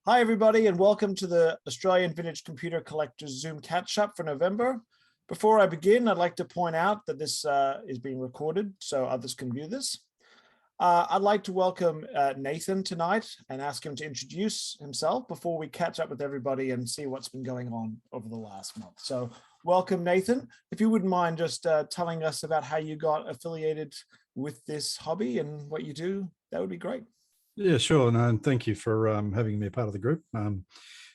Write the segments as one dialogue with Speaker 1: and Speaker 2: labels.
Speaker 1: Hi, everybody, and welcome to the Australian Vintage Computer Collectors Zoom Catch-Up for November. Before I begin, I'd like to point out that this is being recorded so others can view this. I'd like to welcome Nathan tonight and ask him to introduce himself before we catch up with everybody and see what's been going on over the last month. So welcome, Nathan. If you wouldn't mind just telling us about how you got affiliated with this hobby and what you do, that would be great.
Speaker 2: Yeah, sure. No, and thank you for having me a part of the group.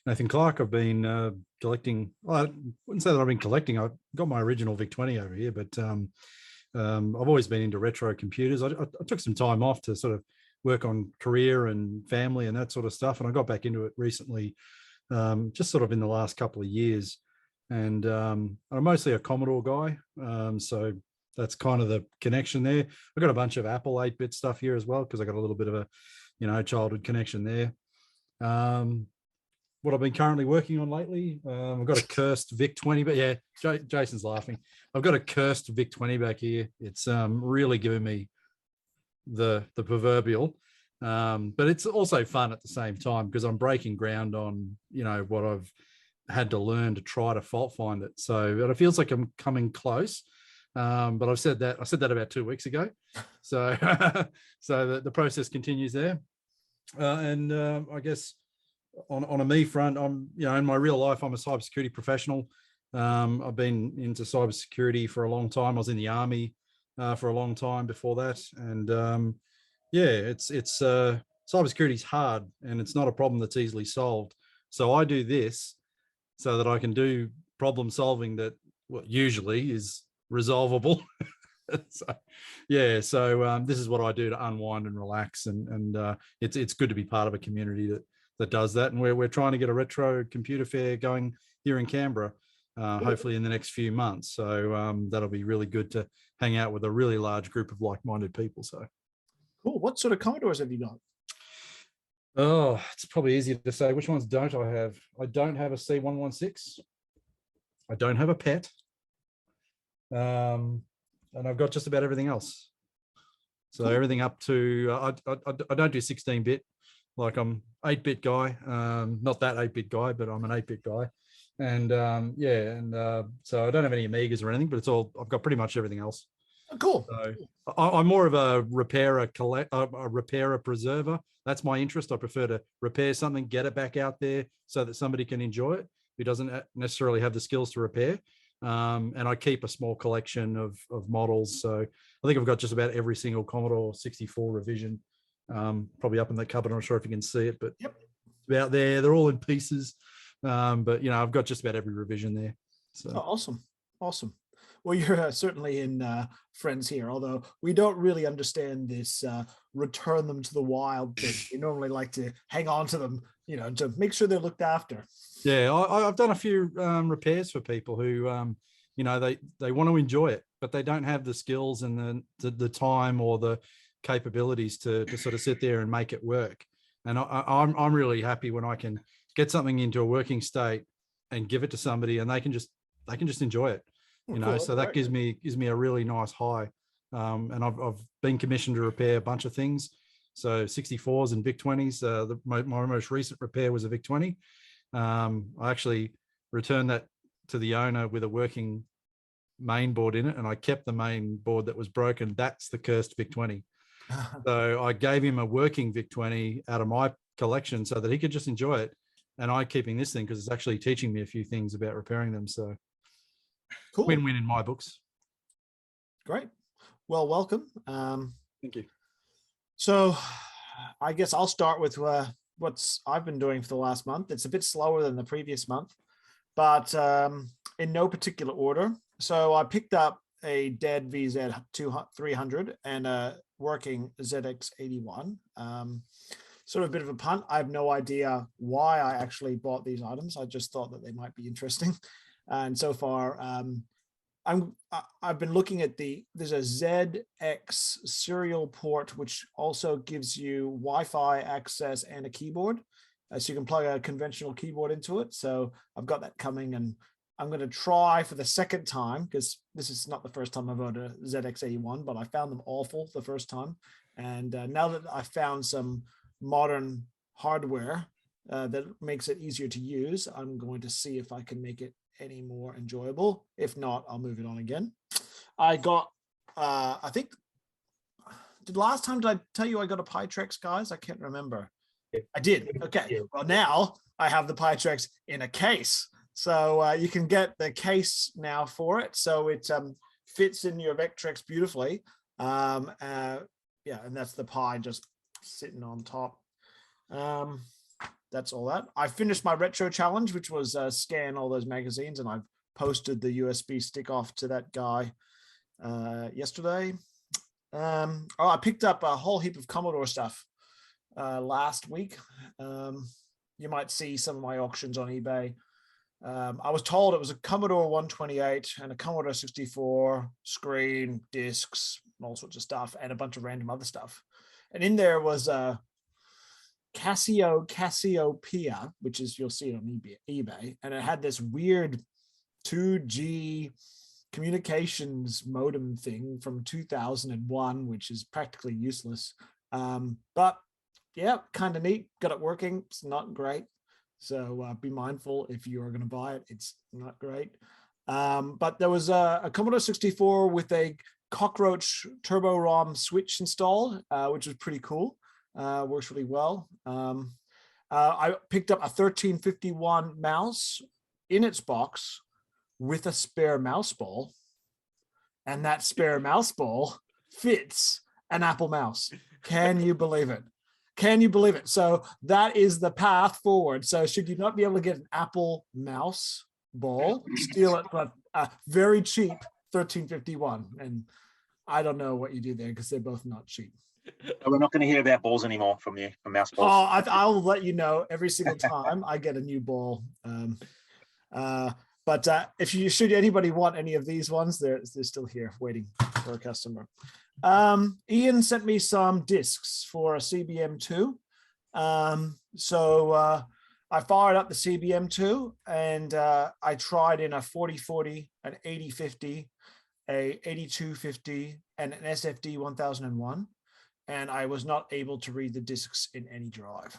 Speaker 2: Nathan Clark, I've been collecting. Well, I wouldn't say that I've been collecting. I've got my original VIC-20 over here, but I've always been into retro computers. I took some time off to sort of work on career and family and that sort of stuff, and I got back into it recently, just sort of in the last couple of years. And I'm mostly a Commodore guy, so that's kind of the connection there. I've got a bunch of Apple 8-bit stuff here as well because I got a little bit of a childhood connection there. What I've been currently working on lately, I've got a cursed VIC-20, but yeah, Jason's laughing. I've got a cursed VIC-20 back here. It's really giving me the proverbial, but it's also fun at the same time because I'm breaking ground on, what I've had to learn to try to fault find it. So it feels like I'm coming close. But I said that about 2 weeks ago. So, so the process continues there. And I guess on a me front, I'm, in my real life, I'm a cybersecurity professional. I've been into cybersecurity for a long time. I was in the army for a long time before that. And it's cybersecurity is hard and it's not a problem that's easily solved. So I do this so that I can do problem solving that usually is resolvable. So this is what I do to unwind and relax, and it's good to be part of a community that does that. And we're trying to get a retro computer fair going here in Canberra, hopefully in the next few months. So that'll be really good to hang out with a really large group of like-minded people. So
Speaker 1: cool. What sort of Commodores have you got?
Speaker 2: Oh, it's probably easier to say. Which ones don't I have? I don't have a C116. I don't have a PET. And I've got just about everything else. So cool. Everything up to I don't do 16-bit, like I'm 8-bit guy. Not that 8-bit guy, but I'm an 8-bit guy. And so I don't have any Amigas or anything, but it's all, I've got pretty much everything else.
Speaker 1: Oh, cool.
Speaker 2: So I'm more of a repairer, preserver. That's my interest. I prefer to repair something, get it back out there so that somebody can enjoy it who doesn't necessarily have the skills to repair. And I keep a small collection of models. So I think I've got just about every single Commodore 64 revision, probably up in the cupboard. I'm not sure if you can see it, but
Speaker 1: yep.
Speaker 2: It's about there. They're all in pieces. But I've got just about every revision there. So
Speaker 1: awesome. Well, you're certainly in friends here, although we don't really understand this return them to the wild thing. We normally like to hang on to them, to make sure they're looked after.
Speaker 2: Yeah, I've done a few repairs for people who, they want to enjoy it, but they don't have the skills and the time or the capabilities to sort of sit there and make it work. And I'm really happy when I can get something into a working state and give it to somebody, and they can just enjoy it.
Speaker 1: Cool.
Speaker 2: So that gives me a really nice high. And I've been commissioned to repair a bunch of things. So 64s and VIC-20s. My most recent repair was a VIC-20. I actually returned that to the owner with a working main board in it, and I kept the main board that was broken. That's the cursed VIC-20. So I gave him a working VIC-20 out of my collection so that he could just enjoy it. And I'm keeping this thing because it's actually teaching me a few things about repairing them. So
Speaker 1: cool.
Speaker 2: Win-win in my books.
Speaker 1: Great. Well, welcome.
Speaker 2: Thank you.
Speaker 1: So I guess I'll start with what's I've been doing for the last month. It's a bit slower than the previous month, but in no particular order. So I picked up a dead VZ300 and a working ZX81. Sort of a bit of a punt. I have no idea why I actually bought these items. I just thought that they might be interesting. And so far, I've been looking at there's a ZX serial port, which also gives you Wi-Fi access and a keyboard. So you can plug a conventional keyboard into it. So I've got that coming, and I'm going to try for the second time, because this is not the first time I've owned a ZX81, but I found them awful the first time. And now that I've found some modern hardware that makes it easier to use. I'm going to see if I can make it any more enjoyable. If not, I'll move it on again. I got, I think, did I tell you I got a Pytrex, guys? I can't remember. I did. Okay. Well, now I have the Pytrex in a case. So you can get the case now for it. So it fits in your Vectrex beautifully. Yeah, and that's the Pi just sitting on top. That's all that. I finished my retro challenge, which was scan all those magazines, and I've posted the USB stick off to that guy yesterday. I picked up a whole heap of Commodore stuff last week. You might see some of my auctions on eBay. I was told it was a Commodore 128 and a Commodore 64 screen, discs, all sorts of stuff, and a bunch of random other stuff. And in there was Cassiopeia, which is, you'll see it on eBay, and it had this weird 2G communications modem thing from 2001, which is practically useless. But yeah, kind of neat. Got it working. It's not great. So be mindful if you are going to buy it. It's not great. But there was a Commodore 64 with a Cockroach Turbo ROM switch installed, which was pretty cool. Works really well. I picked up a 1351 mouse in its box with a spare mouse ball, and that spare mouse ball fits an Apple mouse. Can you believe it? Can you believe it? So that is the path forward. So should you not be able to get an Apple mouse ball, steal it, but very cheap 1351. And I don't know what you do there because they're both not cheap.
Speaker 3: We're not going to hear about balls anymore from you, from mouse balls.
Speaker 1: Oh, I'll let you know every single time I get a new ball. But if you should anybody want any of these ones, they're still here waiting for a customer. Ian sent me some discs for a CBM2. So I fired up the CBM2 and I tried in a 4040, an 8050, a 8250, and an SFD 1001. And I was not able to read the discs in any drive.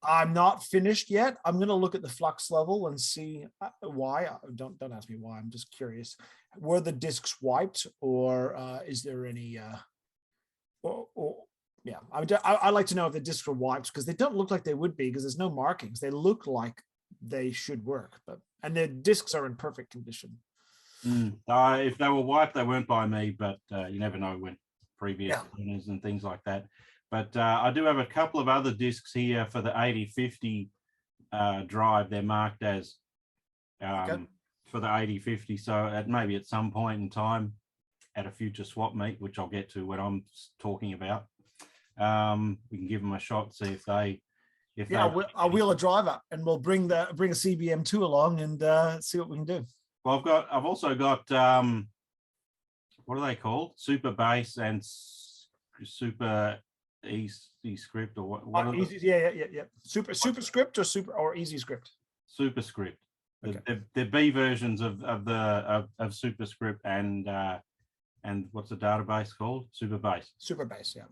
Speaker 1: I'm not finished yet. I'm going to look at the flux level and see why. Don't ask me why. I'm just curious. Were the discs wiped, or is there any? Yeah, I like to know if the discs were wiped because they don't look like they would be because there's no markings. They look like they should work, and the discs are in perfect condition.
Speaker 4: If they were wiped, they weren't by me, but you never know when previous owners and things like that. But I do have a couple of other discs here for the 8050 drive. They're marked as for the 8050. So maybe at some point in time at a future swap meet, which I'll get to when I'm talking about, we can give them a shot, see if they.
Speaker 1: I'll wheel a drive up and we'll bring a CBM2 along and see what we can do.
Speaker 4: Well, I've also got what are they called? Super Bass and Super Easy Script, or what are
Speaker 1: easy, yeah. Super Script or Easy Script?
Speaker 4: Super Script.
Speaker 1: Okay.
Speaker 4: They're B versions of Super Script and what's the database called? Super Bass.
Speaker 1: Super Bass, yeah.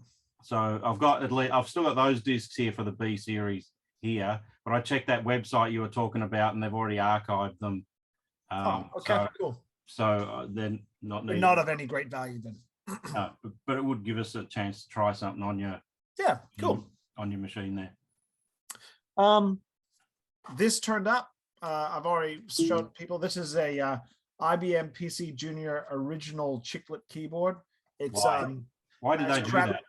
Speaker 4: So I've still got those discs here for the B series here, but I checked that website you were talking about and they've already archived them.
Speaker 1: Okay, cool.
Speaker 4: So they're
Speaker 1: not of any great value then.
Speaker 4: But it would give us a chance to try something on your on your machine there.
Speaker 1: This turned up. I've already showed people. This is a IBM PC Junior original Chiclet keyboard. It's
Speaker 4: why did they do that?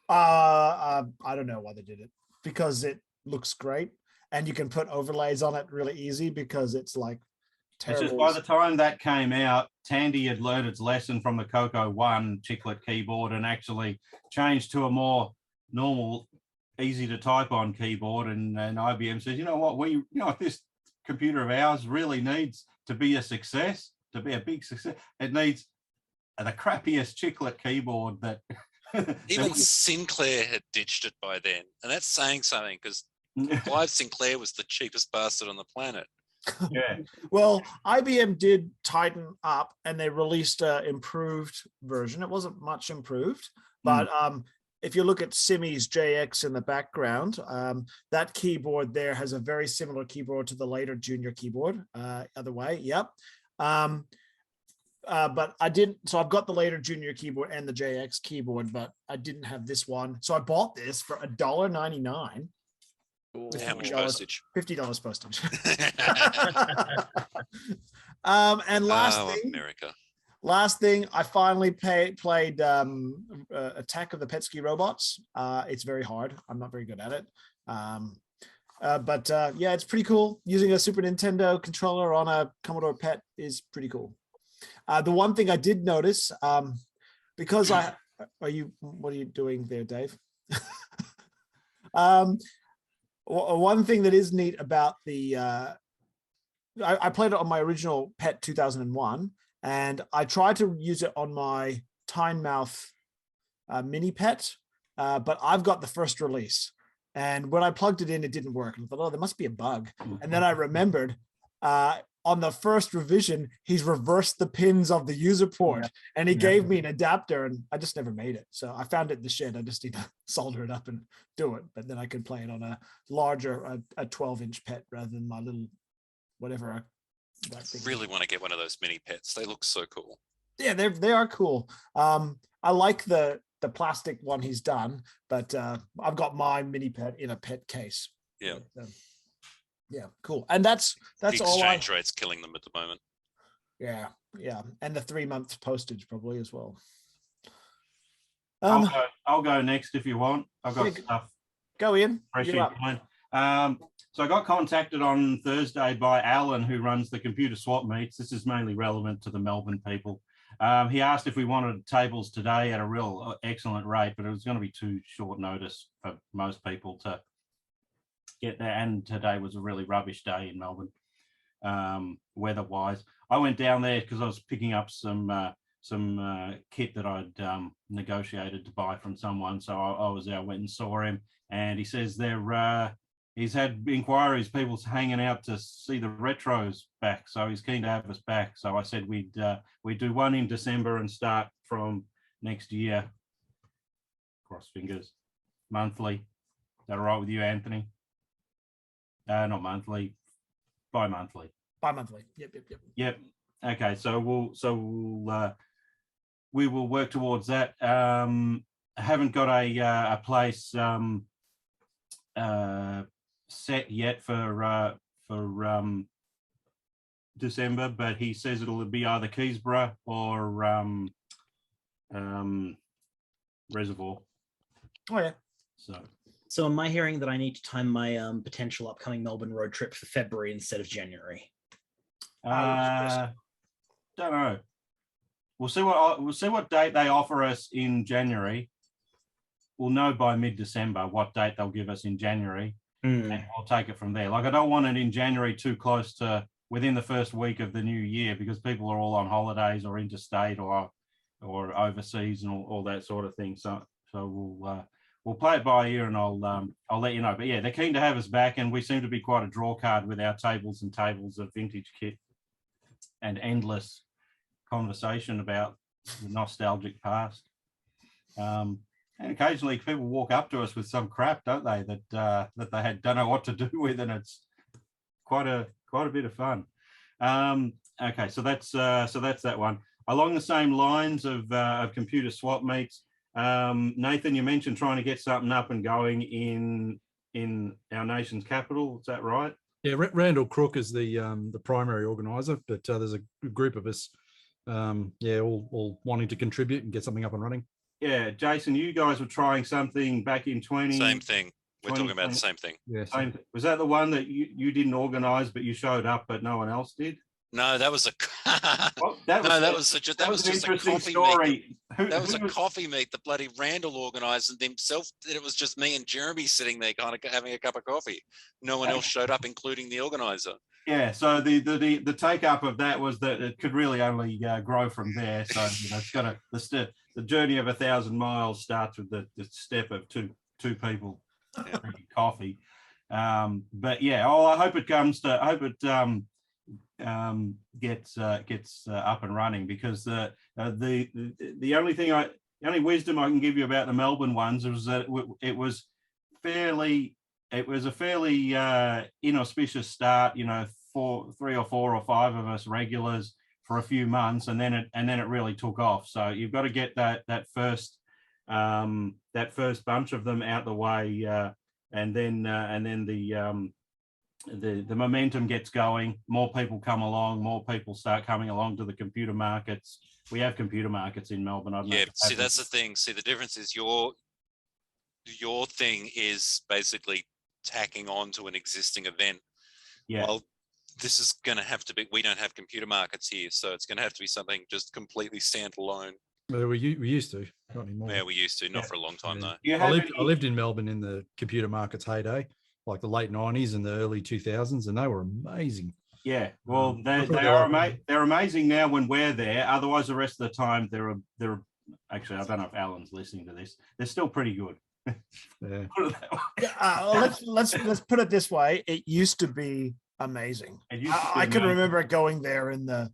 Speaker 1: I don't know why they did it, because it looks great and you can put overlays on it really easy because it's like terrible.
Speaker 4: It's just by the time that came out, Tandy had learned its lesson from the Coco 1 Chiclet keyboard and actually changed to a more normal, easy to type on keyboard. And IBM says, you know what, this computer of ours really needs to be a success, to be a big success. It needs the crappiest Chiclet keyboard that
Speaker 5: even Sinclair had ditched it by then, and that's saying something because Clive Sinclair was the cheapest bastard on the planet.
Speaker 4: Yeah.
Speaker 1: Well, IBM did tighten up and they released an improved version. It wasn't much improved, but if you look at Simi's JX in the background, that keyboard there has a very similar keyboard to the later Junior keyboard. Other way, yep. But I didn't, so I've got the later Junior keyboard and the JX keyboard, but I didn't have this one. So I bought this for $1.99. With
Speaker 5: How much
Speaker 1: $50
Speaker 5: postage?
Speaker 1: $50 postage. And
Speaker 5: America.
Speaker 1: last thing, I finally played Attack of the Petsky Robots. It's very hard. I'm not very good at it. But yeah, it's pretty cool. Using a Super Nintendo controller on a Commodore PET is pretty cool. The one thing I did notice, because what are you doing there, Dave? One thing that is neat about the, I played it on my original PET 2001, and I tried to use it on my Timex mini PET, but I've got the first release. And when I plugged it in, it didn't work. And I thought, oh, there must be a bug. And then I remembered on the first revision, he's reversed the pins of the user port, and he gave me an adapter, and I just never made it. So I found it in the shed. I just need to solder it up and do it. But then I could play it on a larger, a 12-inch PET rather than my little, whatever.
Speaker 5: I really want to get one of those mini pets. They look so cool.
Speaker 1: Yeah, they are cool. I like the plastic one he's done, but I've got my mini PET in a PET case.
Speaker 5: Yeah.
Speaker 1: Yeah, cool. And that's
Speaker 5: The
Speaker 1: all.
Speaker 5: exchange rate's killing them at the moment.
Speaker 1: Yeah, and the 3 months postage probably as well.
Speaker 4: I'll go next if you want. I've got stuff.
Speaker 1: Go in.
Speaker 4: Fresh in mind. So I got contacted on Thursday by Alan, who runs the computer swap meets. This is mainly relevant to the Melbourne people. He asked if we wanted tables today at a real excellent rate, but it was going to be too short notice for most people to get there. And today was a really rubbish day in Melbourne, weather-wise. I went down there because I was picking up some kit that I'd negotiated to buy from someone. So I was there, went and saw him, and he says he's had inquiries, people's hanging out to see the retros back. So he's keen to have us back. So I said we'd do one in December and start from next year. Cross fingers. Monthly. Is that all right with you, Anthony? Not monthly, bi-monthly.
Speaker 1: Bi-monthly. Yep.
Speaker 4: Okay, so we will work towards that. I haven't got a place set yet for December, but he says it'll be either Keysborough or Reservoir.
Speaker 1: Oh yeah.
Speaker 6: So am I hearing that I need to time my potential upcoming Melbourne road trip for February instead of January?
Speaker 4: Don't know. We'll see what date they offer us in January. We'll know by mid-December what date they'll give us in January, and we'll take it from there. Like, I don't want it in January too close to within the first week of the new year, because people are all on holidays or interstate or overseas and all that sort of thing. So we'll play it by ear, and I'll let you know. But yeah, they're keen to have us back, and we seem to be quite a draw card with our tables and tables of vintage kit and endless conversation about the nostalgic past. And occasionally people walk up to us with some crap, don't they, that they don't know what to do with, and it's quite a bit of fun. Okay, so that's that one. Along the same lines of computer swap meets, Nathan, you mentioned trying to get something up and going in our nation's capital. Is that right?
Speaker 2: Yeah, Randall Crook is the primary organizer, but there's a group of us, all wanting to contribute and get something up and running.
Speaker 4: Yeah, Jason, you guys were trying something back in 20.
Speaker 5: Same thing. We're talking about the same thing.
Speaker 2: Yeah.
Speaker 4: Was that the one that you didn't organize, but you showed up, but no one else did?
Speaker 5: No, that was a
Speaker 4: Well,
Speaker 5: that was just a coffee
Speaker 4: story.
Speaker 5: meet. That was a coffee meet that bloody Randall organised himself. It was just me and Jeremy sitting there, kind of having a cup of coffee. No one else showed up, including the organizer.
Speaker 4: Yeah. So the take up of that was that it could really only grow from there. So it's got the journey of 1,000 miles starts with the step of two people drinking coffee. But yeah, I hope it comes to. I hope it gets up and running, because the only thing the only wisdom I can give you about the Melbourne ones was that it was a fairly inauspicious start. You know, 3 or 4 or 5 of us regulars for a few months, and then it really took off. So you've got to get that first bunch of them out the way, and then the momentum gets going. More people come along. More people start coming along to the computer markets. We have computer markets in Melbourne. I don't know
Speaker 5: Yeah,
Speaker 4: if you
Speaker 5: see,
Speaker 4: have
Speaker 5: that's
Speaker 4: them.
Speaker 5: the thing. See, the difference is your thing is basically tacking on to an existing event.
Speaker 4: Yeah.
Speaker 5: Well, this is going to have to be, we don't have computer markets here, so it's going to have to be something just completely standalone.
Speaker 2: Well, we used to, not anymore.
Speaker 5: Yeah, we used to, not
Speaker 4: Yeah.
Speaker 5: for a long time
Speaker 2: Yeah.
Speaker 5: though.
Speaker 4: Do you
Speaker 2: I
Speaker 4: have
Speaker 2: lived
Speaker 4: any-
Speaker 2: in Melbourne in the computer markets heyday, like the late 90s and the early 2000s, and they were amazing.
Speaker 4: Yeah, well,
Speaker 2: I thought they were-
Speaker 4: they're amazing now when we're there. Otherwise, the rest of the time, they're actually, I don't know if Alan's listening to this. They're still pretty good.
Speaker 2: Yeah.
Speaker 4: Put it that way.
Speaker 1: Yeah, let's put it this way. It used to be amazing.
Speaker 4: It used to be
Speaker 1: I can
Speaker 4: amazing.
Speaker 1: remember going there in the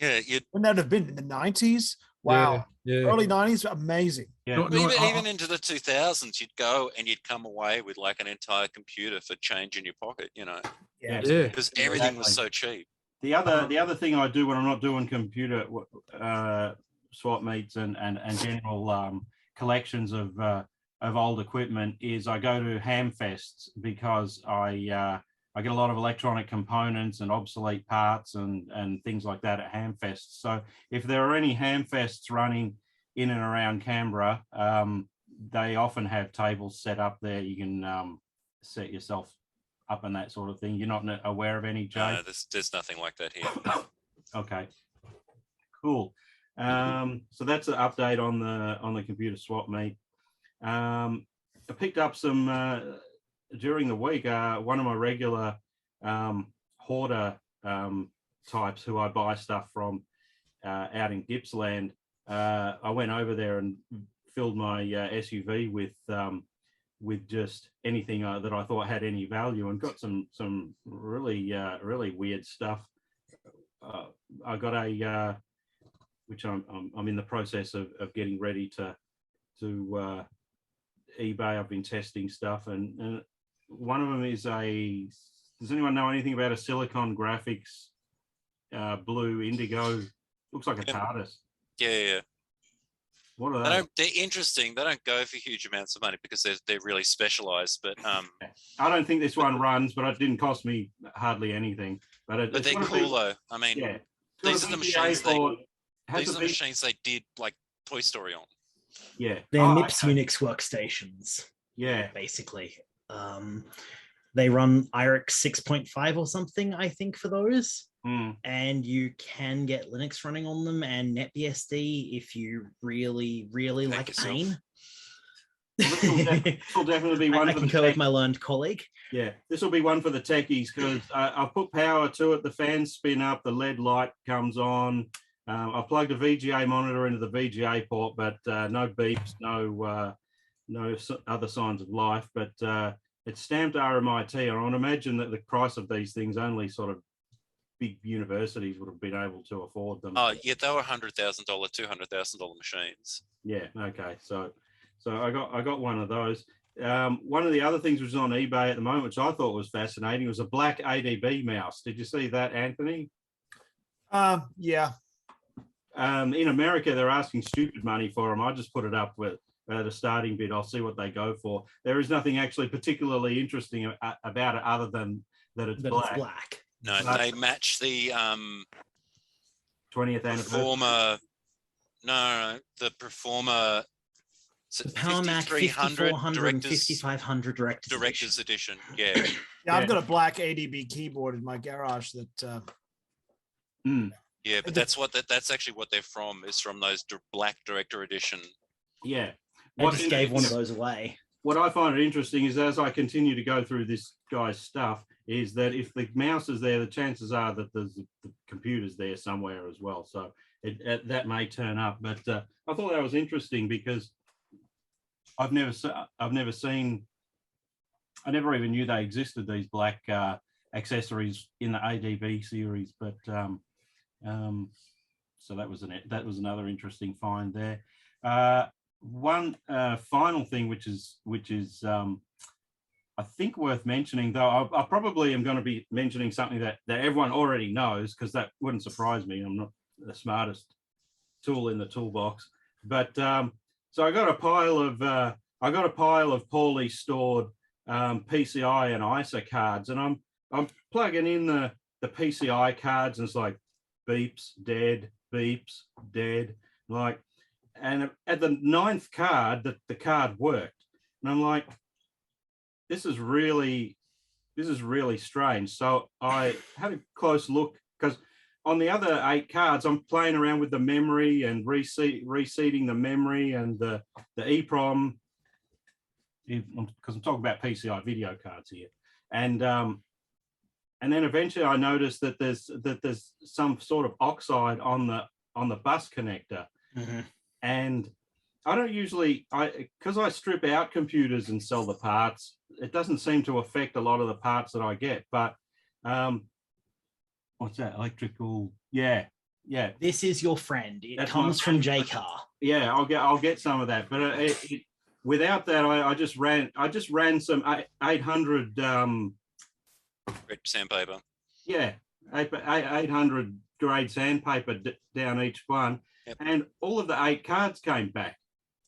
Speaker 5: Yeah,
Speaker 1: when that have been in the 90s. Wow,
Speaker 2: Yeah.
Speaker 1: early 90s, amazing.
Speaker 4: Yeah.
Speaker 2: No, no,
Speaker 5: even into the 2000s, you'd go and you'd come away with like an entire computer for change in your pocket, you know,
Speaker 1: Yeah.
Speaker 2: Yeah.
Speaker 5: because everything was so cheap.
Speaker 4: The other thing I do when I'm not doing computer swap meets and general collections of old equipment is I go to Hamfests because I get a lot of electronic components and obsolete parts and things like that at Hamfests. So if there are any Hamfests running in and around Canberra, they often have tables set up there. You can set yourself up and that sort of thing. You're not aware of any, Jay?
Speaker 5: No, there's nothing like that here.
Speaker 4: Okay, cool. So that's an update on the computer swap meet. I picked up some during the week. One of my regular hoarder types who I buy stuff from out in Gippsland. I went over there and filled my SUV with just anything that I thought had any value, and got some really weird stuff. I got a which I'm in the process of getting ready to eBay. I've been testing stuff, and one of them is does anyone know anything about a Silicon Graphics blue indigo? Looks like a TARDIS.
Speaker 5: Yeah.
Speaker 4: What are they?
Speaker 5: They're interesting. They don't go for huge amounts of money because they're really specialized. But
Speaker 4: I don't think this one runs, but it didn't cost me hardly anything. But
Speaker 5: they're cool though. I mean,
Speaker 4: Yeah,
Speaker 5: these are the machines machines they did like Toy Story on.
Speaker 4: Yeah,
Speaker 6: They're
Speaker 4: Oh,
Speaker 6: MIPS
Speaker 4: okay.
Speaker 6: Unix workstations,
Speaker 4: Yeah,
Speaker 6: basically. They run IRIX 6.5 or something, I think, for those.
Speaker 4: Mm.
Speaker 6: And you can get Linux running on them and NetBSD if you really, really
Speaker 5: Thank
Speaker 6: like
Speaker 5: yourself.
Speaker 6: pain.
Speaker 4: Well, this will definitely be one
Speaker 6: I
Speaker 4: for the
Speaker 6: concur with
Speaker 4: tech.
Speaker 6: my learned colleague.
Speaker 4: Yeah, this will be one for the techies because I've put power to it. The fans spin up, the LED light comes on. I plugged a VGA monitor into the VGA port, but no beeps, no other signs of life. But it's stamped RMIT, and I would imagine that the price of these things only sort of big universities would have been able to afford them.
Speaker 5: Oh yeah, they were $100,000, $200,000 machines.
Speaker 4: Yeah. Okay. So I got one of those. One of the other things which is on eBay at the moment, which I thought was fascinating, was a black ADB mouse. Did you see that, Anthony?
Speaker 1: Yeah.
Speaker 4: In America, they're asking stupid money for them. I just put it up with at a starting bid. I'll see what they go for. There is nothing actually particularly interesting about it other than that it's black.
Speaker 5: No,
Speaker 4: But-
Speaker 5: they match the
Speaker 4: 20th anniversary.
Speaker 5: Performer. No, the Performer.
Speaker 6: The Power Mac 5400 and 5500
Speaker 5: Director's Edition. Yeah.
Speaker 1: Yeah, I've got a black ADB keyboard in my garage that
Speaker 5: Yeah, but that's actually what they're from. Is from those black Director Edition.
Speaker 4: Yeah.
Speaker 6: I just gave one of those away.
Speaker 4: What I find it interesting is as I continue to go through this guy's stuff, is that if the mouse is there, the chances are that the computer's there somewhere as well. So that may turn up. But I thought that was interesting because I never even knew they existed, these black accessories in the ADB series. But so that was another interesting find there. One final thing, which is I think worth mentioning, though I probably am going to be mentioning something that everyone already knows, because that wouldn't surprise me. I'm not the smartest tool in the toolbox, but so I got a pile of poorly stored PCI and ISA cards, and I'm plugging in the PCI cards, and it's like beeps, dead, like, and at the 9th card, the card worked, and I'm like, this is really strange. So I had a close look, because on the other 8 cards, I'm playing around with the memory and reseating the memory and the EEPROM, because I'm talking about PCI video cards here, and then eventually I noticed that there's some sort of oxide on the bus connector, and I don't usually, because I strip out computers and sell the parts, it doesn't seem to affect a lot of the parts that I get. But what's that? Electrical? Yeah.
Speaker 6: This is your friend. It comes from JCar.
Speaker 4: Yeah, I'll get some of that. But without that, I just ran some 800
Speaker 5: Red sandpaper.
Speaker 4: Yeah, 800 grade sandpaper down each one, and all of the 8 cards came back.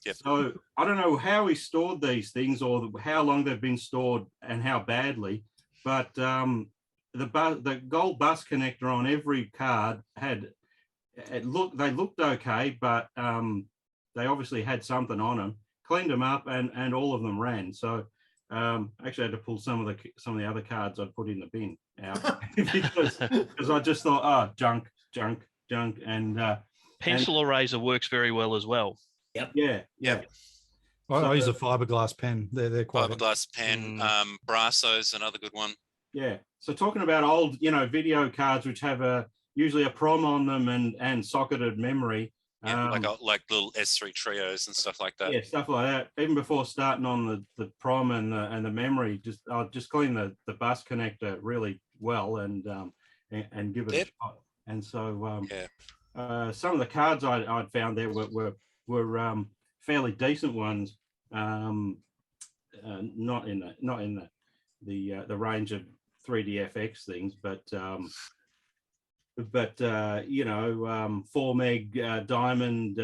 Speaker 5: Yep.
Speaker 4: So I don't know how he stored these things, or how long they've been stored and how badly, but the gold bus connector on every card they looked okay, but they obviously had something on them. Cleaned them up, and all of them ran. So actually I had to pull some of the other cards I'd put in the bin out because I just thought, oh, junk, and
Speaker 7: pencil eraser works very well as well.
Speaker 4: Yeah.
Speaker 2: I use a fiberglass pen. They're quite
Speaker 5: Fiberglass pen. Brasso's another good one.
Speaker 4: Yeah. So talking about old, video cards which have usually a PROM on them and socketed memory.
Speaker 5: Yeah, like little S3 trios and stuff like that.
Speaker 4: Yeah, stuff like that. Even before starting on the PROM and the memory, I'll just clean the bus connector really well and give it a shot. And so some of the cards I'd found there were fairly decent ones, not in the range of 3DFX things, but 4 meg diamond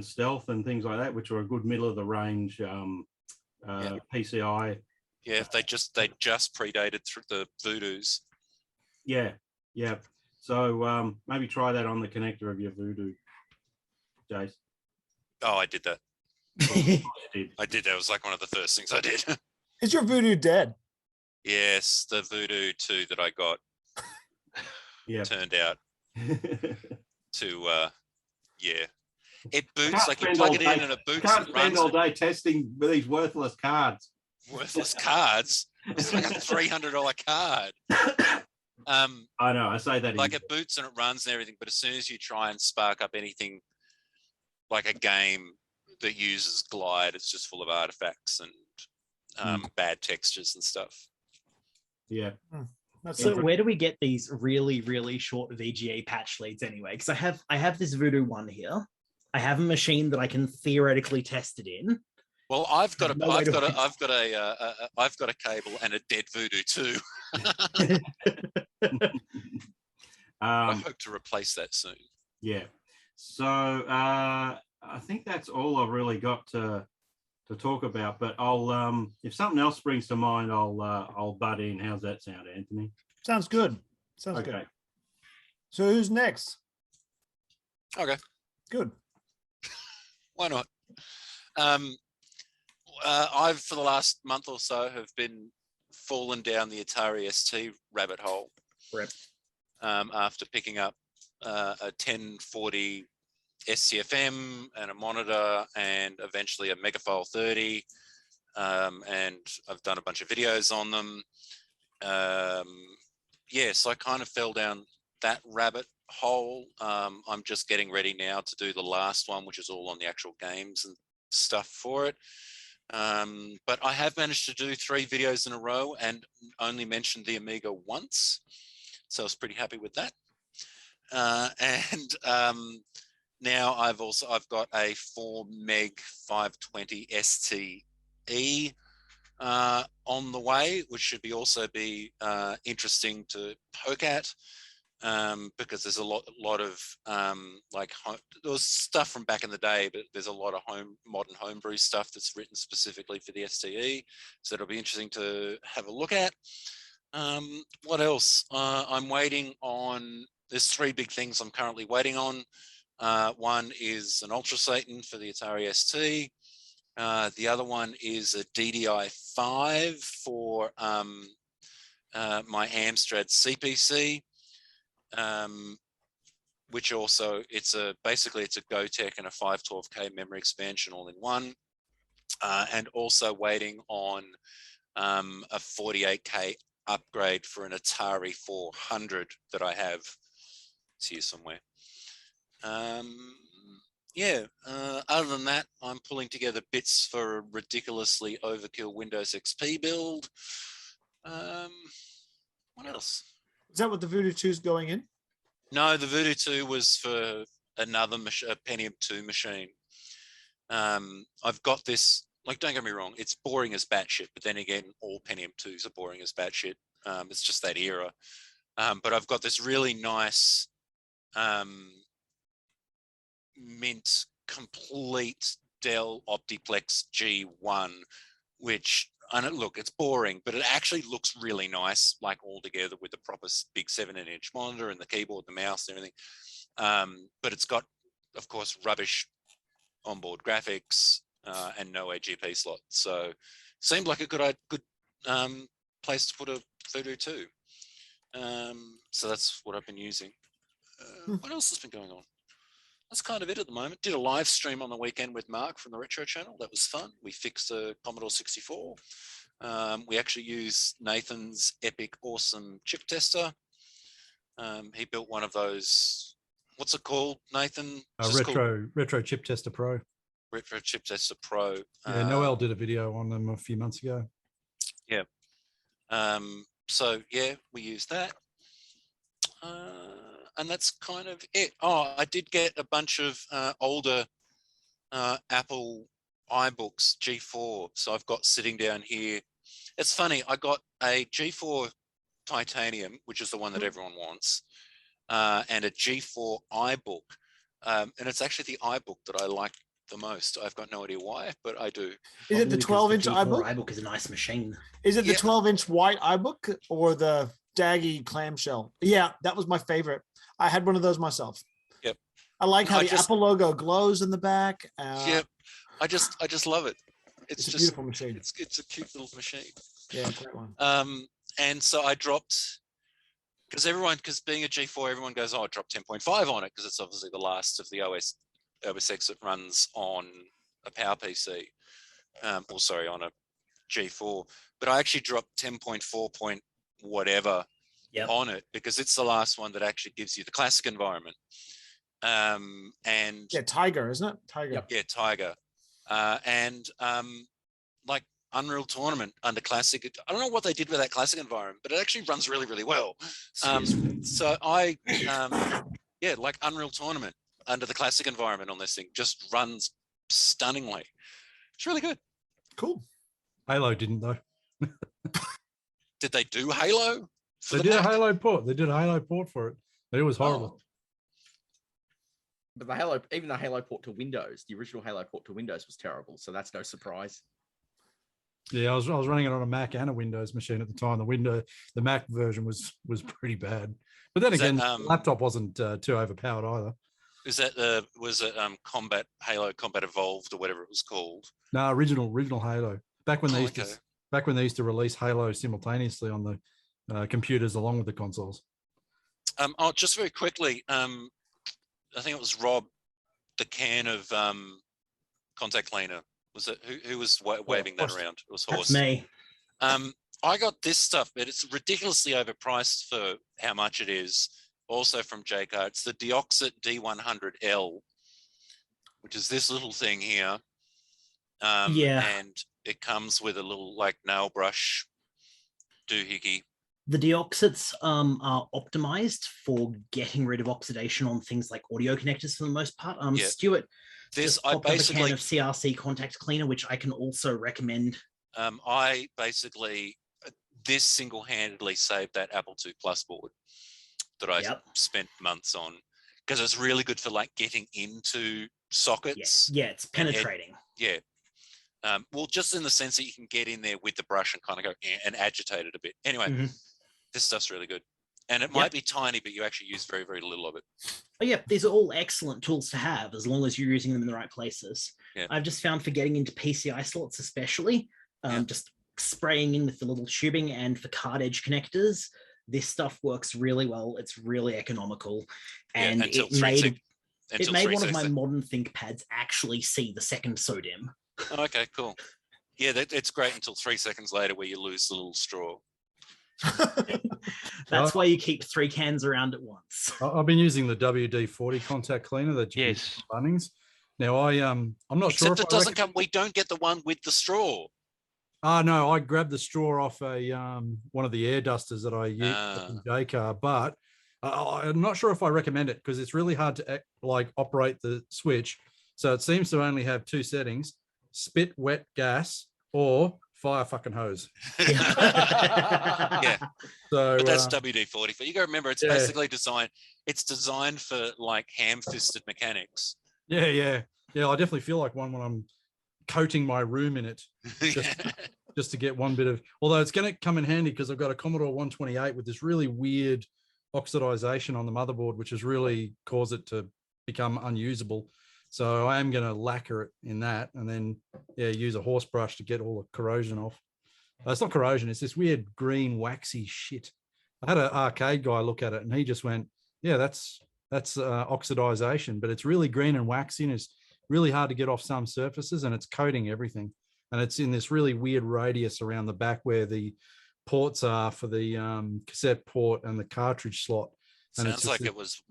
Speaker 4: stealth and things like that, which are a good middle of the range PCI.
Speaker 5: Yeah, they just predated through the Voodoos.
Speaker 4: Yeah. So maybe try that on the connector of your Voodoo, Jace.
Speaker 5: Oh, I did that. I did. That was like one of the first things I did.
Speaker 1: Is your Voodoo dead?
Speaker 5: Yes, the Voodoo 2 that I got turned out to it boots, like you plug it in and it boots.
Speaker 4: Can't spend all day testing these worthless cards.
Speaker 5: Worthless cards? It's like a $300 card.
Speaker 4: I know, I say that.
Speaker 5: Like it boots and it runs and everything, but as soon as you try and spark up anything like a game that uses Glide, it's just full of artifacts and bad textures and stuff.
Speaker 4: Yeah.
Speaker 6: So where do we get these really, really short VGA patch leads anyway? Because I have this Voodoo 1 here. I have a machine that I can theoretically test it in.
Speaker 5: Well, I've got a cable and a dead Voodoo 2. I hope to replace that soon.
Speaker 4: Yeah. So I think that's all I've really got to talk about. But I'll if something else springs to mind, I'll butt in. How's that sound, Anthony?
Speaker 1: Sounds good. Sounds good. So who's next?
Speaker 5: Okay.
Speaker 1: Good.
Speaker 5: Why not? I've for the last month or so have been fallen down the Atari ST rabbit hole.
Speaker 6: Rip.
Speaker 5: After picking up a 1040 SCFM and a monitor and eventually a Megafile 30. And I've done a bunch of videos on them. So I kind of fell down that rabbit hole. I'm just getting ready now to do the last one, which is all on the actual games and stuff for it. But I have managed to do 3 videos in a row and only mentioned the Amiga once. So I was pretty happy with that. now I've got a 4 meg 520 STE on the way, which should also be interesting to poke at, because there's a lot of like there was stuff from back in the day, but there's a lot of modern homebrew stuff that's written specifically for the STE, so it'll be interesting to have a look at. What else? I'm waiting on. There's 3 big things I'm currently waiting on. One is an Ultra Satan for the Atari ST. The other one is a DDI5 for my Amstrad CPC, which also basically it's a GoTech and a 512K memory expansion all in one, and also waiting on a 48K upgrade for an Atari 400 that I have. It's here somewhere. Other than that, I'm pulling together bits for a ridiculously overkill Windows XP build. What else?
Speaker 1: Is that what the Voodoo 2 is going in?
Speaker 5: No, the Voodoo 2 was for another a Pentium 2 machine. I've got this, like, don't get me wrong, it's boring as batshit, but then again, all Pentium 2s are boring as batshit. It's just that era. But I've got this really nice mint complete Dell Optiplex G1, which, look, it's boring, but it actually looks really nice, like all together with the proper big 7-inch monitor and the keyboard, the mouse, and everything. But it's got, of course, rubbish onboard graphics and no AGP slot. So seemed like a good place to put a Voodoo 2. So that's what I've been using. What else has been going on? That's kind of it at the moment. Did a live stream on the weekend with Mark from the Retro Channel. That was fun. We fixed a Commodore 64. We actually used Nathan's epic, awesome chip tester. He built one of those. What's it called, Nathan?
Speaker 2: Retro Chip Tester Pro.
Speaker 5: Retro Chip Tester Pro.
Speaker 2: Yeah, Noel did a video on them a few months ago.
Speaker 5: Yeah. So yeah, we used that. And that's kind of it. Oh, I did get a bunch of older Apple iBooks G4. So I've got sitting down here. It's funny, I got a G4 Titanium, which is the one that everyone wants, and a G4 iBook. And it's actually the iBook that I like the most. I've got no idea why, but I do.
Speaker 1: Is it the 12-inch iBook?
Speaker 6: iBook is a nice machine.
Speaker 1: Is it the 12-inch white iBook or the Daggy clamshell? Yeah, that was my favorite. I had one of those myself.
Speaker 5: Yep.
Speaker 1: I like how the Apple logo glows in the back.
Speaker 5: Yep. I just love it. It's
Speaker 1: a
Speaker 5: just
Speaker 1: beautiful machine.
Speaker 5: It's a cute little machine.
Speaker 1: Yeah, great one.
Speaker 5: And so I dropped, because being a G4, everyone goes, oh, I dropped 10.5 on it because it's obviously the last of the OS X that runs on a PowerPC, on a G4. But I actually dropped 10.4 point whatever on it because it's the last one that actually gives you the classic environment. And
Speaker 1: yeah, Tiger, isn't it? Tiger.
Speaker 5: Yep. Yeah, Tiger. Like Unreal Tournament under classic. I don't know what they did with that classic environment, but it actually runs really, really well. So I, like Unreal Tournament under the classic environment on this thing just runs stunningly. It's really good.
Speaker 1: Cool.
Speaker 2: Halo didn't though.
Speaker 5: Did they do Halo?
Speaker 2: They did a Halo port. They did a Halo port for it, but it was horrible.
Speaker 8: But the Halo, even the Halo port to Windows, the original Halo port to Windows was terrible. So that's no surprise.
Speaker 2: Yeah, I was running it on a Mac and a Windows machine at the time. The Mac version was pretty bad. But then again, the laptop wasn't too overpowered either.
Speaker 5: Is that was it Halo Combat Evolved or whatever it was called?
Speaker 2: No, original Halo. Back when they used to release Halo simultaneously on the computers along with the consoles.
Speaker 5: Just very quickly, I think it was Rob, the can of contact cleaner. Was it who was waving that around? It was Horse.
Speaker 6: That's me.
Speaker 5: I got this stuff, but it's ridiculously overpriced for how much it is. Also from Jaycar, it's the Deoxit D100L, which is this little thing here. And it comes with a little like nail brush doohickey
Speaker 6: The deoxits are optimized for getting rid of oxidation on things like audio connectors for the most part.
Speaker 5: Yeah.
Speaker 6: Stuart
Speaker 5: This
Speaker 6: just
Speaker 5: I
Speaker 6: popped up a can
Speaker 5: basically
Speaker 6: of CRC contact cleaner, which I can also recommend.
Speaker 5: I basically this single-handedly saved that Apple II Plus board that I
Speaker 6: Yep.
Speaker 5: spent months on, because it's really good for like getting into sockets.
Speaker 6: Yeah, it's penetrating.
Speaker 5: Yeah. Well, just in the sense that you can get in there with the brush and kind of go and agitate it a bit. Anyway, this stuff's really good. And it might be tiny, but you actually use very, very little of it.
Speaker 6: Oh yeah, these are all excellent tools to have as long as you're using them in the right places.
Speaker 5: Yeah.
Speaker 6: I've just found for getting into PCI slots especially, just spraying in with the little tubing, and for card edge connectors, this stuff works really well. It's really economical. And it made one of my modern ThinkPads actually see the second SODIMM.
Speaker 5: Oh, okay, cool. Yeah, it's great until 3 seconds later where you lose the little straw.
Speaker 6: That's why you keep 3 cans around at once.
Speaker 2: I've been using the WD-40 contact cleaner that you get from Bunnings. Now I'm not sure.
Speaker 5: Except it doesn't come. We don't get the one with the straw.
Speaker 2: No, I grabbed the straw off a one of the air dusters that I use in J-Car, but I'm not sure if I recommend it because it's really hard to operate the switch. So it seems to only have 2 settings: spit, wet, gas, or fire fucking hose.
Speaker 5: Yeah.
Speaker 2: So
Speaker 5: but that's WD-40. You got to remember, it's basically designed. It's designed for like ham-fisted mechanics.
Speaker 2: Yeah. I definitely feel like one when I'm coating my room in it, just to get one bit of. Although it's going to come in handy because I've got a Commodore 128 with this really weird oxidization on the motherboard, which has really caused it to become unusable. So I am going to lacquer it in that, and then use a horse brush to get all the corrosion off. It's not corrosion; it's this weird green waxy shit. I had an arcade guy look at it, and he just went, "Yeah, that's oxidization, but it's really green and waxy, and it's really hard to get off some surfaces, and it's coating everything. And it's in this really weird radius around the back where the ports are for the cassette port and the cartridge slot." And
Speaker 5: sounds like it was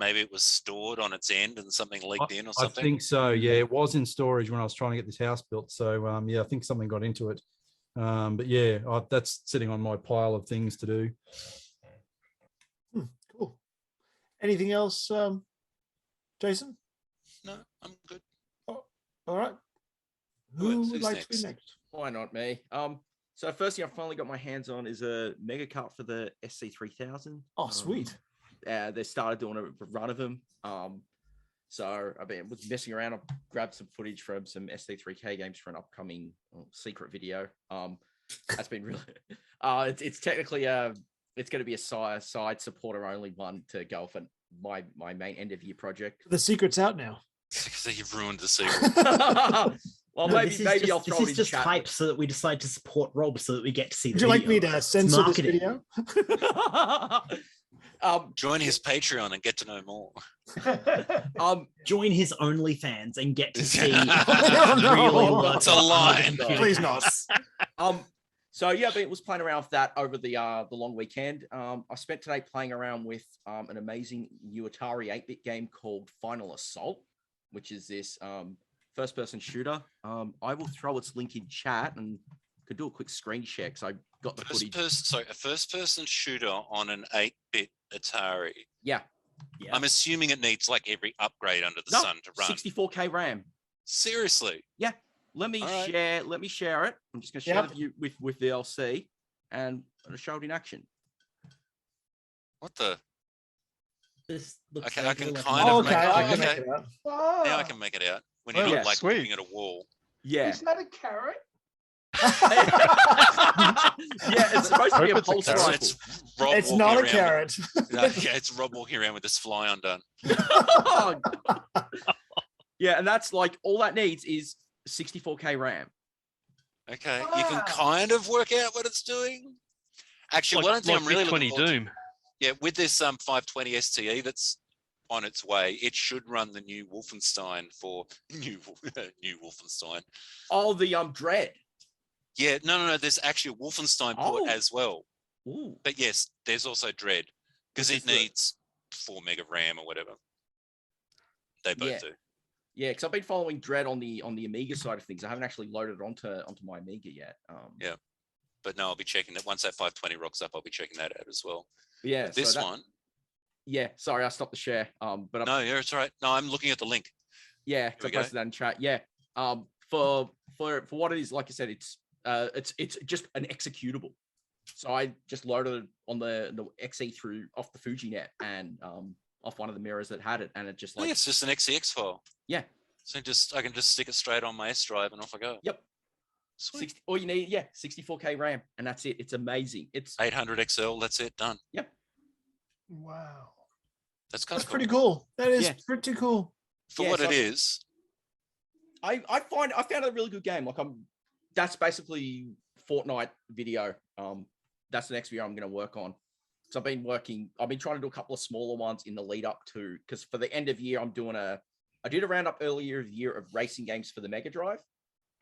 Speaker 5: stored on its end and something leaked in or something.
Speaker 2: I think so. Yeah, it was in storage when I was trying to get this house built. So I think something got into it. But yeah, that's sitting on my pile of things to do.
Speaker 1: Cool. Anything else, Jason?
Speaker 5: No, I'm good.
Speaker 1: Oh, all right. Who would like to be next?
Speaker 8: Why not me? So first thing I finally got my hands on is a mega cut for the SC3000.
Speaker 1: Oh, sweet.
Speaker 8: They started doing a run of them. So I was messing around. I grabbed some footage from some SD3K games for an upcoming secret video. That's been really. It's technically it's going to be a side supporter only one to go for my main end of year project.
Speaker 1: The secret's out now.
Speaker 5: So you've ruined the secret.
Speaker 8: Well,
Speaker 6: No,
Speaker 8: maybe I'll throw it in
Speaker 6: just
Speaker 8: chat.
Speaker 6: hype so that we decide to support Rob so that we get to see.
Speaker 1: Would you like me to censor this video?
Speaker 5: Join his Patreon and get to know more.
Speaker 6: Join his OnlyFans and get to see.
Speaker 5: It's a line.
Speaker 1: Please not.
Speaker 8: So yeah, I was playing around with that over the long weekend. I spent today playing around with an amazing new Atari 8-bit game called Final Assault, which is this first-person shooter. I will throw its link in chat and could do a quick screen share because I got the footage.
Speaker 5: A first-person shooter on an 8-bit Atari.
Speaker 8: Yeah.
Speaker 5: I'm assuming it needs like every upgrade under the sun to run.
Speaker 8: 64K RAM.
Speaker 5: Seriously?
Speaker 8: Yeah. Let me share. Let me share it. I'm just going to share the view with VLC and show it in action.
Speaker 5: What the?
Speaker 6: This looks
Speaker 5: Okay,
Speaker 6: like
Speaker 5: I can
Speaker 6: like
Speaker 5: kind of
Speaker 1: Okay, I can
Speaker 5: okay.
Speaker 1: make it out.
Speaker 5: Now I can make it out. When you're not like looking at a wall.
Speaker 8: Yeah.
Speaker 9: Is that a carrot?
Speaker 8: Yeah, it's supposed to be a pulse rifle.
Speaker 5: It's Rob
Speaker 1: It's
Speaker 5: walking
Speaker 1: not a
Speaker 5: around
Speaker 1: carrot.
Speaker 5: it's Rob walking around with this fly undone.
Speaker 8: Yeah, and that's like all that needs is 64K RAM.
Speaker 5: Okay, you can kind of work out what it's doing. Actually, one thing I'm really looking forward to,
Speaker 7: Doom.
Speaker 5: yeah, with this 520 STE that's on its way, it should run the new Wolfenstein for new Wolfenstein.
Speaker 8: Oh, the Dread.
Speaker 5: Yeah, no. There's actually a Wolfenstein port as well.
Speaker 8: Ooh.
Speaker 5: But yes, there's also Dread because it needs 4 meg of RAM or whatever. They both do.
Speaker 8: Yeah, because I've been following Dread on the Amiga side of things. I haven't actually loaded it onto my Amiga yet.
Speaker 5: but no, I'll be checking that once that 520 rocks up. I'll be checking that out as well.
Speaker 8: Yeah.
Speaker 5: But this
Speaker 8: so that,
Speaker 5: one.
Speaker 8: Yeah. Sorry, I stopped the share. But
Speaker 5: No, yeah, it's all right. No, I'm looking at the link.
Speaker 8: Yeah,
Speaker 5: we
Speaker 8: I
Speaker 5: go.
Speaker 8: posted that in chat. Yeah. For what it is, like I said, it's just an executable. So I just loaded it on the XE through off the FujiNet and off one of the mirrors that had it, and it just
Speaker 5: Oh,
Speaker 8: like
Speaker 5: yeah, it's just an XEX file.
Speaker 8: yeah.
Speaker 5: So I can just stick it straight on my S drive and off I go.
Speaker 8: Yep.
Speaker 5: Sweet.
Speaker 8: 60, all you need, 64K RAM, and that's it. It's amazing. It's
Speaker 5: 800 XL. That's it. Done.
Speaker 8: Yep.
Speaker 1: Wow.
Speaker 5: That's kind
Speaker 1: That's
Speaker 5: of
Speaker 1: pretty cool. That is
Speaker 8: Yeah.
Speaker 1: pretty cool.
Speaker 5: For
Speaker 8: Yeah,
Speaker 5: what
Speaker 8: so
Speaker 5: it is.
Speaker 8: I found it a really good game. Like that's basically Fortnite video. That's the next video I'm going to work on. So I've been trying to do a couple of smaller ones in the lead up to, because for the end of year, I did a roundup earlier of the year of racing games for the Mega Drive.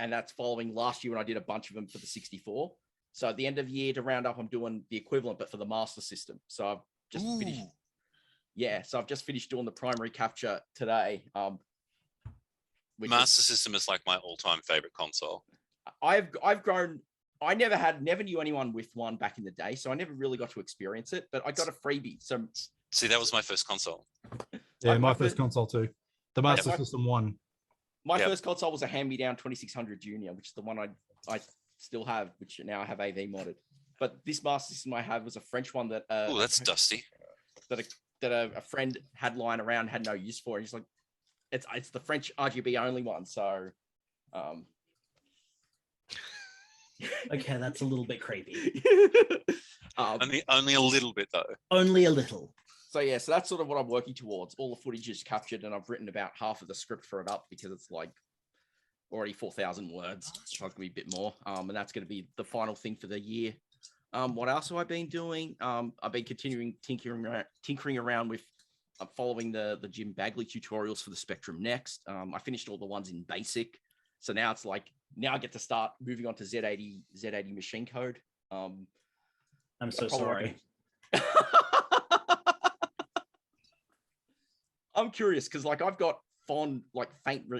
Speaker 8: And that's following last year when I did a bunch of them for the 64. So at the end of the year to round up, I'm doing the equivalent, but for the Master System. So I've just finished. Yeah. So I've just finished doing the primary capture today.
Speaker 5: Master System is like my all-time favorite console.
Speaker 8: I've grown. I never knew anyone with one back in the day, so I never really got to experience it. But I got a freebie. So
Speaker 5: see, that was my first console.
Speaker 2: Yeah, my first console too. The Master
Speaker 8: my-
Speaker 2: System 1.
Speaker 8: My first console was a hand-me-down 2600 Junior, which is the one I still have, which now I have AV modded. But this Master System I have was a French one that
Speaker 5: Oh, that's dusty.
Speaker 8: That a friend had lying around, had no use for. He's like, it's the French RGB only one. So,
Speaker 6: Okay, that's a little bit creepy.
Speaker 5: Only a little bit though.
Speaker 6: Only a little.
Speaker 8: So yeah, so that's sort of what I'm working towards. All the footage is captured, and I've written about half of the script for it up because it's like already 4,000 words. It's going to be a bit more, and that's going to be the final thing for the year. What else have I been doing? I've been continuing tinkering around with following the Jim Bagley tutorials for the Spectrum Next. I finished all the ones in BASIC, so now it's like I get to start moving on to Z80 machine code.
Speaker 6: I'm so sorry.
Speaker 8: I'm curious because like I've got faint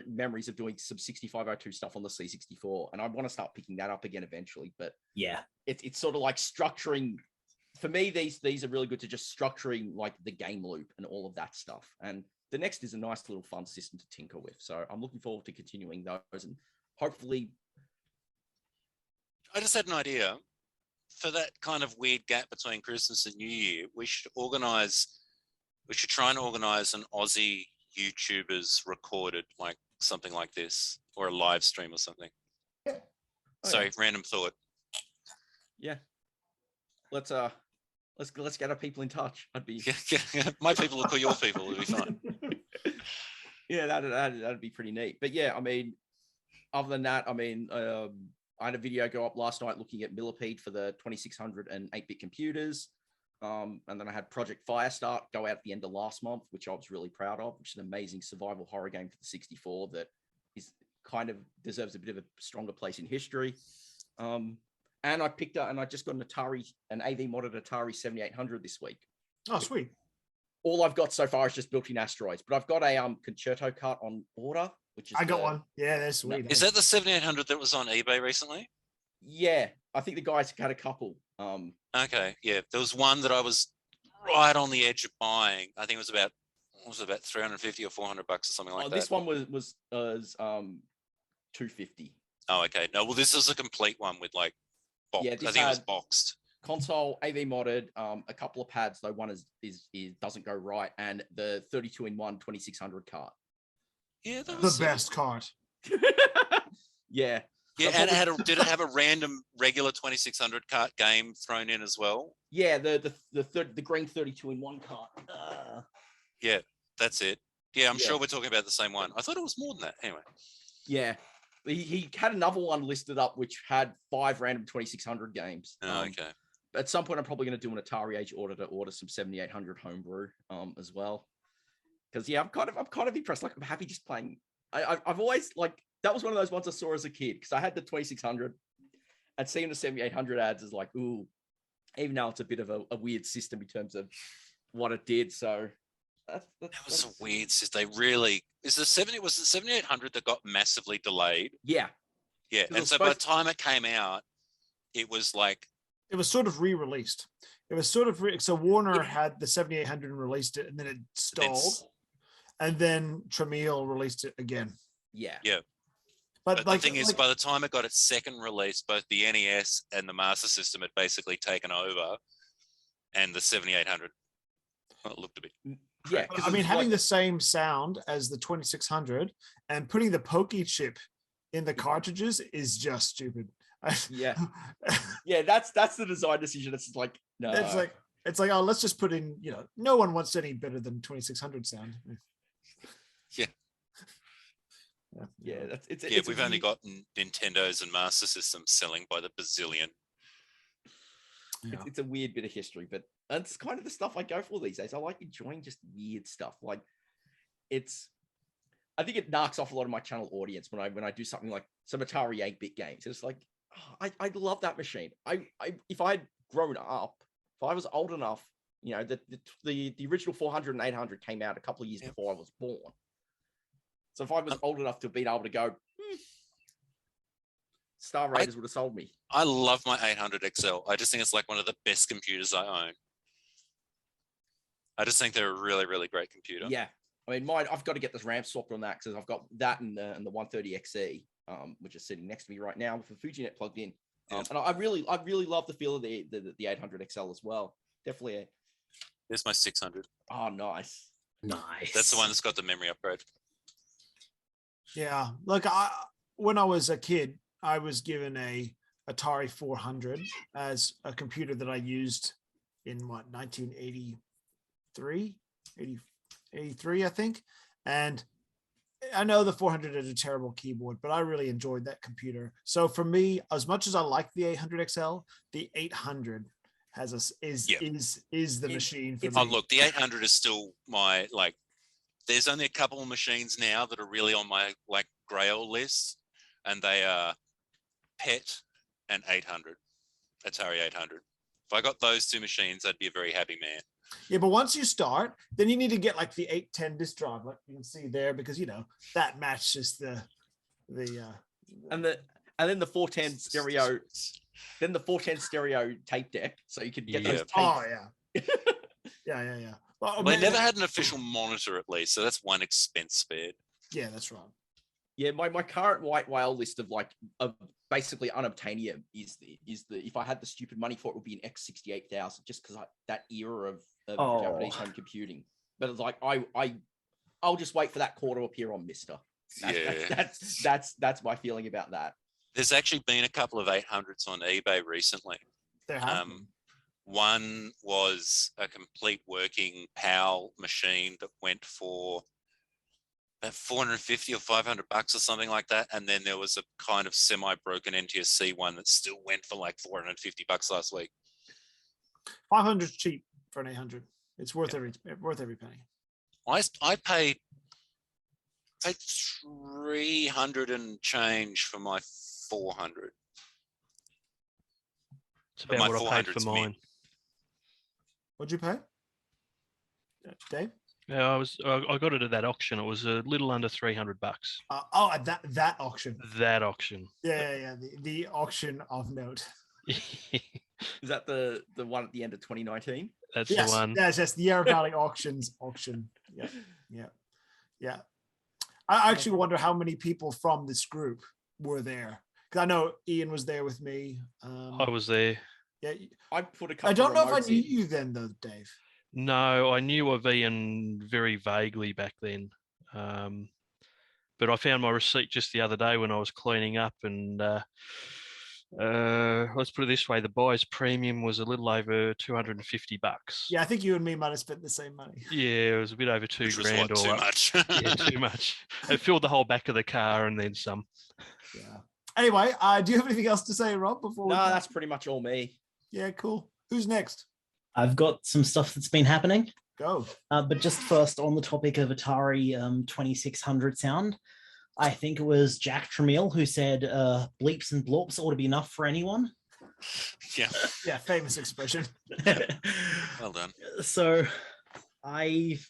Speaker 8: memories of doing some 6502 stuff on the C64, and I want to start picking that up again eventually. But
Speaker 6: yeah,
Speaker 8: it's sort of like structuring. For me, these are really good to just structuring like the game loop and all of that stuff. And the Next is a nice little fun system to tinker with. So I'm looking forward to continuing those, and hopefully.
Speaker 5: I just had an idea for that kind of weird gap between Christmas and New Year. We should try and organize an Aussie YouTubers recorded like something like this, or a live stream or something.
Speaker 8: Yeah.
Speaker 5: Sorry, random thought.
Speaker 8: Yeah. Let's get our people in touch. I'd be
Speaker 5: My people will call your people. It'll be fun.
Speaker 8: Yeah, that'd be pretty neat. But yeah, I mean, other than that, I mean, I had a video go up last night looking at Millipede for the 2600 and 8-bit computers. And then I had Project Firestart go out at the end of last month, which I was really proud of, which is an amazing survival horror game for the 64 that is kind of deserves a bit of a stronger place in history. And I picked up and I just got an AV modded Atari 7800 this week.
Speaker 1: Oh, sweet.
Speaker 8: All I've got so far is just built-in asteroids, but I've got a Concerto cart on order, which is
Speaker 1: I got one. Yeah, that's sweet.
Speaker 5: Is that the 7800 that was on eBay recently?
Speaker 8: Yeah, I think the guys had a couple.
Speaker 5: Okay, yeah, there was one that I was right on the edge of buying. I think it was about 350 or 400 bucks or something like that.
Speaker 8: This one was 250.
Speaker 5: Oh, okay. No, well, this is a complete one with like box.
Speaker 8: Yeah,
Speaker 5: I think it was boxed.
Speaker 8: Console AV modded, a couple of pads though. One is doesn't go right, and the 32-in-1 2600 cart.
Speaker 5: Yeah, that was
Speaker 1: the best cart.
Speaker 8: Yeah.
Speaker 5: Yeah, and did it have a random regular 2600 cart game thrown in as well?
Speaker 8: Yeah, the green 32-in-1 cart.
Speaker 5: Yeah, that's it. Yeah, I'm sure we're talking about the same one. I thought it was more than that. Anyway.
Speaker 8: Yeah. He had another one listed up which had 5 random 2600 games.
Speaker 5: Oh, okay.
Speaker 8: At some point, I'm probably going to do an Atari Age order to order some 7800 homebrew as well. Because I'm kind of impressed. Like I'm happy just playing. I've always like that was one of those ones I saw as a kid because I had the 2600 and seeing the 7800 ads is like, ooh, even though it's a bit of a weird system in terms of what it did. So that
Speaker 5: was a weird system. They really was the 7800 that got massively delayed.
Speaker 8: Yeah.
Speaker 5: Yeah. And so by the time it came out, it was like,
Speaker 1: It was sort of re-released. It was sort of so Warner had the 7800 and released it, and then it stalled, and then Tramiel released it again.
Speaker 8: Yeah.
Speaker 5: yeah.
Speaker 1: But
Speaker 5: But
Speaker 1: like,
Speaker 5: the thing is, by the time it got its second release, both the NES and the Master System had basically taken over, and the 7800 looked a bit.
Speaker 8: Yeah.
Speaker 1: I mean, having the same sound as the 2600 and putting the Pokey chip in the cartridges is just stupid.
Speaker 8: Yeah. Yeah, that's the design decision. It's like, no.
Speaker 1: It's like, oh, let's just put in, no one wants any better than 2600 sound.
Speaker 5: Yeah.
Speaker 8: Yeah, it's
Speaker 5: We've only got Nintendos and Master Systems selling by the bazillion.
Speaker 8: It's a weird bit of history, but it's kind of the stuff I go for these days. I like enjoying just weird stuff. Like I think it knocks off a lot of my channel audience when I do something like some Atari 8-bit games. It's like, oh, I love that machine. If I'd grown up, if I was old enough, the original 400 and 800 came out a couple of years before I was born. So if I was old enough to be able to go, Star Raiders would have sold me.
Speaker 5: I love my 800 XL. I just think it's like one of the best computers I own. I just think they're a really, really great computer.
Speaker 8: Yeah. I mean, I've got to get this RAM swapped on that because I've got that and the 130XE, which is sitting next to me right now with the FujiNet plugged in. And I really love the feel of the 800 XL as well. Definitely.
Speaker 5: There's my 600.
Speaker 8: Oh, nice.
Speaker 6: Nice.
Speaker 5: That's the one that's got the memory upgrade.
Speaker 1: Yeah. Look, when I was a kid, I was given a Atari 400 as a computer that I used in 1983, 83, I think. And I know the 400 is a terrible keyboard, but I really enjoyed that computer. So for me, as much as I like the 800 XL, the 800 is the machine for me.
Speaker 5: Oh, look, the 800 is still my, like, there's only a couple of machines now that are really on my, like, Grail list, and they are PET and 800, Atari 800. If I got those two machines, I'd be a very happy man.
Speaker 1: Yeah, but once you start, then you need to get like the 810 disk drive, like you can see there, because that matches the
Speaker 8: and then the 410 stereo, then the 410 stereo tape deck, so you could get those tapes.
Speaker 1: Oh yeah, yeah.
Speaker 5: Well, they never had an official monitor at least, so that's one expense spared.
Speaker 1: Yeah, that's right.
Speaker 8: Yeah, my current white whale list of basically unobtainium is the if I had the stupid money for it, would be an X68000, just because that era of Japanese home computing. But it's like I'll just wait for that core to appear on Mister. That's my feeling about that.
Speaker 5: There's actually been a couple of 800s on eBay recently.
Speaker 1: There have.
Speaker 5: One was a complete working PAL machine that went for about 450 or 500 bucks or something like that. And then there was a kind of semi-broken NTSC one that still went for like 450 bucks last week.
Speaker 1: 500 is cheap for an 800. It's worth every penny.
Speaker 5: I paid 300 and change for my 400.
Speaker 7: It's about what I paid for mine.
Speaker 1: What'd you pay, Dave?
Speaker 7: Yeah, I got it at that auction. It was a little under 300 bucks.
Speaker 1: At that auction.
Speaker 7: That auction.
Speaker 1: Yeah. The auction of note.
Speaker 8: Is that the one at the end of 2019?
Speaker 7: That's the one.
Speaker 1: Yes, the Yarra Valley auction. Yeah. I actually wonder how many people from this group were there, because I know Ian was there with me.
Speaker 7: I was there.
Speaker 1: Yeah,
Speaker 8: I put a couple.
Speaker 1: I don't know if I knew you then, though, Dave.
Speaker 7: No, I knew of Ian very vaguely back then. But I found my receipt just the other day when I was cleaning up, and let's put it this way: the buyer's premium was a little over 250 bucks.
Speaker 1: Yeah, I think you and me might have spent the same money.
Speaker 7: Yeah, it was a bit over $2 grand.
Speaker 5: Too much.
Speaker 7: Yeah, too much. It filled the whole back of the car and then some.
Speaker 1: Yeah. Anyway, do you have anything else to say, Rob? Before
Speaker 8: no, that's pretty much all me.
Speaker 1: Yeah, cool. Who's next?
Speaker 6: I've got some stuff that's been happening.
Speaker 1: Go.
Speaker 6: But just first, on the topic of Atari 2600 sound, I think it was Jack Tramiel who said bleeps and blorps ought to be enough for anyone.
Speaker 5: Yeah.
Speaker 1: Yeah, famous expression.
Speaker 5: Well done.
Speaker 6: So I've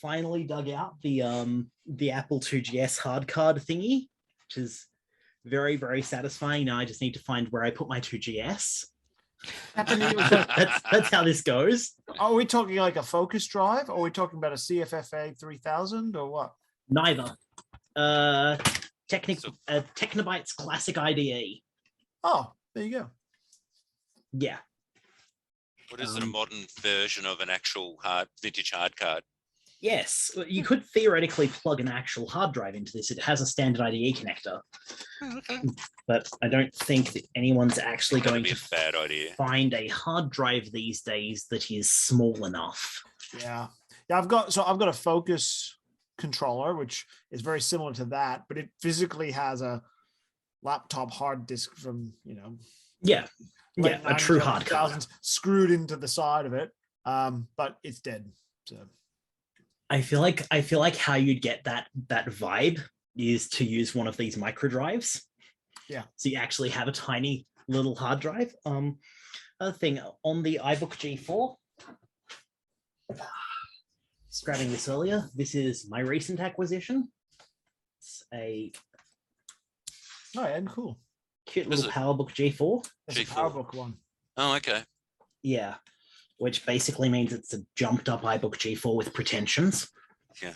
Speaker 6: finally dug out the Apple IIGS hard card thingy, which is very, very satisfying. Now I just need to find where I put my 2GS. That's how this goes.
Speaker 1: Are we talking like a focus drive? Or are we talking about a CFFA 3000 or what?
Speaker 6: Neither. Technobyte's classic IDE.
Speaker 1: Oh, there you go.
Speaker 6: Yeah.
Speaker 5: What is it, a modern version of an actual vintage hard card?
Speaker 6: Yes, you could theoretically plug an actual hard drive into this. It has a standard IDE connector.
Speaker 5: Okay.
Speaker 6: But I don't think that anyone's actually going to
Speaker 5: a bad idea.
Speaker 6: find a hard drive these days that is small enough.
Speaker 1: Yeah. Yeah, I've got a Focus controller, which is very similar to that, but it physically has a laptop hard disk from,
Speaker 6: Yeah.
Speaker 1: late
Speaker 6: Yeah, a true
Speaker 1: 90s,
Speaker 6: hard card.
Speaker 1: 2000s screwed into the side of it. But it's dead. So
Speaker 6: I feel like how you'd get that vibe is to use one of these micro drives.
Speaker 1: Yeah.
Speaker 6: So you actually have a tiny little hard drive. Other thing on the iBook G4. Just grabbing this earlier. This is my recent acquisition. It's a
Speaker 1: cool.
Speaker 6: cute little PowerBook G4.
Speaker 1: It's a
Speaker 5: G4.
Speaker 1: PowerBook one.
Speaker 5: Oh, okay.
Speaker 6: Yeah. Which basically means it's a jumped up iBook G4 with pretensions.
Speaker 5: Yeah.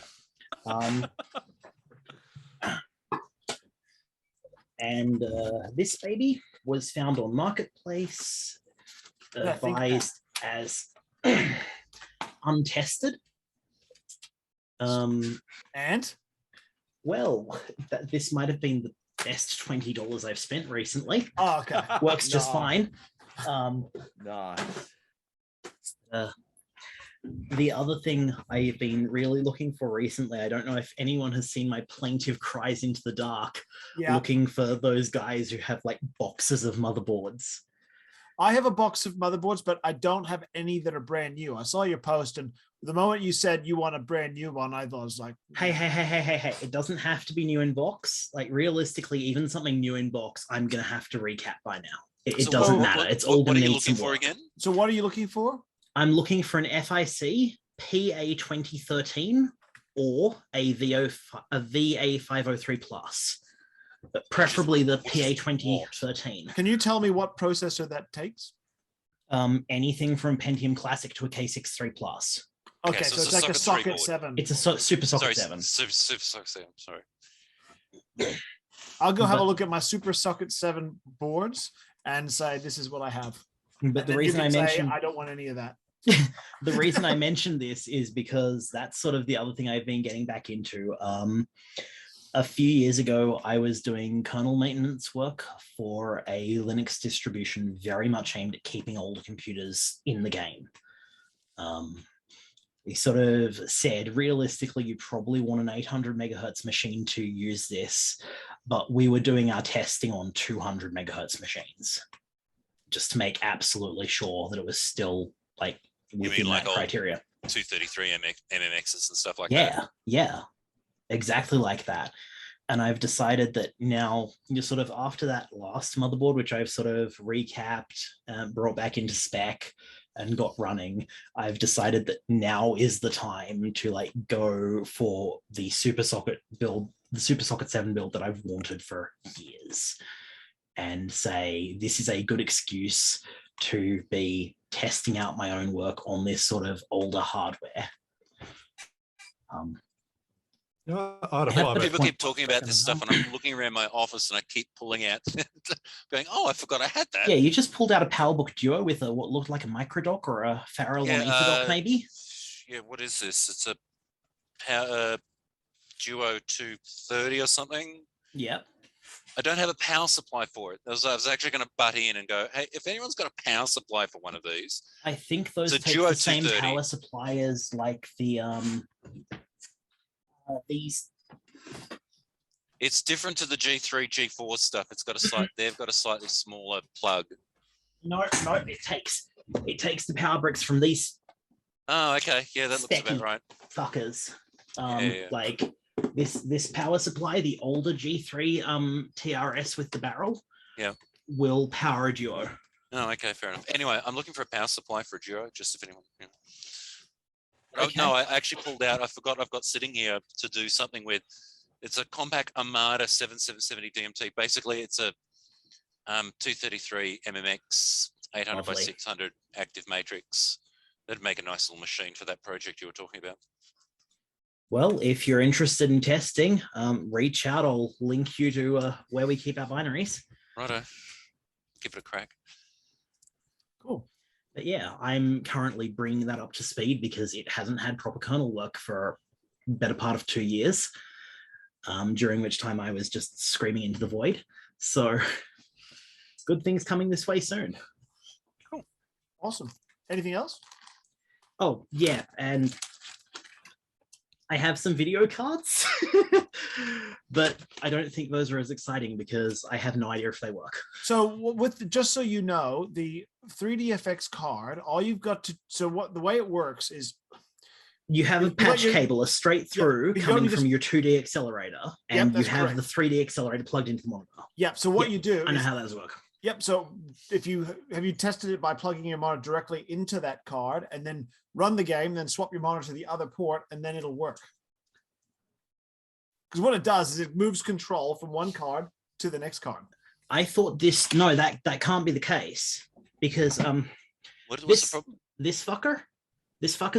Speaker 6: And this baby was found on Marketplace, advised as untested.
Speaker 1: And
Speaker 6: well, this might have been the best $20 I've spent recently.
Speaker 1: oh, okay.
Speaker 6: Works just
Speaker 1: No.
Speaker 6: fine.
Speaker 8: Nice.
Speaker 6: The other thing I've been really looking for recently, I don't know if anyone has seen my plaintive cries into the dark,
Speaker 1: Yeah.
Speaker 6: looking for those guys who have like boxes of motherboards.
Speaker 1: I have a box of motherboards, but I don't have any that are brand new. I saw your post, and the moment you said you want a brand new one, I was like,
Speaker 6: Hey, it doesn't have to be new in box. Like realistically, even something new in box, I'm going to have to recap by now. It
Speaker 5: So
Speaker 6: doesn't
Speaker 5: what-
Speaker 6: matter.
Speaker 5: what-
Speaker 6: It's all
Speaker 5: what
Speaker 6: going
Speaker 5: are
Speaker 6: to
Speaker 5: you
Speaker 6: need
Speaker 5: looking
Speaker 6: some
Speaker 5: for
Speaker 6: work.
Speaker 5: again?
Speaker 1: so what are you looking for?
Speaker 6: I'm looking for an FIC PA 2013 or a VA 503 plus, but preferably the PA 2013.
Speaker 1: Can you tell me what processor that takes?
Speaker 6: Anything from Pentium Classic to a K63 plus.
Speaker 1: Okay,
Speaker 5: so
Speaker 1: so
Speaker 5: it's
Speaker 1: it's
Speaker 5: a
Speaker 1: like a
Speaker 5: socket 3
Speaker 1: socket
Speaker 5: board.
Speaker 1: 7.
Speaker 6: It's a Super Socket
Speaker 5: Sorry,
Speaker 6: 7.
Speaker 5: Super Socket 7. Sorry.
Speaker 1: I'll go have a
Speaker 6: But-
Speaker 1: look at my Super Socket 7 boards and say this is what I have.
Speaker 6: But
Speaker 1: And
Speaker 6: the
Speaker 1: then you
Speaker 6: reason I
Speaker 1: can say,
Speaker 6: mentioned
Speaker 1: I don't want any of that.
Speaker 6: the reason I mentioned this is because that's sort of the other thing I've been getting back into. A few years ago, I was doing kernel maintenance work for a Linux distribution very much aimed at keeping older computers in the game. We sort of said, realistically, you probably want an 800 megahertz machine to use this, but we were doing our testing on 200 megahertz machines just to make absolutely sure that it was still like within
Speaker 5: like
Speaker 6: that criteria.
Speaker 5: 233 MMXs and stuff like
Speaker 6: Yeah,
Speaker 5: that.
Speaker 6: yeah, exactly like that. And I've decided that now, you're sort of after that last motherboard, which I've sort of recapped, brought back into spec and got running, I've decided that now is the time to like go for the Super Socket build, the Super Socket 7 build that I've wanted for years, and say this is a good excuse to be testing out my own work on this sort of older hardware.
Speaker 2: I'd
Speaker 6: Yeah,
Speaker 2: apply,
Speaker 6: but
Speaker 2: but
Speaker 5: People keep talking about this stuff, and I'm looking around my office, and I keep pulling out, going, "Oh, I forgot I had that."
Speaker 6: Yeah, you just pulled out a PowerBook Duo with a what looked like a microdock or a Farallon Etherdock, maybe.
Speaker 5: Yeah, what is this? It's a power Duo 230 or something.
Speaker 6: Yep.
Speaker 5: I don't have a power supply for it. I was actually going to butt in and go, "Hey, if anyone's got a power supply for one of these,"
Speaker 6: I think those
Speaker 5: It's a
Speaker 6: take
Speaker 5: Duo
Speaker 6: the same
Speaker 5: 230.
Speaker 6: power supply as like the these.
Speaker 5: it's different to the G3, G4 stuff. It's got a slight. They've got a slightly smaller plug.
Speaker 6: No, it takes the power bricks from these
Speaker 5: Oh, okay. Yeah, that looks about
Speaker 6: Specky.
Speaker 5: right.
Speaker 6: fuckers.
Speaker 5: Yeah.
Speaker 6: Like this power supply, the older G3 TRS with the barrel,
Speaker 5: Yeah.
Speaker 6: will power a Duo.
Speaker 5: Oh, okay, fair enough. Anyway, I'm looking for a power supply for a Duo, just if anyone. Oh,
Speaker 6: Okay.
Speaker 5: no, I actually pulled out. I forgot I've got sitting here to do something with It's a compact Armada 7770 DMT. Basically, it's a 233 MMX 800 by
Speaker 6: Lovely.
Speaker 5: 600 active matrix. That'd make a nice little machine for that project you were talking about.
Speaker 6: Well, if you're interested in testing, reach out. I'll link you to where we keep our binaries.
Speaker 5: Righto. Give it a crack.
Speaker 1: Cool.
Speaker 6: But yeah, I'm currently bringing that up to speed because it hasn't had proper kernel work for a better part of 2 years, during which time I was just screaming into the void. So good things coming this way soon.
Speaker 1: Cool. Awesome. Anything else?
Speaker 6: Oh, yeah, and I have some video cards, but I don't think those are as exciting because I have no idea if they work.
Speaker 1: So with just so you know, the 3DFX card, all you've got to the way it works is
Speaker 6: you have a patch cable, a straight through coming from your 2D accelerator, and you have
Speaker 1: correct.
Speaker 6: the 3D accelerator plugged into the monitor.
Speaker 1: Yeah. So what you do,
Speaker 6: I know how those work.
Speaker 1: Yep. So if you tested it by plugging your monitor directly into that card and then run the game, then swap your monitor to the other port, and then it'll work. Because what it does is it moves control from one card to the next card.
Speaker 6: I thought that can't be the case because this fucker's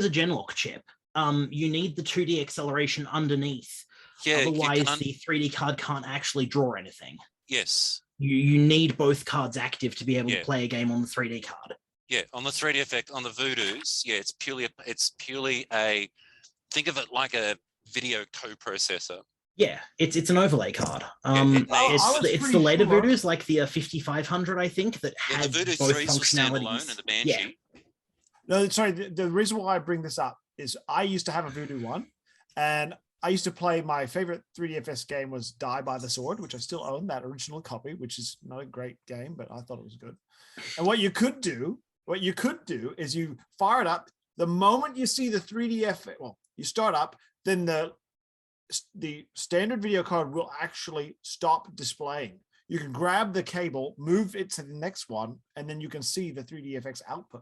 Speaker 6: a Genlock chip. You need the 2D acceleration underneath.
Speaker 5: Yeah.
Speaker 6: Otherwise, the 3D card can't actually draw anything.
Speaker 5: Yes.
Speaker 6: You need both cards active to be able to play a game on the 3D card.
Speaker 5: Yeah, on the 3D effect, on the Voodoos, yeah, it's purely a, think of it like a video coprocessor.
Speaker 6: Yeah, it's an overlay card.
Speaker 5: It's
Speaker 6: the later Voodoos, like the 5500, I think, that had
Speaker 5: the Voodoo
Speaker 6: both
Speaker 5: 3s were standalone
Speaker 6: functionalities.
Speaker 5: and the Banshee.
Speaker 6: Yeah.
Speaker 1: No, sorry. The reason why I bring this up is I used to have a Voodoo one, and I used to play, my favorite 3DFS game was Die by the Sword, which I still own, that original copy, which is not a great game, but I thought it was good. And what you could do is you fire it up. The moment you see the 3DFX, well, you start up, then the standard video card will actually stop displaying. You can grab the cable, move it to the next one, and then you can see the 3DFX output.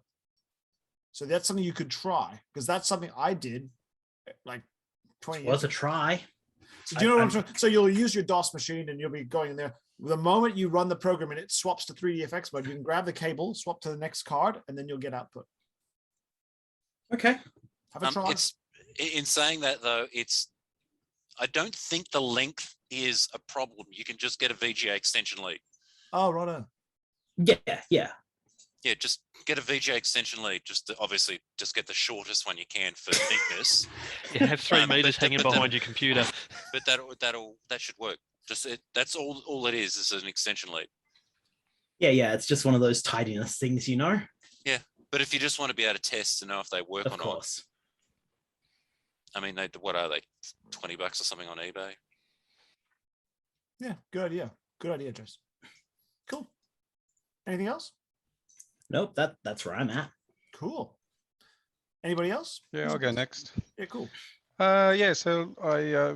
Speaker 1: So that's something you could try, because that's something I did like 20 years.
Speaker 6: Was a try.
Speaker 1: So do you know what I'm saying? So you'll use your DOS machine and you'll be going in there. The moment you run the program and it swaps to 3DFX mode, you can grab the cable, swap to the next card, and then you'll get output.
Speaker 6: Okay.
Speaker 1: Have a try.
Speaker 5: In saying that though, I don't think the length is a problem. You can just get a VGA extension lead.
Speaker 1: Oh, right on.
Speaker 6: Yeah.
Speaker 5: Yeah, just get a VGA extension lead. Obviously just get the shortest one you can for neatness.
Speaker 7: You have 3 meters hanging behind your computer.
Speaker 5: But that should work. That's all it is an extension lead.
Speaker 6: Yeah. It's just one of those tidiness things, you know?
Speaker 5: Yeah. But if you just want to be able to test to know if they work or not. I mean, what are they? $20 or something on eBay?
Speaker 1: Yeah, good idea. Good idea, Jess. Cool. Anything else?
Speaker 6: Nope, that's where I'm at.
Speaker 1: Cool. Anybody else?
Speaker 9: Yeah, I'll go next.
Speaker 1: Yeah, cool.
Speaker 9: So I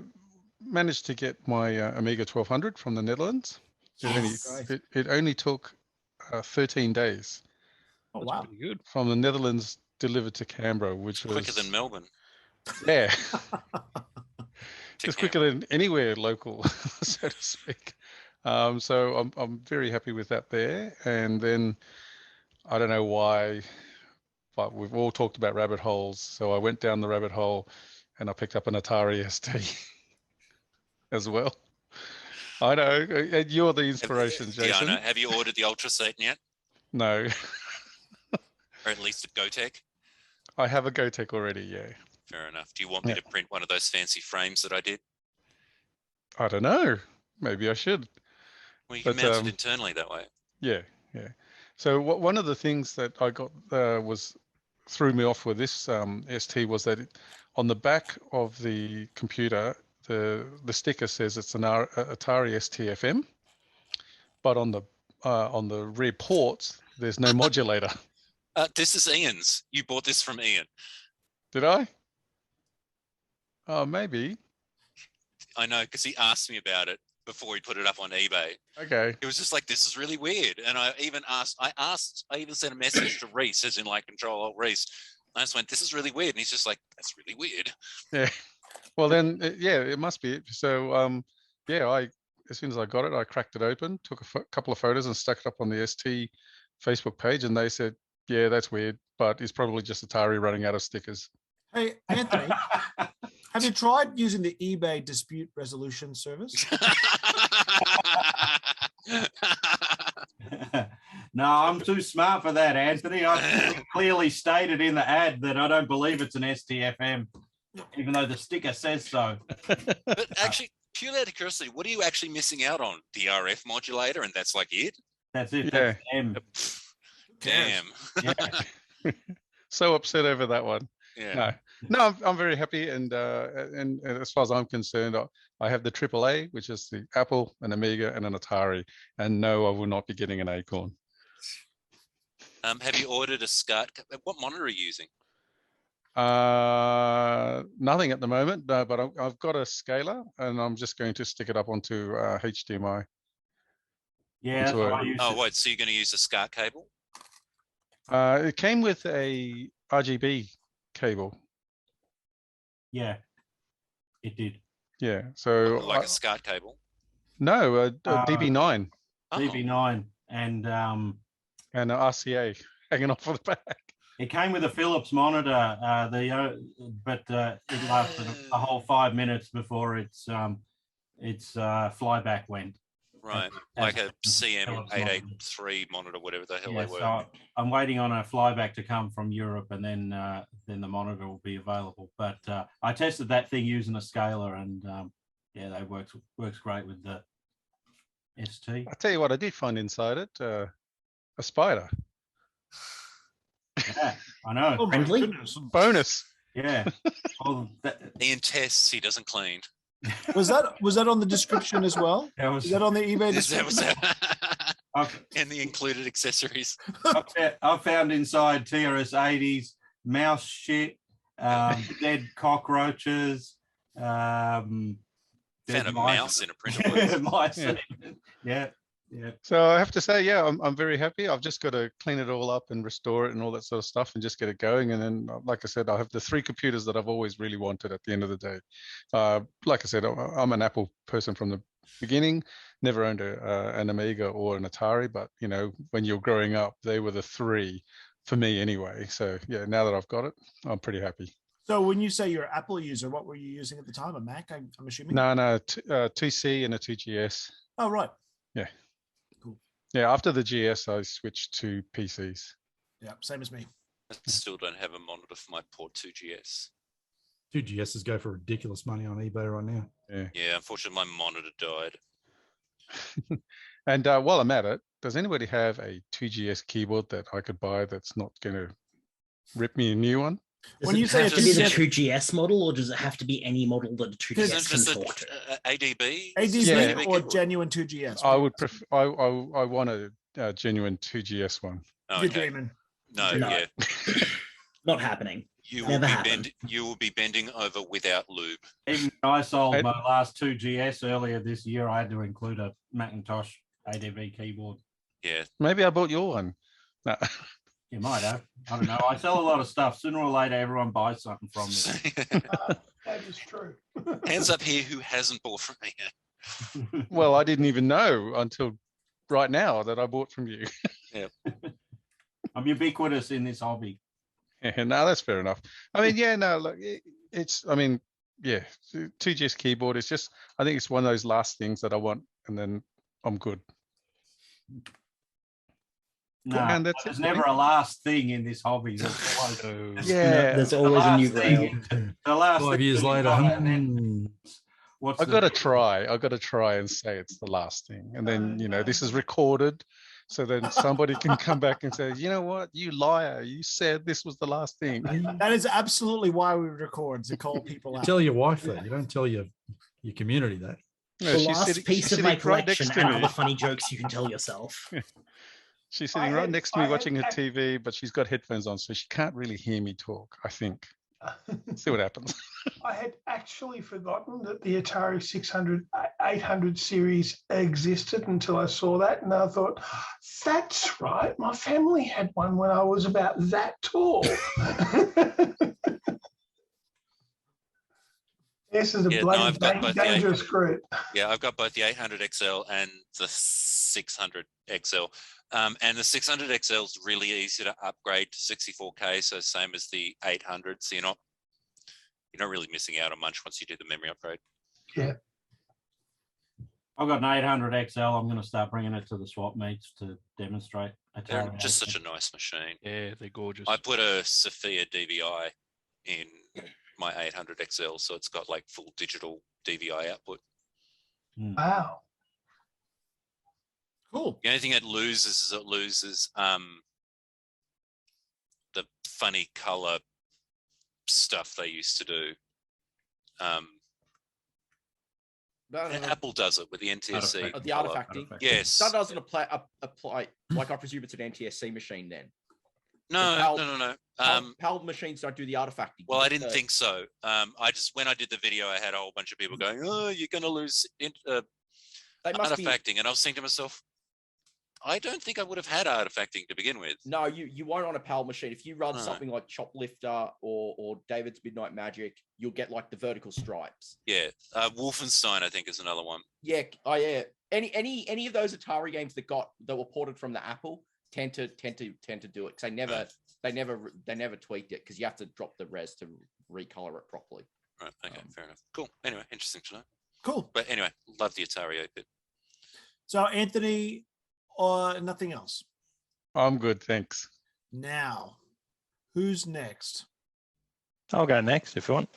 Speaker 9: managed to get my Amiga 1200 from the Netherlands. It only took 13 days.
Speaker 1: Oh, wow.
Speaker 7: Pretty good.
Speaker 9: From the Netherlands delivered to Canberra, which was
Speaker 5: quicker than Melbourne.
Speaker 9: Yeah. Just quicker than anywhere local, so to speak. So I'm very happy with that there. And then I don't know why, but we've all talked about rabbit holes. So I went down the rabbit hole and I picked up an Atari ST as well. I know. You're the inspiration, Jason.
Speaker 5: Yeah, I know. Have you ordered the Ultra Seton yet?
Speaker 9: No.
Speaker 5: Or at least a Gotek?
Speaker 9: I have a Gotek already, yeah.
Speaker 5: Fair enough. Do you want me to print one of those fancy frames that I did?
Speaker 9: I don't know. Maybe I should.
Speaker 5: Well, you can mount it internally that way.
Speaker 9: Yeah. So one of the things that I got threw me off with this ST was that on the back of the computer, the sticker says it's an Atari ST-FM, but on the rear ports, there's no modulator.
Speaker 5: This is Ian's. You bought this from Ian.
Speaker 9: Did I? Oh, maybe.
Speaker 5: I know, because he asked me about it before he put it up on eBay.
Speaker 9: Okay.
Speaker 5: It was just like, this is really weird. And I even sent a message to Reese, as in like Control Alt Reese. I just went, this is really weird. And he's just like, that's really weird.
Speaker 9: Yeah. Well, then, yeah, it must be. So, yeah, as soon as I got it, I cracked it open, took a couple of photos and stuck it up on the ST Facebook page, and they said, yeah, that's weird, but it's probably just Atari running out of stickers.
Speaker 1: Hey, Anthony, have you tried using the eBay dispute resolution service?
Speaker 4: No, I'm too smart for that, Anthony. I clearly stated in the ad that I don't believe it's an STFM, even though the sticker says so.
Speaker 5: But actually, purely out of curiosity, what are you actually missing out on? The RF modulator, and that's like it?
Speaker 4: That's it.
Speaker 9: Yeah.
Speaker 4: That's M.
Speaker 5: Damn.
Speaker 4: Yeah.
Speaker 9: So upset over that one.
Speaker 5: Yeah.
Speaker 9: No, I'm very happy, and as far as I'm concerned, I have the AAA, which is the Apple, an Amiga, and an Atari, and no, I will not be getting an Acorn.
Speaker 5: Have you ordered a SCART? What monitor are you using?
Speaker 9: Nothing at the moment, no, but I've got a scaler, and I'm just going to stick it up onto HDMI.
Speaker 4: Yeah. That's what I used
Speaker 5: Oh,
Speaker 4: to-
Speaker 5: wait, so you're going to use a SCART cable?
Speaker 9: It came with a RGB cable.
Speaker 4: Yeah, it did.
Speaker 9: Yeah, so
Speaker 5: Like a SCART cable?
Speaker 9: no, a DB9
Speaker 5: Oh.
Speaker 4: DB9 and
Speaker 9: and an RCA hanging off of the back.
Speaker 4: it came with a Philips monitor. But it lasted a whole 5 minutes before its flyback went.
Speaker 5: Right,
Speaker 4: As-
Speaker 5: like a
Speaker 4: as Philips monitor.
Speaker 5: CM883 monitor, whatever the hell
Speaker 4: Yeah,
Speaker 5: they were.
Speaker 4: so I'm waiting on a flyback to come from Europe, and then the monitor will be available. But I tested that thing using a scaler, and yeah, that works great with the ST.
Speaker 9: I tell you what, I did find inside it a spider.
Speaker 4: Yeah, I know.
Speaker 1: Oh, my
Speaker 6: Friendly?
Speaker 1: goodness.
Speaker 9: Bonus.
Speaker 4: Yeah. Well,
Speaker 5: Ian tests, he doesn't clean.
Speaker 1: Was that on the description as well?
Speaker 4: that was,
Speaker 1: Is that on the eBay
Speaker 5: Is that
Speaker 1: description?
Speaker 4: I've,
Speaker 5: and the included accessories?
Speaker 4: I've found inside TRS-80s mouse shit, dead cockroaches,
Speaker 5: Found
Speaker 4: dead
Speaker 5: a
Speaker 4: mice.
Speaker 5: mouse in a printer box.
Speaker 4: Mice.
Speaker 9: Yeah.
Speaker 4: Yeah. Yeah.
Speaker 9: So I have to say, yeah, I'm very happy. I've just got to clean it all up and restore it and all that sort of stuff and just get it going. And then, like I said, I have the 3 computers that I've always really wanted at the end of the day. Like I said, I'm an Apple person from the beginning, never owned an Amiga or an Atari, but, you know, when you're growing up, they were the 3 for me anyway. So, yeah, now that I've got it, I'm pretty happy.
Speaker 1: So when you say you're an Apple user, what were you using at the time? A Mac, I'm assuming?
Speaker 9: No, 2C and a 2GS.
Speaker 1: Oh, right.
Speaker 9: Yeah.
Speaker 1: Cool.
Speaker 9: Yeah, after the GS, I switched to PCs.
Speaker 1: Yeah, same as me.
Speaker 5: I still don't have a monitor for my Port 2GS.
Speaker 2: 2GSs go for ridiculous money on eBay right now.
Speaker 5: Yeah, unfortunately, my monitor died.
Speaker 9: And while I'm at it, does anybody have a 2GS keyboard that I could buy that's not going to rip me a new one?
Speaker 6: Does
Speaker 1: When
Speaker 6: it
Speaker 1: you say
Speaker 6: have
Speaker 1: a
Speaker 6: to be the
Speaker 1: 2GS
Speaker 6: 2GS model, or does it have to be any model that a
Speaker 5: Isn't
Speaker 6: 2GS
Speaker 5: it just
Speaker 6: can talk to?
Speaker 5: ADB?
Speaker 1: ADB
Speaker 9: Yeah.
Speaker 1: or
Speaker 5: keyboard?
Speaker 1: genuine 2GS?
Speaker 9: I would prefer. I want a genuine 2GS one.
Speaker 5: Oh,
Speaker 1: You're
Speaker 5: okay.
Speaker 1: dreaming.
Speaker 5: No,
Speaker 6: No.
Speaker 5: yeah.
Speaker 6: Not happening.
Speaker 5: You
Speaker 6: Never
Speaker 5: will, be
Speaker 6: happened.
Speaker 5: you will be bending over without lube.
Speaker 4: Even when I sold
Speaker 9: Hey.
Speaker 4: my last 2GS earlier this year, I had to include a Macintosh ADB keyboard.
Speaker 5: Yeah.
Speaker 9: Maybe I bought your one. No.
Speaker 4: You might have. I don't know. I sell a lot of stuff. Sooner or later, everyone buys something from me.
Speaker 10: That is true.
Speaker 5: Hands up here who hasn't bought from me yet.
Speaker 9: Well, I didn't even know until right now that I bought from you.
Speaker 4: I'm ubiquitous in this hobby.
Speaker 9: Yeah, no, that's fair enough. I mean, yeah, no, look, it's. I mean, yeah, 2GS keyboard is just. I think it's one of those last things that I want, and then I'm good.
Speaker 4: No,
Speaker 9: And that's
Speaker 4: there's
Speaker 9: it,
Speaker 4: never
Speaker 9: really.
Speaker 4: a last thing in this hobby. There's always,
Speaker 9: Yeah,
Speaker 6: There's
Speaker 4: the
Speaker 6: always a new
Speaker 4: last thing
Speaker 6: grail.
Speaker 4: is- the last
Speaker 2: 5
Speaker 4: thing
Speaker 2: years
Speaker 4: is
Speaker 2: later,
Speaker 4: on it, and then what's
Speaker 9: I
Speaker 4: the-
Speaker 9: got to try. I got to try and say it's the last thing, and then this is recorded, so then somebody can come back and say, you know what, you liar, you said this was the last thing.
Speaker 1: That is absolutely why we record, to call people out.
Speaker 2: Tell your wife that. You don't tell your community that.
Speaker 9: No,
Speaker 6: The
Speaker 9: she's
Speaker 6: last
Speaker 9: sitting-
Speaker 6: piece
Speaker 9: she's
Speaker 6: of my
Speaker 9: sitting right next
Speaker 6: collection
Speaker 9: to
Speaker 6: and
Speaker 9: me.
Speaker 6: other funny jokes you can tell yourself.
Speaker 9: She's
Speaker 10: I
Speaker 9: sitting right
Speaker 10: had-
Speaker 9: next to
Speaker 10: I
Speaker 9: me
Speaker 10: had
Speaker 9: watching her
Speaker 10: ac-
Speaker 9: TV, but she's got headphones on, so she can't really hear me talk, I think. See what happens.
Speaker 10: I had actually forgotten that the Atari 600, 800 series existed until I saw that. And I thought, that's right. My family had one when I was about that tall. This is a
Speaker 5: Yeah, no,
Speaker 10: bloody
Speaker 5: I've got both the
Speaker 10: dangerous
Speaker 5: 800.
Speaker 10: group.
Speaker 5: Yeah, I've got both the 800 XL and the 600 XL. And the 600 XL is really easy to upgrade to 64K, so same as the 800. So you're not really missing out on much once you do the memory upgrade.
Speaker 10: Yeah.
Speaker 4: I've got an 800 XL. I'm going to start bringing it to the swap meets to demonstrate.
Speaker 5: They're just such a nice machine.
Speaker 7: Yeah, they're gorgeous.
Speaker 5: I put a Sophia DVI in my 800 XL, so it's got like full digital DVI output.
Speaker 10: Wow.
Speaker 1: Cool.
Speaker 5: The only thing it loses is the funny color stuff they used to do. Apple does it with the NTSC.
Speaker 8: The artifacting.
Speaker 5: Yes.
Speaker 8: That doesn't apply. Like I presume it's an NTSC machine then.
Speaker 5: No.
Speaker 8: PAL machines don't do the artifacting.
Speaker 5: Well, I didn't think so. When I did the video, I had a whole bunch of people going, "Oh, you're going to lose artifacting," and I was thinking to myself, I don't think I would have had artifacting to begin with.
Speaker 8: No, you won't on a PAL machine. If you run something like Choplifter or David's Midnight Magic, you'll get like the vertical stripes.
Speaker 5: Yeah, Wolfenstein I think is another one.
Speaker 8: Yeah, yeah. Any of those Atari games that were ported from the Apple tend to do it because they never tweaked it because you have to drop the res to recolor it properly.
Speaker 5: Right. Okay. Fair enough. Cool. Anyway, interesting to know.
Speaker 1: Cool.
Speaker 5: But anyway, love the Atari 8-bit.
Speaker 1: So Anthony, or nothing else?
Speaker 9: I'm good, thanks.
Speaker 1: Now, who's next?
Speaker 11: I'll go next if you want.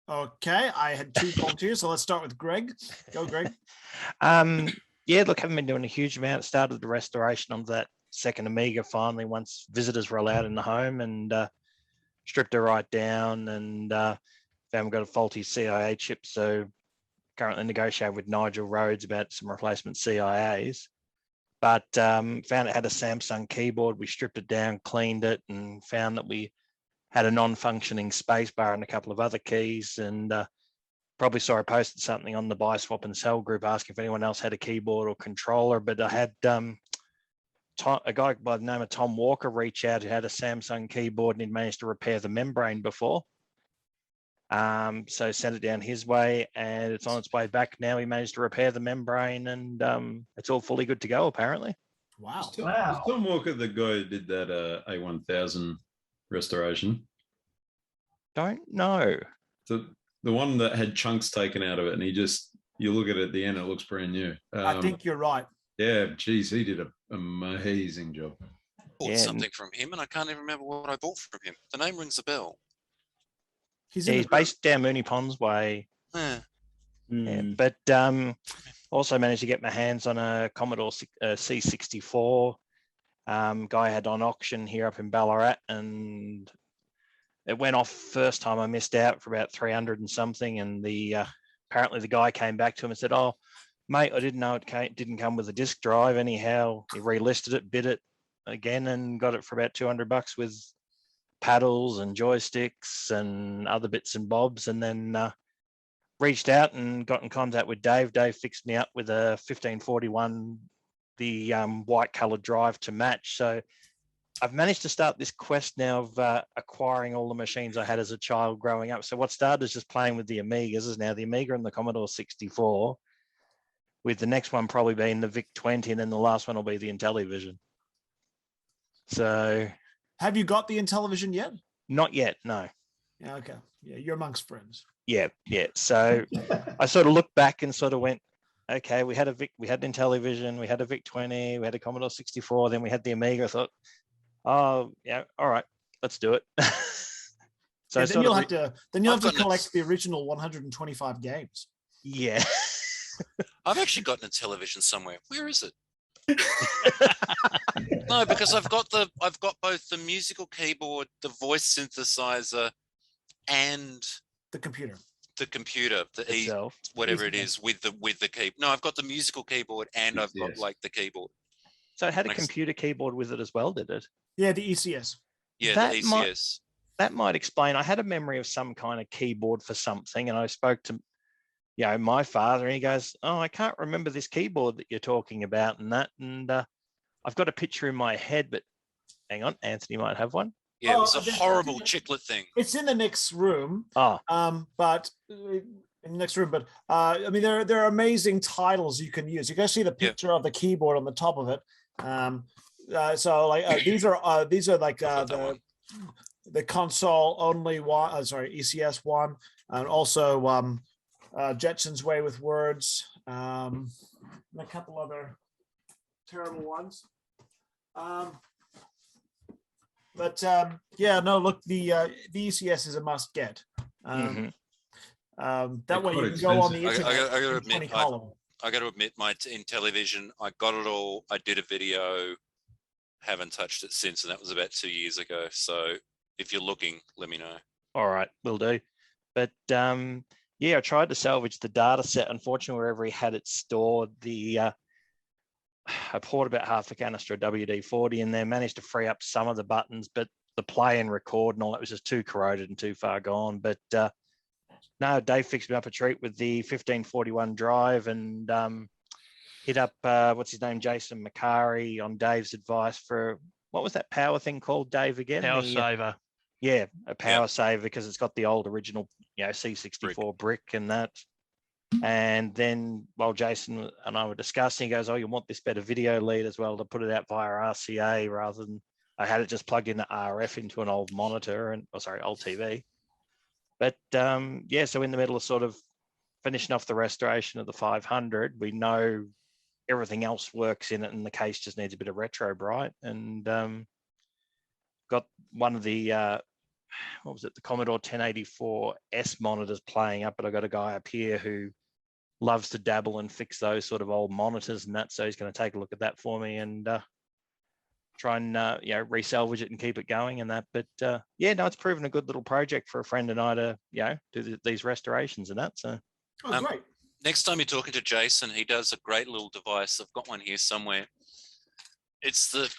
Speaker 1: Okay, I had two volunteers, so let's start with Greg. Go, Greg.
Speaker 11: Yeah, look, haven't been doing a huge amount. Started the restoration of that second Amiga finally once visitors were allowed in the home, and stripped her right down, and found we've got a faulty CIA chip, so currently negotiating with Nigel Rhodes about some replacement CIAs. But found it had a Samsung keyboard. We stripped it down, cleaned it, and found that we had a non-functioning spacebar and a couple of other keys. And probably saw I posted something on the Buy, Swap and Sell group asking if anyone else had a keyboard or controller. But I had a guy by the name of Tom Walker reach out who had a Samsung keyboard and he'd managed to repair the membrane before. So sent it down his way and it's on its way back now. He managed to repair the membrane and it's all fully good to go apparently.
Speaker 1: Wow.
Speaker 12: Is Tom Walker the guy who did that A1000 restoration?
Speaker 11: Don't know.
Speaker 12: The one that had chunks taken out of it and you look at it at the end, it looks brand new.
Speaker 1: I think you're right.
Speaker 12: Yeah, geez, he did an amazing job.
Speaker 5: I bought something from him and I can't even remember what I bought from him. The name rings a bell.
Speaker 11: He's based down Mooney Ponds way. Yeah, but also managed to get my hands on a Commodore C64. Guy had on auction here up in Ballarat, and it went off first time. I missed out for about 300 and something, and apparently the guy came back to him and said, "Oh, mate, I didn't know it didn't come with a disk drive." Anyhow, he relisted it, bid it again, and got it for about $200 with paddles and joysticks and other bits and bobs, and then reached out and got in contact with Dave. Dave fixed me up with a 1541, the white coloured drive to match. So I've managed to start this quest now of acquiring all the machines I had as a child growing up. So what started as just playing with the Amigas is now the Amiga and the Commodore 64, with the next one probably being the VIC-20, and then the last one will be the Intellivision. So...
Speaker 1: Have you got the Intellivision yet?
Speaker 11: Not yet, no.
Speaker 1: Yeah, okay. Yeah, you're amongst friends.
Speaker 11: Yeah. So I sort of looked back and sort of went, okay, we had an Intellivision, we had a VIC-20, we had a Commodore 64, then we had the Amiga. I thought, oh, yeah, all right, let's do it. So
Speaker 1: yeah, then you'll have to collect the original 125 games.
Speaker 11: Yeah.
Speaker 5: I've actually got an Intellivision somewhere. Where is it? No, because I've got both the musical keyboard, the voice synthesizer, and
Speaker 1: the computer.
Speaker 5: Whatever it is with the keyboard. No, I've got the musical keyboard and I've got like the keyboard.
Speaker 11: So it had a computer keyboard with it as well, did it?
Speaker 1: Yeah, the ECS.
Speaker 5: Yeah, the ECS.
Speaker 11: That might explain. I had a memory of some kind of keyboard for something, and I spoke to my father, and he goes, "Oh, I can't remember this keyboard that you're talking about," and that. And I've got a picture in my head, but hang on, Anthony might have one.
Speaker 5: Yeah, it was a
Speaker 1: Oh,
Speaker 5: horrible chiclet thing.
Speaker 1: It's in the next room.
Speaker 11: Oh,
Speaker 1: But in the next room. But I mean, there are amazing titles you can use. You can see the picture of the keyboard on the top of it. So like these are like the console only one. Sorry, ECS one, and also Jetson's Way with Words, and a couple other terrible ones. But yeah, no, look, the ECS is a must get. That way you can go on the internet.
Speaker 5: I got to admit, in television, I got it all. I did a video, haven't touched it since, and that was about 2 years ago. So if you're looking, let me know.
Speaker 11: all right, will do. But yeah, I tried to salvage the data set. Unfortunately, wherever he had it stored, I poured about half a canister of WD-40 in there, managed to free up some of the buttons, but the play and record and all that was just too corroded and too far gone. But no, Dave fixed me up a treat with the 1541 drive and hit up, what's his name, Jason McCarry on Dave's advice for, what was that power thing called, Dave, again?
Speaker 7: Power saver.
Speaker 11: Yeah, a power saver because it's got the old original, C64 brick and that. And then while Jason and I were discussing, he goes, "Oh, you want this better video lead as well to put it out via RCA rather than I had it just plugged in the RF into an old monitor and old TV." But yeah, so in the middle of sort of finishing off the restoration of the 500, we know everything else works in it, and the case just needs a bit of retro bright. And got one of the the Commodore 1084S monitors playing up, but I got a guy up here who loves to dabble and fix those sort of old monitors and that, so he's going to take a look at that for me and try and resalvage it and keep it going and that. But yeah, no, it's proven a good little project for a friend and I to do these restorations and that. So
Speaker 1: great.
Speaker 5: Next time you're talking to Jason, he does a great little device. I've got one here somewhere. It's the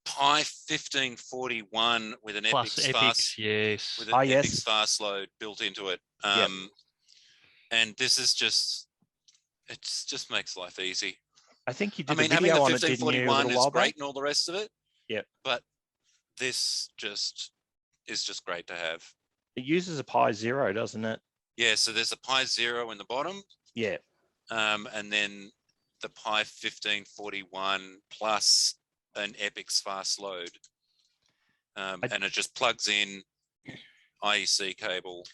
Speaker 5: Pi 1541 with an
Speaker 7: Plus
Speaker 5: Epix
Speaker 7: yes.
Speaker 5: with an Epix fast load built into it. And this is just makes life easy.
Speaker 11: I think you did.
Speaker 5: Having the 1541 is great and all the rest of it.
Speaker 11: Yeah.
Speaker 5: But this is just great to have.
Speaker 11: It uses a Pi Zero, doesn't it?
Speaker 5: Yeah. So there's a Pi Zero in the bottom.
Speaker 11: Yeah.
Speaker 5: And then the Pi 1541 plus an Epix fast load. And it just plugs in IEC cable.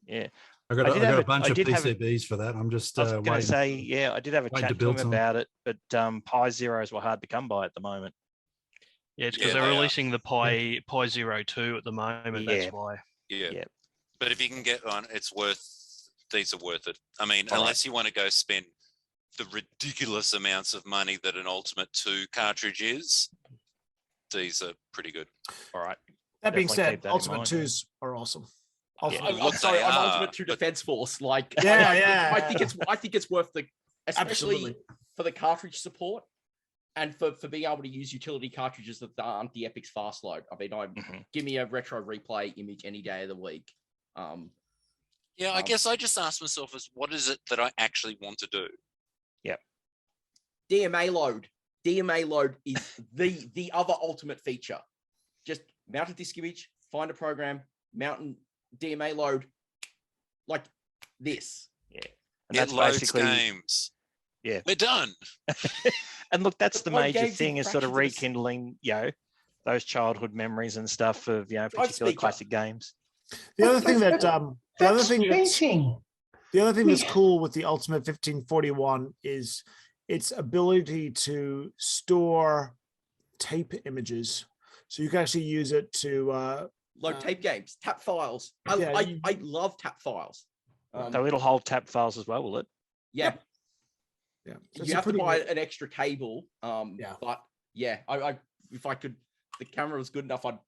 Speaker 11: Yeah.
Speaker 2: I got a bunch of PCBs for that. I'm just
Speaker 11: I was going to say, yeah, I did have a chat to him about it, but Pi Zeros were hard to come by at the moment.
Speaker 7: Yeah, it's because they're releasing the Pi 02 at the moment. That's why.
Speaker 5: Yeah. But if you can get one, these are worth it. Unless you want to go spend the ridiculous amounts of money that an Ultimate 2 cartridge is, these are pretty good.
Speaker 11: All right.
Speaker 1: That being said, Ultimate 2s are awesome.
Speaker 8: I'm sorry, I'm Ultimate 2 Defense Force. Like,
Speaker 1: yeah.
Speaker 8: I think it's worth especially for the cartridge support and for being able to use utility cartridges that aren't the Epix fast load. Give me a retro replay image any day of the week.
Speaker 5: I guess I just asked myself what is it that I actually want to do?
Speaker 11: Yeah.
Speaker 8: DMA load. DMA load is the other ultimate feature. Just mount a disk image, find a program, mount DMA load like this.
Speaker 11: Yeah.
Speaker 5: And that's basically games.
Speaker 11: Yeah.
Speaker 5: We're done.
Speaker 11: And look, that's the major thing is sort of rekindling, those childhood memories and stuff of, particular classic games.
Speaker 1: The other thing that's cool with the Ultimate 1541 is its ability to store tape images. So you can actually use it to
Speaker 8: load tape games, tap files. I love tap files.
Speaker 11: So it'll hold tap files as well, will it?
Speaker 8: Yeah.
Speaker 1: Yeah.
Speaker 8: You have to buy an extra cable. But yeah, if I could, the camera was good enough, I'd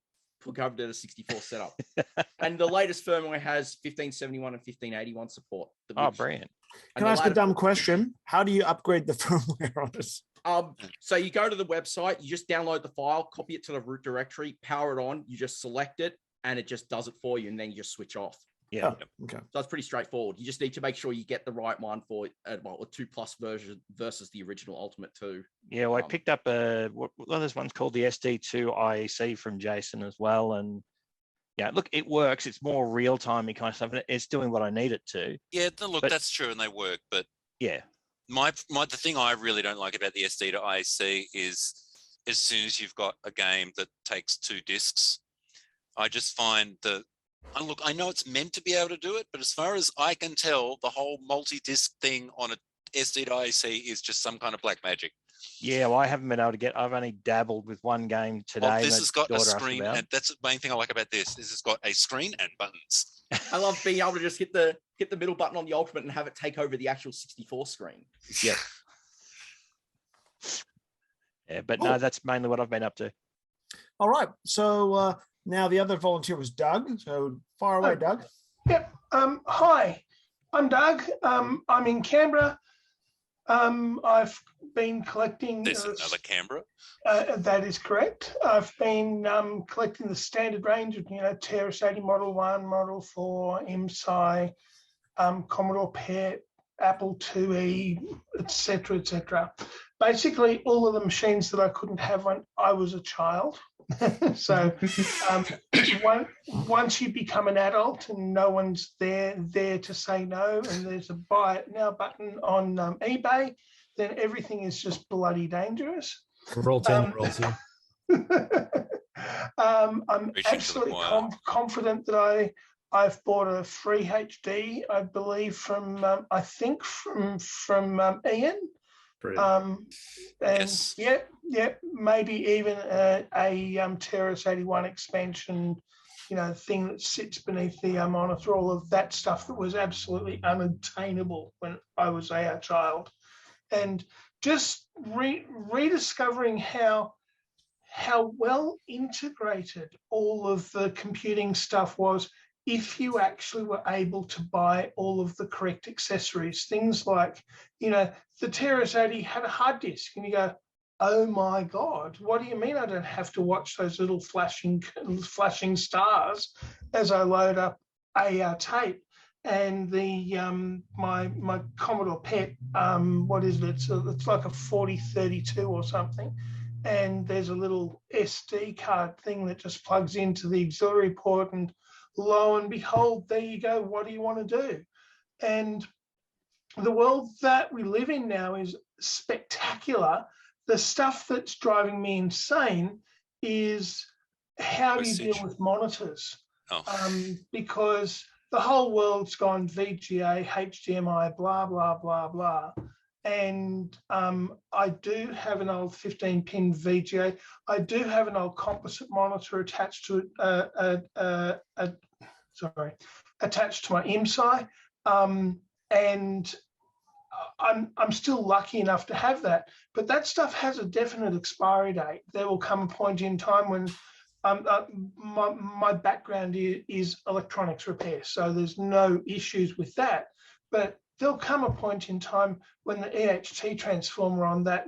Speaker 8: hook over to the 64 setup. And the latest firmware has 1571 and 1581 support.
Speaker 11: Brilliant.
Speaker 1: Can I ask a dumb question? How do you upgrade the firmware on this?
Speaker 8: So you go to the website, you just download the file, copy it to the root directory, power it on, you just select it, and it just does it for you, and then you just switch off. Yeah.
Speaker 1: Oh, okay.
Speaker 8: So it's pretty straightforward. You just need to make sure you get the right one for a 2+ version versus the original Ultimate 2.
Speaker 11: Yeah, well, I picked up one of those ones called the SD2 IEC from Jason as well. And yeah, look, it works. It's more real-timey kind of stuff. And it's doing what I need it to.
Speaker 5: Yeah, look, that's true, and they work. But
Speaker 11: yeah,
Speaker 5: the thing I really don't like about the SD to IEC is as soon as you've got a game that takes 2 discs, I just find that, look, I know it's meant to be able to do it, but as far as I can tell, the whole multi-disc thing on a SD to IEC is just some kind of black magic.
Speaker 11: Yeah, well, I haven't been able to I've only dabbled with one game today.
Speaker 5: Well, this has got a screen, and that's the main thing I like about this, is it's got a screen and buttons.
Speaker 8: I love being able to just hit the middle button on the Ultimate and have it take over the actual 64 screen.
Speaker 11: Yeah. Yeah, but no, that's mainly what I've been up to.
Speaker 1: All right. So now the other volunteer was Doug. So far away, Doug.
Speaker 10: Yep. Hi, I'm Doug. I'm in Canberra. I've been collecting.
Speaker 5: There's another Canberra.
Speaker 10: That is correct. I've been collecting the standard range of, Terrace 80 Model 1, Model 4, MSI, Commodore PET, Apple IIe, etc., etc. Basically, all of the machines that I couldn't have when I was a child. So once you become an adult and no one's there to say no, and there's a buy it now button on eBay, then everything is just bloody dangerous.
Speaker 2: We're all 10-year-olds here.
Speaker 10: I'm absolutely confident that I've bought a free HD, I believe, from I think from Ian. And
Speaker 5: yes.
Speaker 10: maybe even a Terrace 81 expansion, thing that sits beneath the monitor, all of that stuff that was absolutely unattainable when I was a child. And just rediscovering how well integrated all of the computing stuff was if you actually were able to buy all of the correct accessories. Things like, the Terrace 80 had a hard disk, and you go, oh my God, what do you mean I don't have to watch those little flashing stars as I load up a tape? And the my Commodore PET, what is it? It's like a 4032 or something. And there's a little SD card thing that just plugs into the auxiliary port, and lo and behold, there you go. What do you want to do? And the world that we live in now is spectacular. The stuff that's driving me insane is how do you deal with monitors? Because the whole world's gone VGA, HDMI, blah, blah, blah, blah. And I do have an old 15-pin VGA. I do have an old composite monitor attached to attached to my MSI, and I'm still lucky enough to have that. But that stuff has a definite expiry date. There will come a point in time when my background is electronics repair, so there's no issues with that. But there'll come a point in time when the EHT transformer on that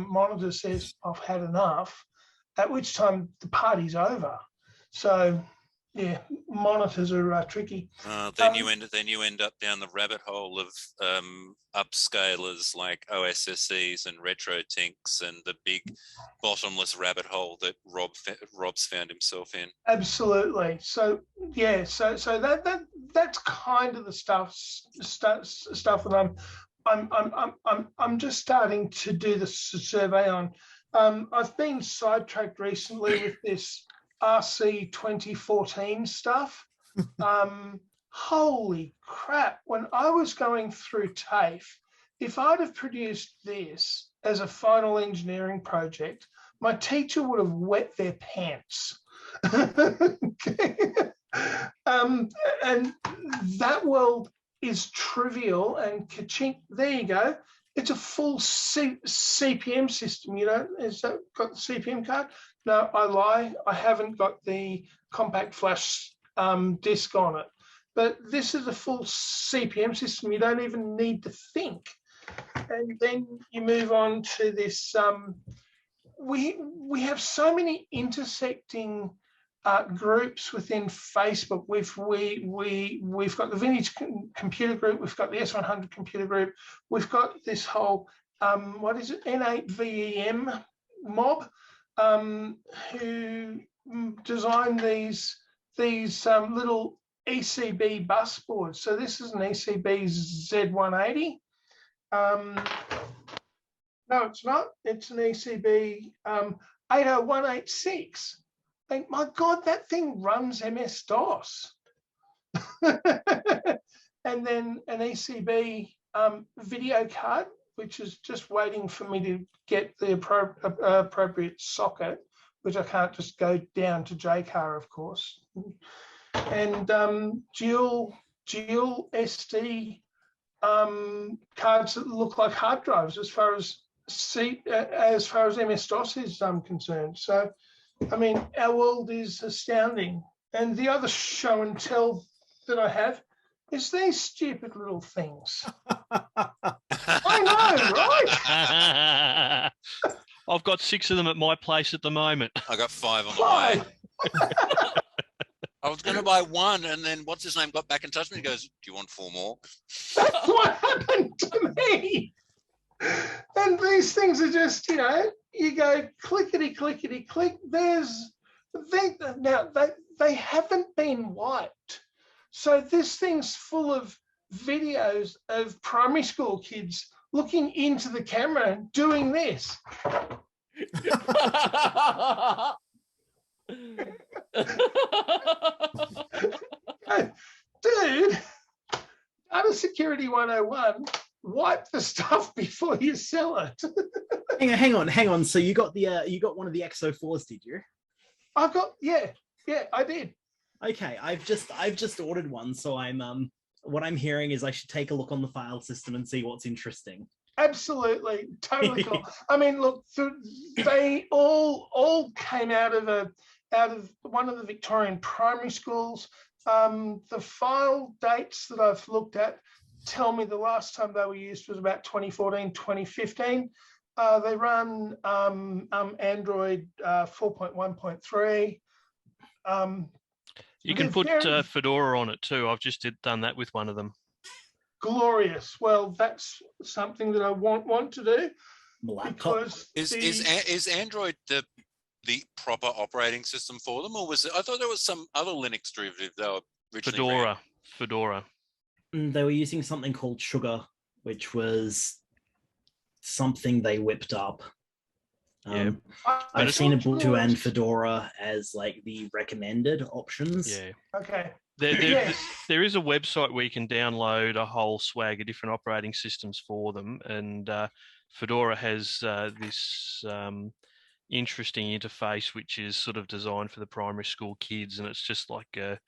Speaker 10: monitor says, I've had enough, at which time the party's over. So, yeah, monitors are tricky.
Speaker 5: Then you end up down the rabbit hole of upscalers like OSSEs and RetroTinks, and the big bottomless rabbit hole that Rob's found himself in.
Speaker 10: Absolutely. So yeah, so that's kind of the stuff that I'm just starting to do the survey on. I've been sidetracked recently with this RC 2014 stuff. Holy crap. When I was going through TAFE, if I'd have produced this as a final engineering project, my teacher would have wet their pants. And that world is trivial, and ka-chink, there you go. It's a full CPM system, Has that got the CPM card? No, I lie. I haven't got the compact flash disk on it. But this is a full CPM system. You don't even need to think. And then you move on to this. We have so many intersecting groups within Facebook. We've got the Vintage Computer Group. We've got the S100 Computer Group. We've got this whole N8VEM mob who designed these little ECB bus boards. So this is an ECB Z180. No, it's not. It's an ECB 80186. Like, my God, that thing runs MS-DOS. And then an ECB video card, which is just waiting for me to get the appropriate socket, which I can't just go down to JCAR, of course. And dual SD cards that look like hard drives as far as MS-DOS is concerned. So, I mean, our world is astounding. And the other show and tell that I have is these stupid little things. I know, right?
Speaker 7: I've got 6 of them at my place at the moment.
Speaker 5: I got 5 on the way. I was going to buy 1, and then what's his name got back in touch with me. He goes, "Do you want 4 more?"
Speaker 10: That's what happened to me. And these things are just, you know, you go clickety clickety click. They haven't been wiped. So this thing's full of videos of primary school kids looking into the camera and doing this. Dude, data security 101, wipe the stuff before you sell it.
Speaker 6: hang on. So you got one of the XO4s, did you?
Speaker 10: Yeah, I did.
Speaker 6: Okay, I've just ordered one, so I'm what I'm hearing is I should take a look on the file system and see what's interesting.
Speaker 10: Absolutely, totally cool. I mean, look, they all came out of one of the Victorian primary schools. The file dates that I've looked at tell me the last time they were used was about 2014, 2015. They run Android 4.1.3.
Speaker 7: You can put Fedora on it too. I've just done that with one of them.
Speaker 10: Glorious. Well, that's something that I want to do. Because
Speaker 5: is Android the proper operating system for them, or was it? I thought there was some other Linux derivative they were originally
Speaker 7: Fedora.
Speaker 6: They were using something called Sugar, which was something they whipped up. I've seen Ubuntu and Fedora as like the recommended options.
Speaker 7: Yeah.
Speaker 10: Okay.
Speaker 7: There is a website where you can download a whole swag of different operating systems for them, and Fedora has this interesting interface which is sort of designed for the primary school kids, and it's just like a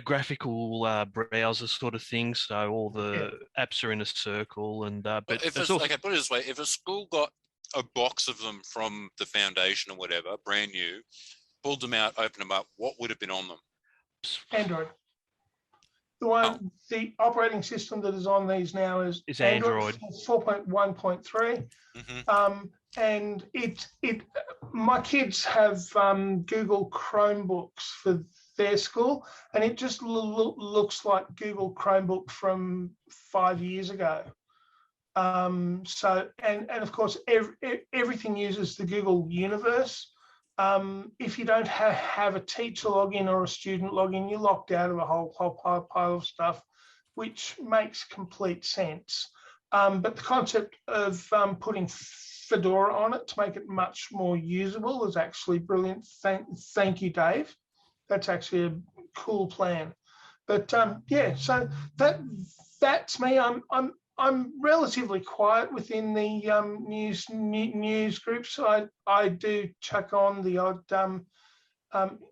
Speaker 7: graphical browser sort of thing. So all the apps are in a circle, and but
Speaker 5: if it's okay, put it this way: if a school got a box of them from the foundation or whatever, brand new, pulled them out, opened them up, what would have been on them?
Speaker 10: Android. The operating system that is on these now is Android 4.1.3. And my kids have Google Chromebooks for their school, and it just looks like Google Chromebook from 5 years ago. So of course everything uses the Google universe. If you don't have a teacher login or a student login, you're locked out of a whole pile of stuff, which makes complete sense. But the concept of putting Fedora on it to make it much more usable is actually brilliant. Thank you, Dave. That's actually a cool plan. But so that's me. I'm relatively quiet within the news groups. I do chuck on the odd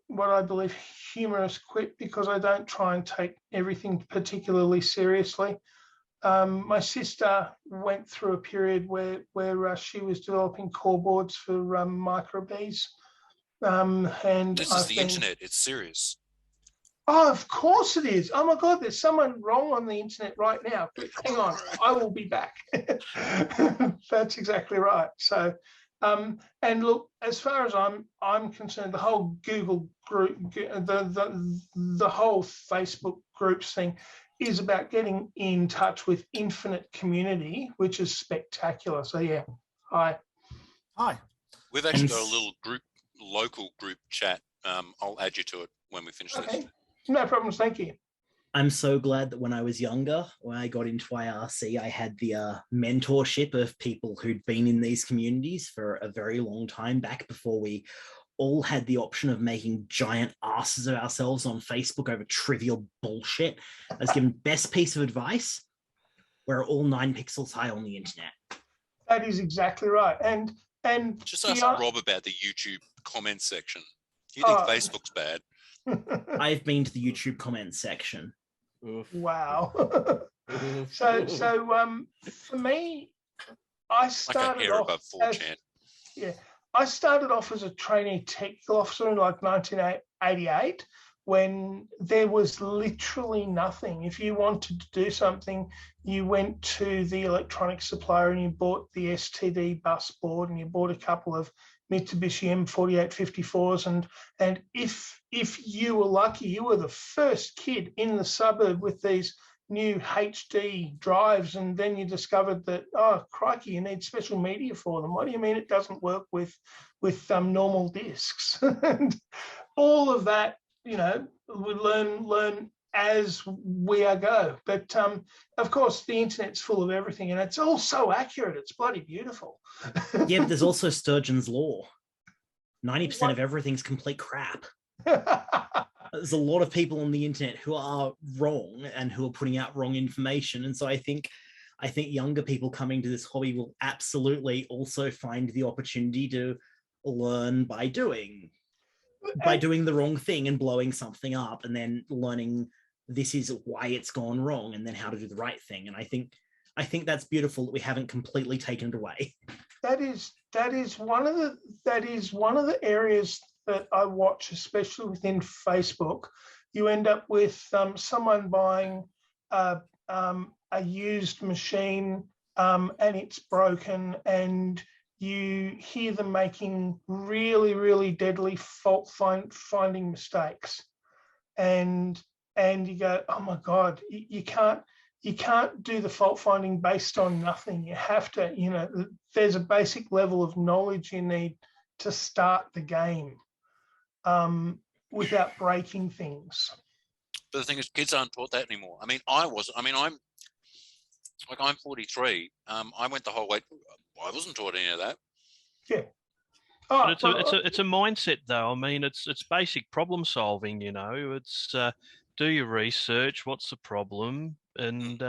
Speaker 10: what I believe humorous quip, because I don't try and take everything particularly seriously. My sister went through a period where she was developing core boards for microbees. And
Speaker 5: this is the internet. It's serious.
Speaker 10: Oh, of course it is. Oh my God, there's someone wrong on the internet right now. Hang on, I will be back. That's exactly right. So, And look, as far as I'm concerned, the whole Google group, the whole Facebook groups thing is about getting in touch with infinite community, which is spectacular. So yeah, hi.
Speaker 5: We've actually got a little group, local group chat. I'll add you to it when we finish this.
Speaker 10: No problems. Thank you.
Speaker 6: I'm so glad that when I was younger, when I got into IRC, I had the mentorship of people who'd been in these communities for a very long time, back before we all had the option of making giant asses of ourselves on Facebook over trivial bullshit. I was given best piece of advice: we're all 9 pixels high on the internet.
Speaker 10: That is exactly right. And
Speaker 5: just ask Rob about the YouTube comments section. Do you think Facebook's bad?
Speaker 6: I've been to the YouTube comments section.
Speaker 10: Wow. So for me, I started off above 4chan. I started off as a trainee technical officer in like 1988, when there was literally nothing. If you wanted to do something, you went to the electronics supplier and you bought the STD bus board, and you bought a couple of Mitsubishi M4854s, and if you were lucky, you were the first kid in the suburb with these new HD drives, and then you discovered that, oh crikey, you need special media for them. What do you mean it doesn't work with normal discs? And all of that, we learn as we go. But of course, the internet's full of everything, and it's all so accurate. It's bloody beautiful.
Speaker 6: Yeah, but there's also Sturgeon's law. 90% of everything's complete crap. There's a lot of people on the internet who are wrong and who are putting out wrong information. And so I think younger people coming to this hobby will absolutely also find the opportunity to learn by doing the wrong thing and blowing something up, and then learning this is why it's gone wrong, and then how to do the right thing. And I think that's beautiful that we haven't completely taken it away.
Speaker 10: That is one of the areas that I watch, especially within Facebook. You end up with someone buying a used machine and it's broken, and you hear them making really, really deadly fault finding mistakes, and you go, oh my God, you can't do the fault finding based on nothing. You have to, there's a basic level of knowledge you need to start the game without breaking things.
Speaker 5: But the thing is, kids aren't taught that anymore. I mean, I'm 43. I went the whole way. I wasn't taught any of that.
Speaker 10: Yeah.
Speaker 7: But it's a mindset, though. I mean, it's basic problem solving. It's do your research. What's the problem? And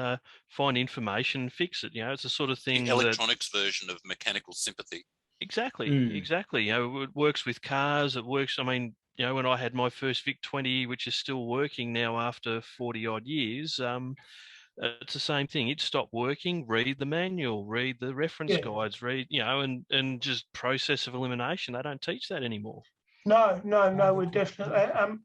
Speaker 7: find information and fix it. It's the sort of thing.
Speaker 5: The electronics version of mechanical sympathy.
Speaker 7: Exactly. Exactly. it works with cars. It works. I mean, when I had my first VIC-20, which is still working now after 40 odd years, it's the same thing. It stopped working. Read the manual. Read the reference guides. Read, and just process of elimination. They don't teach that anymore.
Speaker 10: No. We're definitely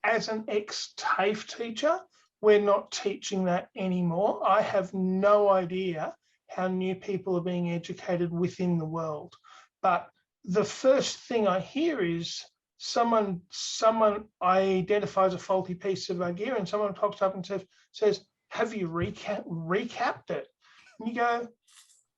Speaker 10: as an ex-TAFE teacher, we're not teaching that anymore. I have no idea how new people are being educated within the world. But the first thing I hear is someone identifies a faulty piece of gear, and someone pops up and says, have you recapped it? And you go,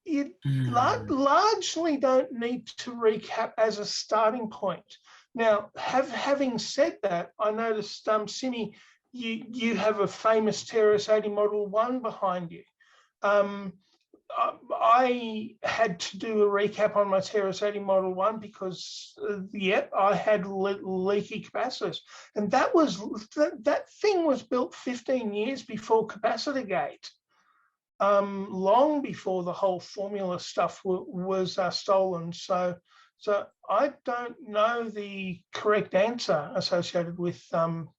Speaker 10: you largely don't need to recap as a starting point. Now, having said that, I noticed, Simi, you have a famous TRS-80 Model 1 behind you. I had to do a recap on my TRS-80 Model 1 because, I had leaky capacitors. And that thing was built 15 years before Capacitor Gate, long before the whole formula stuff was stolen. So I don't know the correct answer associated with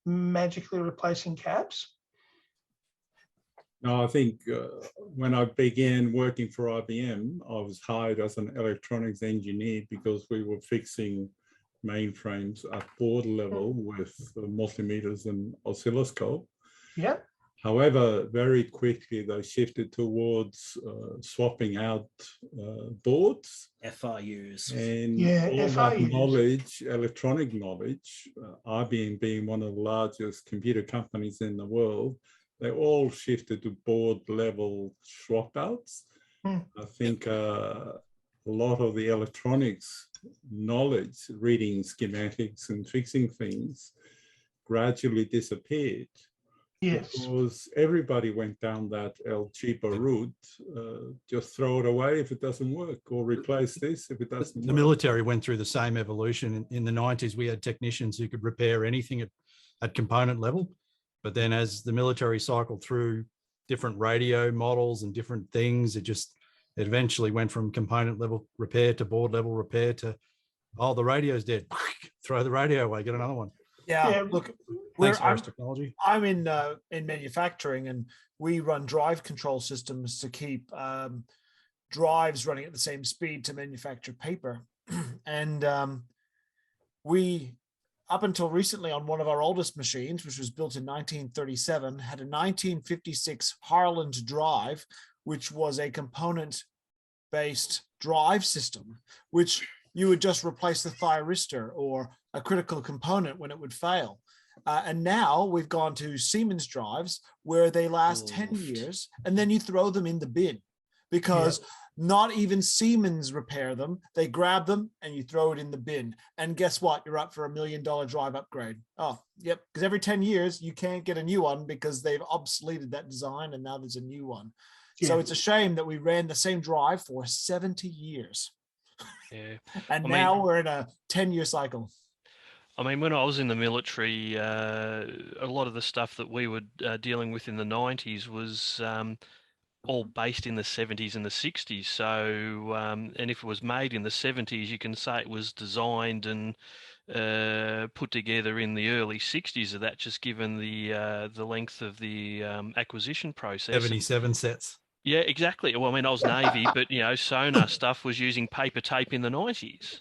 Speaker 10: magically replacing caps.
Speaker 13: No, I think when I began working for IBM, I was hired as an electronics engineer because we were fixing mainframes at board level with multimeters and oscilloscope.
Speaker 10: Yeah.
Speaker 13: However, very quickly they shifted towards swapping out boards.
Speaker 6: FRUs.
Speaker 13: And
Speaker 10: Yeah,
Speaker 13: all that
Speaker 10: FRUs.
Speaker 13: knowledge, electronic knowledge, IBM being one of the largest computer companies in the world, they all shifted to board level swap outs. I think a lot of the electronics knowledge, reading schematics and fixing things, gradually disappeared.
Speaker 10: Yes.
Speaker 13: Because everybody went down that cheaper route. Just throw it away if it doesn't work, or replace this if it doesn't
Speaker 2: The
Speaker 13: work.
Speaker 2: military went through the same evolution. In the 90s, we had technicians who could repair anything at component level. But then as the military cycled through different radio models and different things, it eventually went from component level repair to board level repair to, oh, the radio's dead. Throw the radio away, get another one.
Speaker 1: Yeah, look,
Speaker 2: Thanks, Harris Technology.
Speaker 1: I'm in manufacturing, and we run drive control systems to keep drives running at the same speed to manufacture paper. And we, up until recently, on one of our oldest machines, which was built in 1937, had a 1956 Harland drive, which was a component-based drive system, which you would just replace the thyristor or a critical component when it would fail. And now we've gone to Siemens drives where they last 10 years, and then you throw them in the bin because not even Siemens repair them. They grab them and you throw it in the bin. And guess what? You're up for $1 million drive upgrade. Oh, yep. Because every 10 years you can't get a new one because they've obsoleted that design and now there's a new one. So it's a shame that we ran the same drive for 70 years.
Speaker 7: Yeah.
Speaker 1: And now we're in a 10-year cycle.
Speaker 7: I mean, when I was in the military, a lot of the stuff that we were dealing with in the 90s was all based in the 70s and the 60s. So, and if it was made in the 70s, you can say it was designed and put together in the early 60s of that, just given the length of the acquisition process.
Speaker 2: 77 sets.
Speaker 7: Yeah, exactly. Well, I mean, I was Navy, but, you know, sonar stuff was using paper tape in the 90s.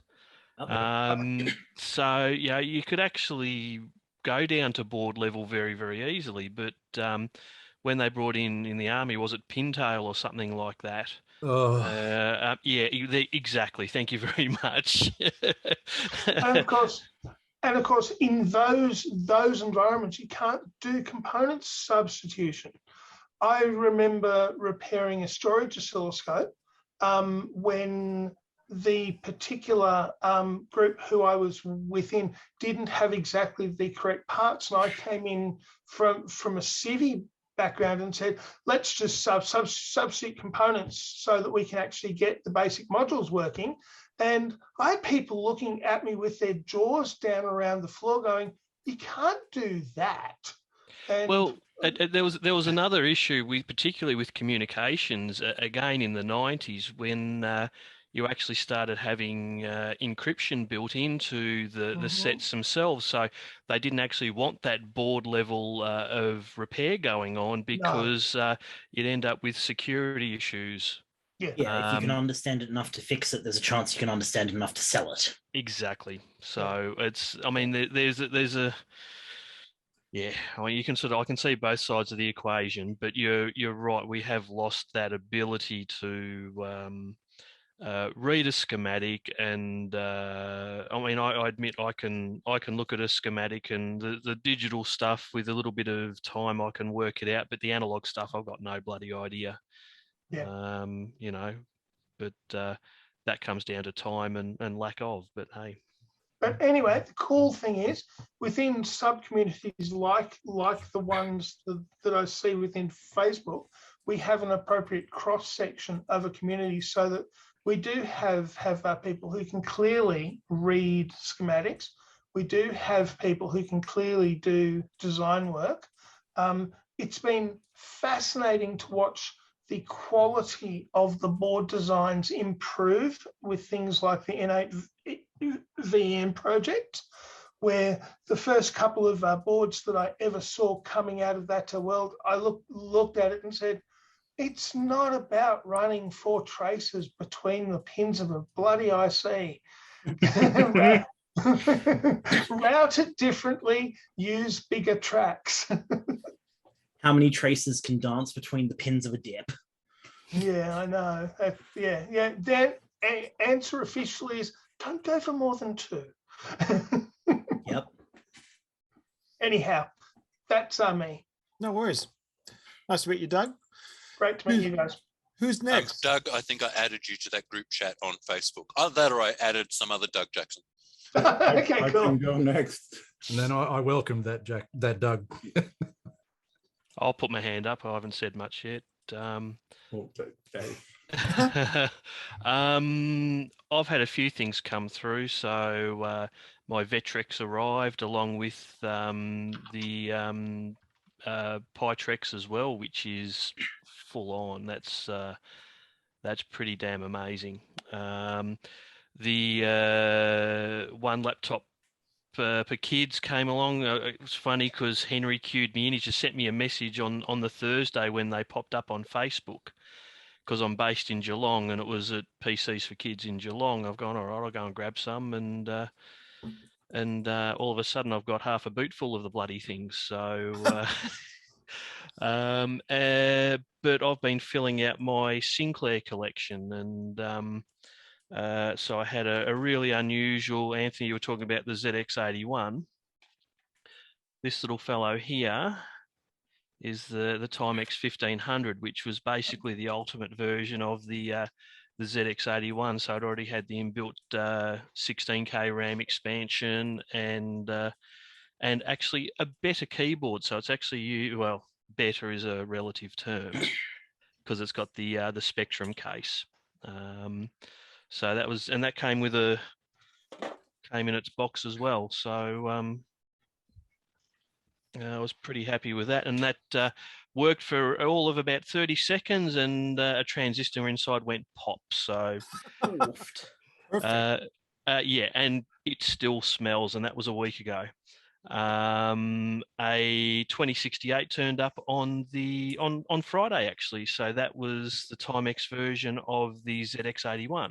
Speaker 7: So, yeah, you could actually go down to board level very, very easily. But when they brought in the Army, was it Pintail or something like that?
Speaker 2: Oh.
Speaker 7: Yeah, exactly. Thank you very much.
Speaker 10: And of course, in those environments, you can't do component substitution. I remember repairing a storage oscilloscope when the particular group who I was within didn't have exactly the correct parts, and I came in from a civvy background and said, let's just substitute components so that we can actually get the basic modules working. And I had people looking at me with their jaws down around the floor going, you can't do that. And
Speaker 7: well, there was another issue particularly with communications again in the 90s when you actually started having encryption built into the sets themselves. So they didn't actually want that board level of repair going on because you'd end up with security issues.
Speaker 6: Yeah, if you can understand it enough to fix it, there's a chance you can understand it enough to sell it.
Speaker 7: Exactly. So it's, I mean, there's a yeah, I mean, I can see both sides of the equation, but you're right. We have lost that ability to read a schematic, and I mean, I admit I can look at a schematic and the digital stuff with a little bit of time I can work it out, but the analog stuff I've got no bloody idea.
Speaker 10: Yeah.
Speaker 7: You know, but that comes down to time and lack of. But hey.
Speaker 10: But anyway, the cool thing is within sub-communities like the ones that I see within Facebook, we have an appropriate cross-section of a community so that we do have people who can clearly read schematics. We do have people who can clearly do design work. It's been fascinating to watch the quality of the board designs improve with things like the N8 VM project, where the first couple of boards that I ever saw coming out of that world, I looked at it and said, it's not about running 4 traces between the pins of a bloody IC. Route it differently, use bigger tracks.
Speaker 6: How many traces can dance between the pins of a dip?
Speaker 10: Yeah, I know. Yeah. Dan, answer officially is don't go for more than 2.
Speaker 6: Yep.
Speaker 10: Anyhow, that's me.
Speaker 1: No worries. Nice to meet you, Doug.
Speaker 10: Great to meet you guys.
Speaker 1: Who's next?
Speaker 5: Doug, I think I added you to that group chat on Facebook. Either that or I added some other Doug Jackson.
Speaker 10: Okay,
Speaker 13: I
Speaker 10: cool.
Speaker 13: can go next.
Speaker 2: And then I welcome that Doug.
Speaker 7: I'll put my hand up. I haven't said much yet.
Speaker 13: Okay.
Speaker 7: I've had a few things come through. So my Vectrex arrived along with the Pytrex as well, which is full on. That's pretty damn amazing. The one laptop per kids came along. It was funny because Henry queued me in. He just sent me a message on the Thursday when they popped up on Facebook, because I'm based in Geelong and it was at PCs for Kids in Geelong. I've gone, all right, I'll go and grab some, and all of a sudden I've got half a boot full of the bloody things. So, but I've been filling out my Sinclair collection, and so I had a really unusual, Anthony, you were talking about the ZX81. This little fellow here is the Timex 1500, which was basically the ultimate version of the ZX81. So it already had the inbuilt 16K RAM expansion and actually a better keyboard. So it's actually, well, better is a relative term because it's got the Spectrum case. So that was, and that came in its box as well. So I was pretty happy with that, and that worked for all of about 30 seconds, and a transistor inside went pop. So yeah, and it still smells, and that was a week ago. A 2068 turned up on Friday actually, so that was the Timex version of the ZX81.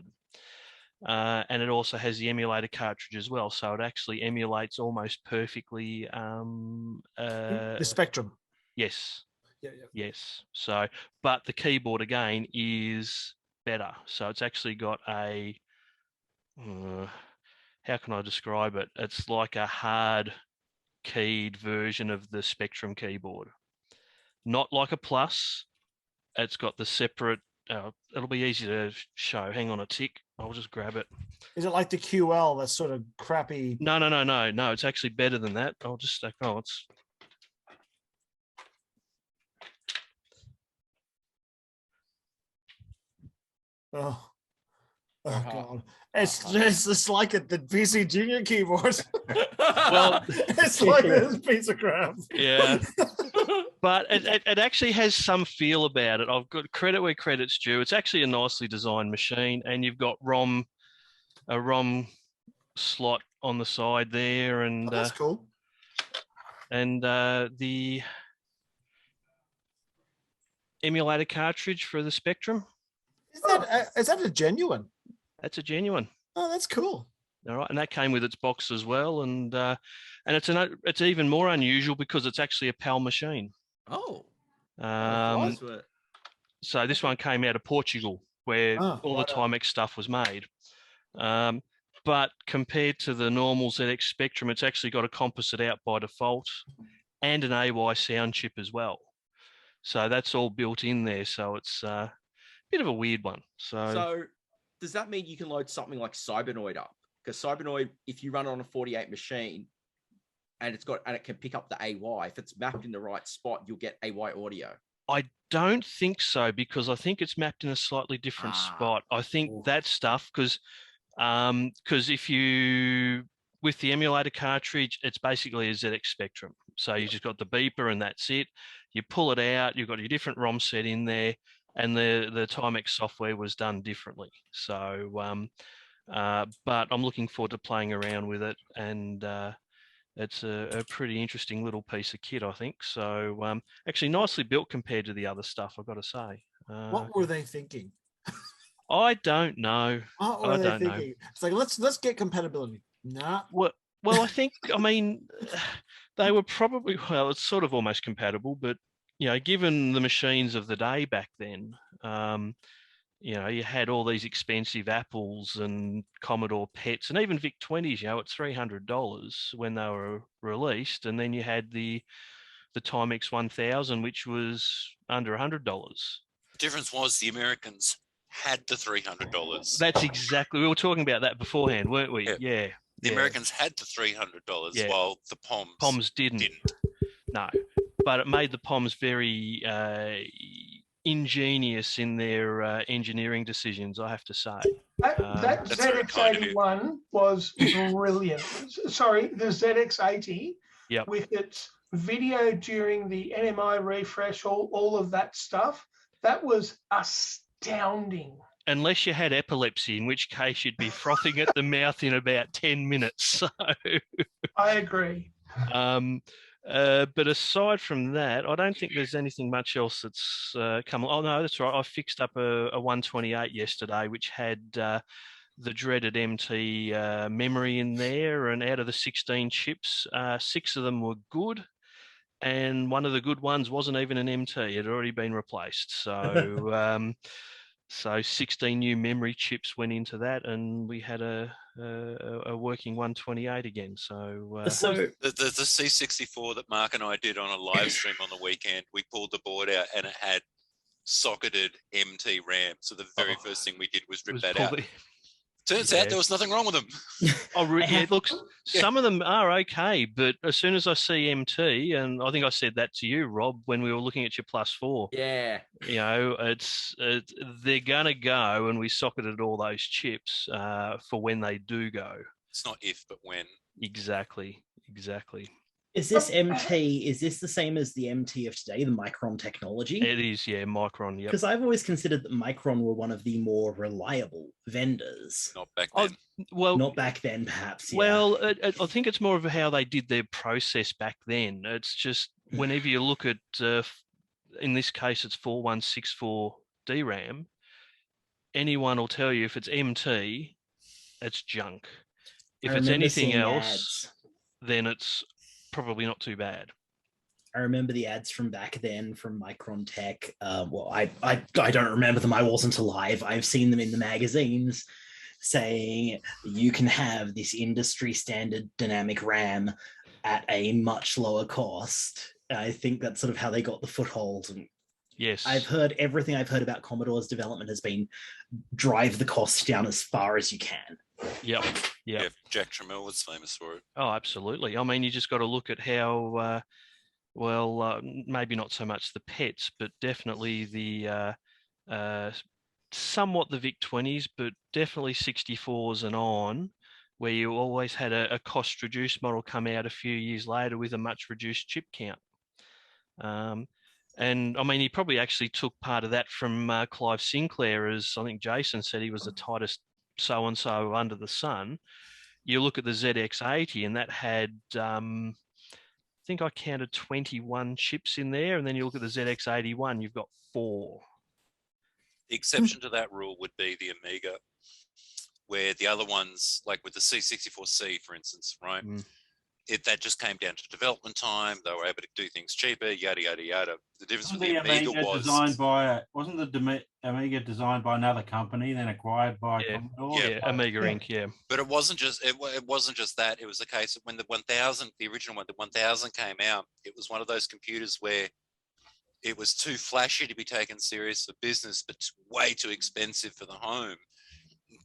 Speaker 7: And it also has the emulator cartridge as well, so it actually emulates almost perfectly
Speaker 1: The Spectrum.
Speaker 7: Yes.
Speaker 1: Yeah.
Speaker 7: Yes. So, but the keyboard again is better. So it's actually got a how can I describe it? It's like a hard keyed version of the Spectrum keyboard. Not like a Plus. It's got the separate. It'll be easy to show. Hang on a tick. I'll just grab it.
Speaker 1: Is it like the QL, that sort of crappy?
Speaker 7: No. It's actually better than that. I'll just it's.
Speaker 1: Oh God! It's like the PC Junior keyboard.
Speaker 7: Well,
Speaker 1: it's like this piece of crap.
Speaker 7: Yeah, but it actually has some feel about it. I've got credit where credit's due. It's actually a nicely designed machine, and you've got a ROM slot on the side there, and
Speaker 1: that's cool.
Speaker 7: And the emulator cartridge for the Spectrum.
Speaker 1: Is that a genuine?
Speaker 7: That's a genuine.
Speaker 1: Oh, that's cool.
Speaker 7: All right, and that came with its box as well, and it's even more unusual because it's actually a PAL machine.
Speaker 8: Oh.
Speaker 7: So this one came out of Portugal, where all the Timex stuff was made. But compared to the normal ZX Spectrum, it's actually got a composite out by default and an AY sound chip as well. So that's all built in there. So it's a bit of a weird one.
Speaker 8: So does that mean you can load something like Cybernoid up? Because Cybernoid, if you run it on a 48 machine and it can pick up the AY, if it's mapped in the right spot, you'll get AY audio.
Speaker 7: I don't think so, because I think it's mapped in a slightly different spot. I think that stuff, because if you, with the emulator cartridge, it's basically a ZX Spectrum. So you just got the beeper and that's it. You pull it out, you've got your different ROM set in there, and the Timex software was done differently. So, but I'm looking forward to playing around with it, and it's a pretty interesting little piece of kit, I think. So, actually nicely built compared to the other stuff, I've got to say.
Speaker 1: What were they thinking?
Speaker 7: I don't know.
Speaker 1: What were they thinking? It's like, let's get compatibility. Nah.
Speaker 7: Well, I think, I mean, they were probably, well, it's sort of almost compatible, but given the machines of the day back then, you had all these expensive Apples and Commodore PETs and even VIC-20s, at $300 when they were released. And then you had the Timex 1000, which was under $100.
Speaker 5: The difference was the Americans had the $300.
Speaker 7: That's exactly, we were talking about that beforehand, weren't we? Yeah.
Speaker 5: The Americans had the $300 while the
Speaker 7: POMs didn't. No, but it made the POMs very ingenious in their engineering decisions, I have to say.
Speaker 10: That ZX81 was brilliant. Sorry, the ZX80 with its video during the NMI refresh, all of that stuff, that was astounding.
Speaker 7: Unless you had epilepsy, in which case you'd be frothing at the mouth in about 10 minutes. So
Speaker 10: I agree.
Speaker 7: But aside from that, I don't think there's anything much else that's come. Oh no, that's right. I fixed up a 128 yesterday, which had the dreaded MT memory in there, and out of the 16 chips, 6 of them were good, and one of the good ones wasn't even an MT; it had already been replaced. So. So 16 new memory chips went into that, and we had a working 128 again. So
Speaker 5: the C64 that Mark and I did on a live stream on the weekend, we pulled the board out and it had socketed MT RAM. So the very first thing we did was rip that out. Turns out there was nothing wrong with them.
Speaker 7: Look, some of them are okay, but as soon as I see MT, and I think I said that to you, Rob, when we were looking at your +4.
Speaker 8: Yeah.
Speaker 7: It's they're gonna go, and we socketed all those chips for when they do go.
Speaker 5: It's not if, but when.
Speaker 7: Exactly.
Speaker 6: Is this MT, is this the same as the MT of today, the Micron technology?
Speaker 7: It is, yeah, Micron, yeah.
Speaker 6: Because I've always considered that Micron were one of the more reliable vendors.
Speaker 5: Not back then.
Speaker 6: Not back then, perhaps. Yeah.
Speaker 7: Well, I think it's more of how they did their process back then. It's just whenever you look at, in this case, it's 4164 DRAM, anyone will tell you if it's MT, it's junk. If it's anything else, then it's probably not too bad.
Speaker 6: I remember the ads from back then from Micron Tech. Well, I don't remember them. I wasn't alive. I've seen them in the magazines saying you can have this industry standard dynamic RAM at a much lower cost. I think that's sort of how they got the foothold. And
Speaker 7: yes,
Speaker 6: I've heard everything I've heard about Commodore's development has been drive the cost down as far as you can.
Speaker 7: Yep.
Speaker 5: Yeah, Jack Trammell was famous for it.
Speaker 7: Oh, absolutely. I mean, you just got to look at how, maybe not so much the PETs, but definitely the somewhat the VIC-20s, but definitely 64s and on, where you always had a cost-reduced model come out a few years later with a much reduced chip count. And I mean, he probably actually took part of that from Clive Sinclair, as I think Jason said he was the tightest so-and-so under the sun. You look at the ZX80 and that had, I think I counted 21 chips in there. And then you look at the ZX81, you've got 4.
Speaker 5: The exception to that rule would be the Amiga, where the other ones, like with the C64C, for instance, right? That just came down to development time. They were able to do things cheaper, yada, yada, yada. The difference with the Amiga was...
Speaker 4: wasn't the Amiga designed by another company, then acquired by Commodore?
Speaker 7: Yeah, Amiga Inc., yeah.
Speaker 5: But it wasn't just that. It was the case that when the 1000, the original one, the 1000 came out, it was one of those computers where it was too flashy to be taken serious for business, but way too expensive for the home.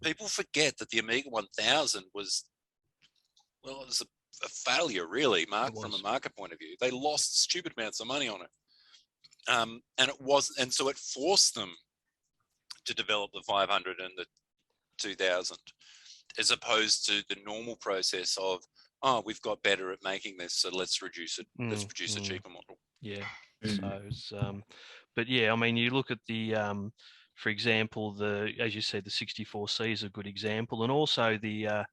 Speaker 5: People forget that the Amiga 1000 was, well, it was a failure, really, Mark, from a market point of view. They lost stupid amounts of money on it. And so it forced them to develop the 500 and the 2000, as opposed to the normal process of, oh, we've got better at making this, so let's reduce it. Let's produce a cheaper model.
Speaker 7: Yeah. So, but yeah, I mean, you look at the, for example, as you said, the 64C is a good example, and also the,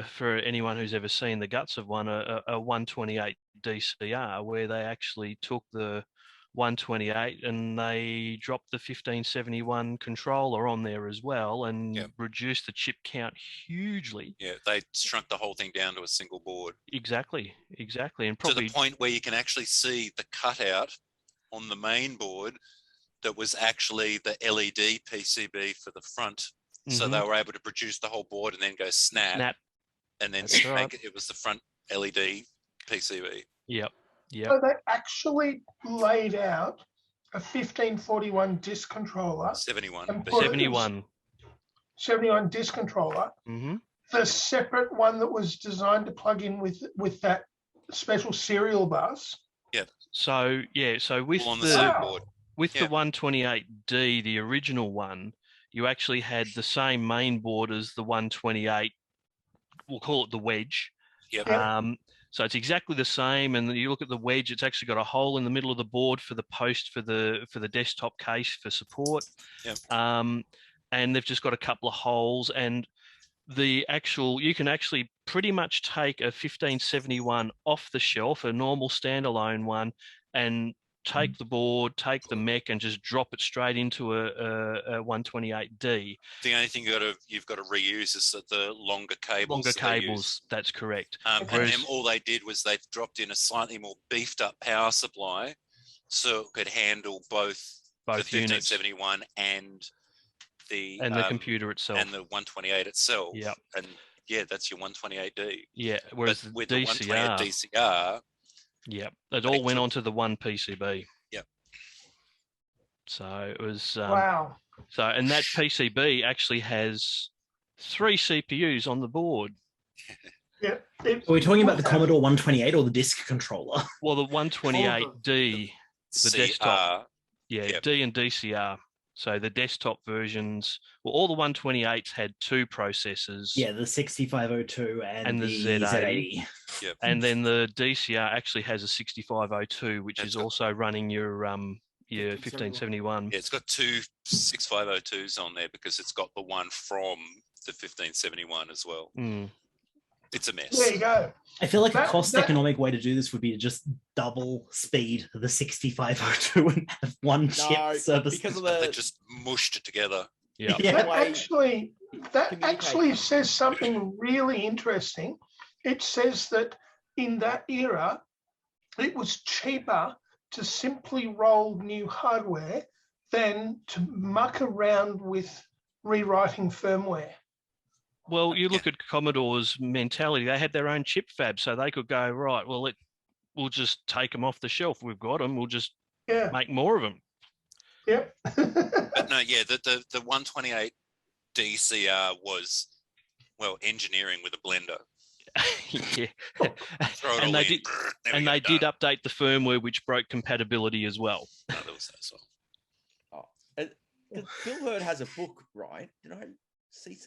Speaker 7: for anyone who's ever seen the guts of one, a 128 DCR, where they actually took the 128 and they dropped the 1571 controller on there as well, and reduced the chip count hugely.
Speaker 5: Yeah, they shrunk the whole thing down to a single board.
Speaker 7: Exactly, and
Speaker 5: to
Speaker 7: probably
Speaker 5: the point where you can actually see the cutout on the main board that was actually the LED PCB for the front. So they were able to produce the whole board and then go snap. And then make it was the front LED PCB.
Speaker 7: Yep.
Speaker 10: So they actually laid out a 1541 disc controller.
Speaker 5: 71.
Speaker 10: 71 disc controller. The separate one that was designed to plug in with that special serial bus.
Speaker 5: Yep.
Speaker 7: So with
Speaker 5: on
Speaker 7: the
Speaker 5: board.
Speaker 7: With the 128D, the original one, you actually had the same main board as the 128. We'll call it the wedge.
Speaker 5: Yep.
Speaker 7: So it's exactly the same. And you look at the wedge; it's actually got a hole in the middle of the board for the post for the desktop case for support.
Speaker 5: Yep.
Speaker 7: And they've just got a couple of holes. And you can actually pretty much take a 1571 off the shelf, a normal standalone one, and take the board, take the mech, and just drop it straight into a 128D.
Speaker 5: The only thing you've got to reuse is the longer cables.
Speaker 7: Longer cables, that's correct.
Speaker 5: And then all they did was they dropped in a slightly more beefed up power supply, so it could handle both the 1571 and the
Speaker 7: computer itself
Speaker 5: and the 128 itself.
Speaker 7: Yeah.
Speaker 5: And that's your 128D.
Speaker 7: Yeah. Whereas
Speaker 5: but with
Speaker 7: DCR,
Speaker 5: the 128 DCR.
Speaker 7: Yeah, it all went onto the one PCB.
Speaker 5: Yep.
Speaker 7: So it was
Speaker 10: wow.
Speaker 7: So and that PCB actually has 3 CPUs on the board.
Speaker 10: Yeah.
Speaker 6: Are we talking about the Commodore 128 or the disk controller?
Speaker 7: Well, the 128D, the desktop. Yeah,
Speaker 5: Yep.
Speaker 7: D and DCR. So the desktop versions, well, all the 128s had 2 processors.
Speaker 6: Yeah, the 6502 and the
Speaker 7: Z80.
Speaker 5: Yep.
Speaker 7: And then the DCR actually has a 6502, which is also running your 1571.
Speaker 5: Yeah, it's got 2 6502s on there because it's got the one from the 1571 as well. It's a mess.
Speaker 10: There you go.
Speaker 6: I feel like a cost-economic way to do this would be to just double speed the 6502 and have one chip service.
Speaker 8: Because of
Speaker 5: They just mushed it together.
Speaker 7: Yeah.
Speaker 10: That actually says something really interesting. It says that in that era, it was cheaper to simply roll new hardware than to muck around with rewriting firmware.
Speaker 7: Well, you look at Commodore's mentality. They had their own chip fab, so they could go, right, well, we'll just take them off the shelf. We've got them. We'll just make more of them.
Speaker 10: Yep.
Speaker 5: But no, the 128 DCR was, well, engineering with a blender.
Speaker 7: Yeah.
Speaker 5: Throw it
Speaker 7: and
Speaker 5: all
Speaker 7: they
Speaker 5: in.
Speaker 7: did, and they did update the firmware, which broke compatibility as well.
Speaker 5: No, there was that as well.
Speaker 8: Bill Hurd has a book, right? Did I see?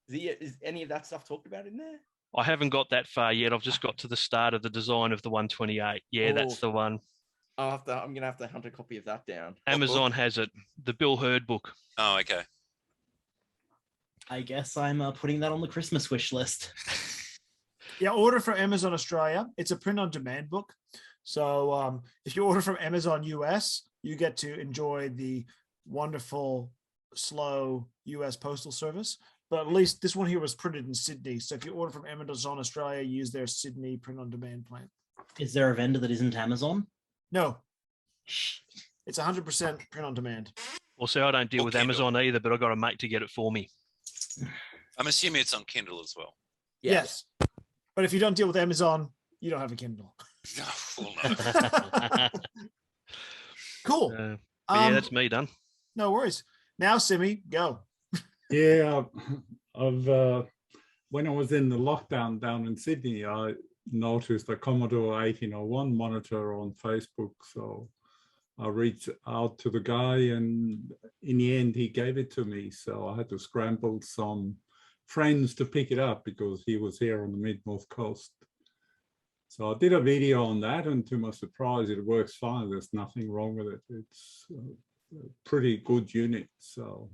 Speaker 8: Is any of that stuff talked about in there?
Speaker 7: I haven't got that far yet. I've just got to the start of the design of the 128. Yeah, that's the one.
Speaker 8: I'm gonna have to hunt a copy of that down.
Speaker 7: Amazon has it. The Bill Hurd book.
Speaker 5: Oh, okay.
Speaker 6: I guess I'm putting that on the Christmas wish list.
Speaker 1: Yeah, order from Amazon Australia. It's a print-on-demand book. So if you order from Amazon US, you get to enjoy the wonderful, slow US postal service. But at least this one here was printed in Sydney. So if you order from Amazon Australia, use their Sydney print-on-demand plan.
Speaker 6: Is there a vendor that isn't Amazon?
Speaker 1: No. It's 100% print-on-demand.
Speaker 7: Well, see, I don't deal with
Speaker 5: Kindle.
Speaker 7: Amazon either, but I got a mate to get it for me.
Speaker 5: I'm assuming it's on Kindle as well.
Speaker 1: Yes. But if you don't deal with Amazon, you don't have a Kindle.
Speaker 5: No, well, no.
Speaker 1: Cool.
Speaker 7: Yeah, that's me done.
Speaker 1: No worries. Now, Simi, go.
Speaker 13: Yeah, I've when I was in the lockdown down in Sydney, I noticed a Commodore 1801 monitor on Facebook. So I reached out to the guy, and in the end, he gave it to me. So I had to scramble some friends to pick it up because he was here on the mid-north coast. So I did a video on that, and to my surprise, it works fine. There's nothing wrong with it. It's a pretty good unit. So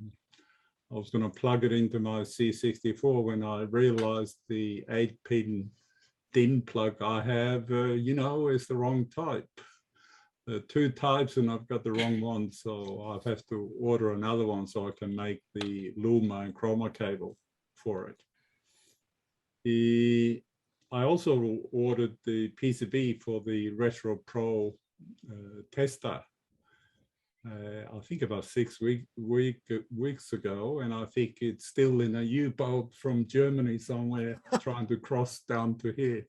Speaker 13: I was going to plug it into my C64 when I realized the 8-pin DIN plug I have, is the wrong type. There are 2 types and I've got the wrong one. So I have to order another one so I can make the Luma and Chroma cable for it. I also ordered the PCB for the Retro Pro tester. I think about 6 weeks ago, and I think it's still in a U-boat from Germany somewhere trying to cross down to here.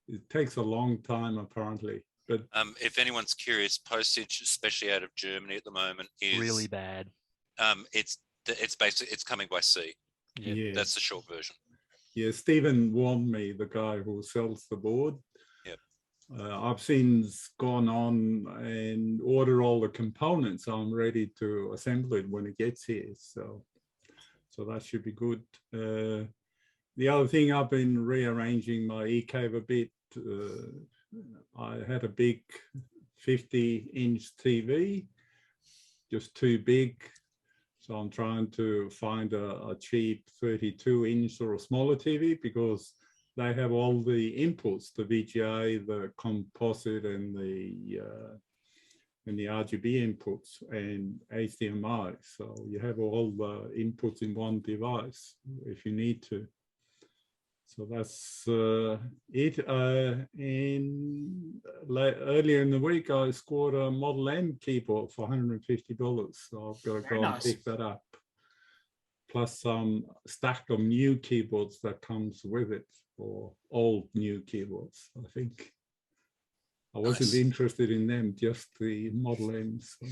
Speaker 13: It takes a long time apparently. But
Speaker 5: if anyone's curious, postage, especially out of Germany at the moment, is
Speaker 7: really bad.
Speaker 5: It's basically it's coming by sea.
Speaker 13: Yeah,
Speaker 5: that's the short version.
Speaker 13: Yeah, Stephen warned me, the guy who sells the board.
Speaker 5: Yep.
Speaker 13: I've since gone on and order all the components. So I'm ready to assemble it when it gets here. So that should be good. The other thing, I've been rearranging my eCave a bit. I had a big 50-inch TV, just too big. So I'm trying to find a cheap 32-inch or a smaller TV because they have all the inputs, the VGA, the composite, and the RGB inputs, and HDMI. So you have all the inputs in one device if you need to. So that's it. And earlier in the week, I scored a Model M keyboard for $150. So I've got to go and pick that up. Plus some stack of new keyboards that comes with it, or old new keyboards. I think I wasn't interested in them, just the Model M's. So.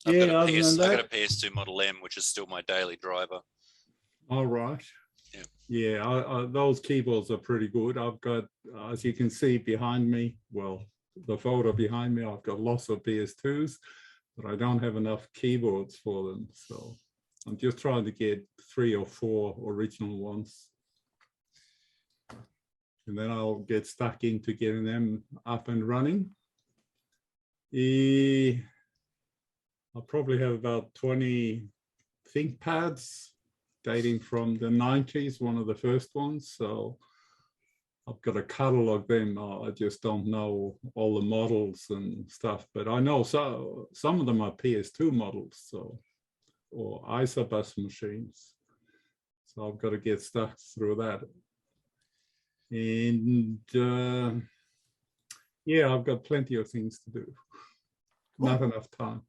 Speaker 5: I've got a PS2 Model M, which is still my daily driver.
Speaker 13: All right. Yeah, those keyboards are pretty good. I've got, as you can see behind me, well, the photo behind me, I've got lots of PS2s, but I don't have enough keyboards for them. So I'm just trying to get 3 or 4 original ones. And then I'll get stuck into getting them up and running. I'll probably have about 20 ThinkPads dating from the 90s, one of the first ones. So I've got to catalog them. I just don't know all the models and stuff, but I know some of them are PS2 models, so, or ISOBUS machines. So I've got to get stuck through that. And yeah, I've got plenty of things to do. Not enough time.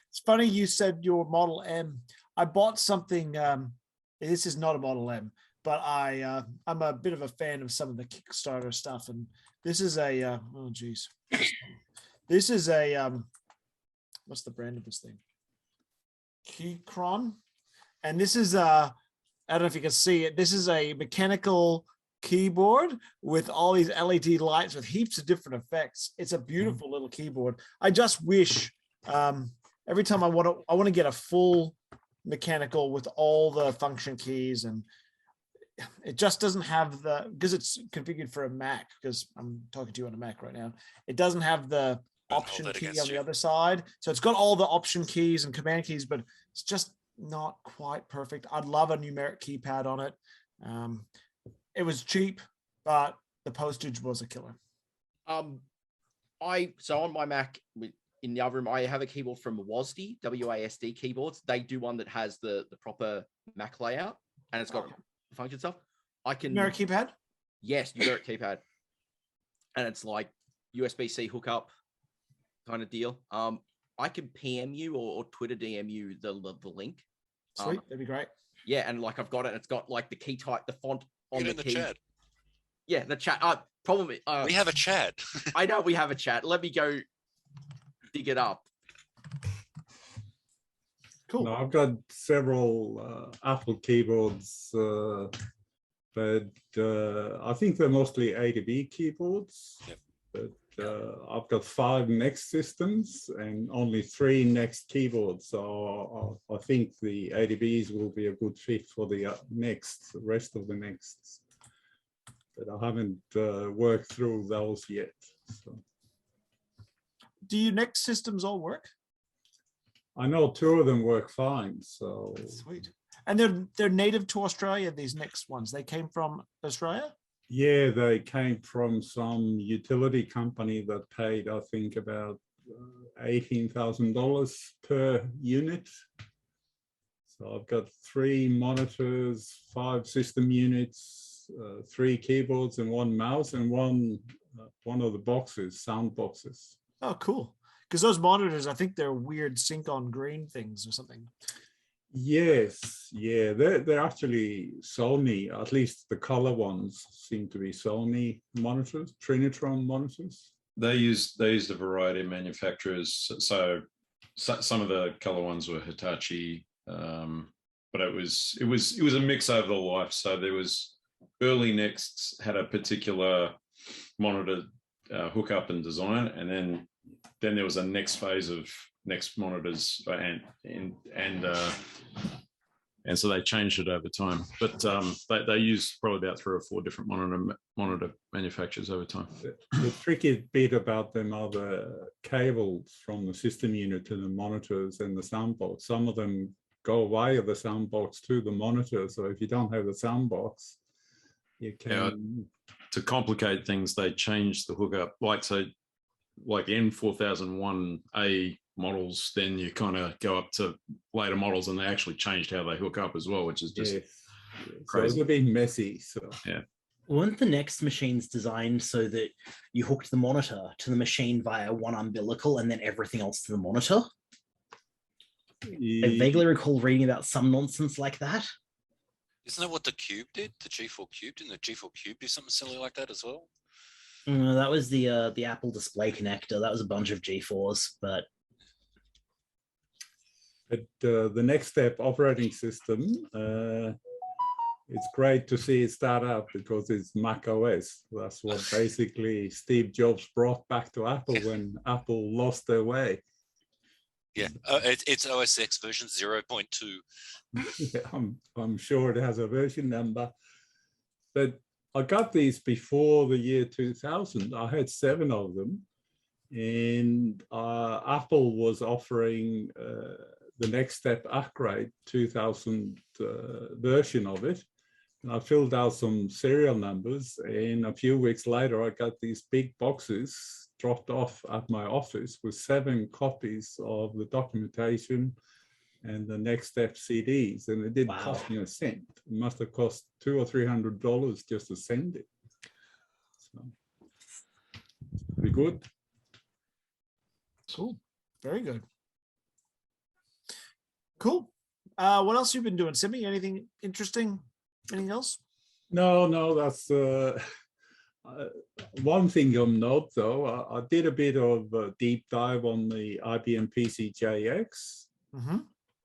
Speaker 1: It's funny you said your Model M. I bought something, this is not a Model M, but I'm a bit of a fan of some of the Kickstarter stuff. And this is a, oh geez. This is a, what's the brand of this thing? Keychron. And this is I don't know if you can see it. This is a mechanical keyboard with all these LED lights with heaps of different effects. It's a beautiful little keyboard. I just wish every time I want to get a full mechanical with all the function keys, and it just doesn't have the, because it's configured for a Mac, because I'm talking to you on a Mac right now, it doesn't have the option key on the other side. So it's got all the option keys and command keys, but it's just not quite perfect. I'd love a numeric keypad on it. It was cheap, but the postage was a killer.
Speaker 8: So on my Mac, in the other room, I have a keyboard from WASD, WASD keyboards. They do one that has the proper Mac layout, and it's got function stuff. I can
Speaker 1: numeric keypad.
Speaker 8: Yes, numeric keypad, and it's like USB-C hookup kind of deal. I can PM you or Twitter DM you the link.
Speaker 1: Sweet, that'd be great.
Speaker 8: Yeah, and like I've got it. It's got like the key type, the font on the key.
Speaker 5: Chat.
Speaker 8: Yeah, the chat. Problem.
Speaker 5: We have a chat.
Speaker 8: I know we have a chat. Let me go dig it up.
Speaker 13: Cool. No, I've got several Apple keyboards, but I think they're mostly A to B keyboards.
Speaker 5: Yep.
Speaker 13: But I've got 5 Next systems and only 3 Next keyboards. So I think the A to Bs will be a good fit for the rest of the Nexts. But I haven't worked through those yet. So.
Speaker 1: Do your Next systems all work?
Speaker 13: I know 2 of them work fine. So
Speaker 1: sweet. And they're native to Australia, these Next ones. They came from Australia?
Speaker 13: Yeah, they came from some utility company that paid, I think, about $18,000 per unit. So I've got 3 monitors, 5 system units, 3 keyboards and 1 mouse, and one of the boxes, sound boxes.
Speaker 1: Oh, cool. Because those monitors, I think they're weird sync on green things or something.
Speaker 13: Yes, yeah, they're actually Sony. At least the color ones seem to be Sony monitors, Trinitron monitors.
Speaker 12: They used a variety of manufacturers. So some of the color ones were Hitachi, but it was a mix over the life. So there was early Nexts had a particular monitor hookup and design, and then there was a next phase of Next monitors, and so they changed it over time. But they used probably about 3 or 4 different monitor manufacturers over time.
Speaker 13: The tricky bit about them are the cables from the system unit to the monitors and the sound box. Some of them go via the sound box to the monitor. So if you don't have the sound box, you can.
Speaker 12: Yeah, to complicate things, they changed the hookup. Like the N4001A models, then you kind of go up to later models, and they actually changed how they hook up as well, which is just crazy.
Speaker 13: So it's a bit messy. So
Speaker 12: yeah.
Speaker 6: Weren't the Next machines designed so that you hooked the monitor to the machine via one umbilical and then everything else to the monitor? I vaguely recall reading about some nonsense like that.
Speaker 5: Isn't that what the Cube did? The G4 Cube? Didn't the G4 Cube do something silly like that as well?
Speaker 6: That was the Apple display connector. That was a bunch of G4s, but
Speaker 13: the Next Step operating system, it's great to see it start up because it's Mac OS. That's what basically Steve Jobs brought back to Apple when Apple lost their way.
Speaker 5: Yeah, it's OS X version 0.2.
Speaker 13: Yeah, I'm sure it has a version number, but I got these before the year 2000. I had 7 of them, and Apple was offering the Next Step upgrade 2000 version of it. And I filled out some serial numbers, and a few weeks later, I got these big boxes dropped off at my office with 7 copies of the documentation and the Next Step CDs, and it didn't cost me a cent. It must have cost $200 or $300 just to send it. So, pretty good.
Speaker 1: Cool, very good. Cool. What else have you been doing, Simi? Anything interesting? Anything else?
Speaker 13: No, that's one thing of note, though. I did a bit of a deep dive on the IBM PC JX.
Speaker 1: Mm-hmm.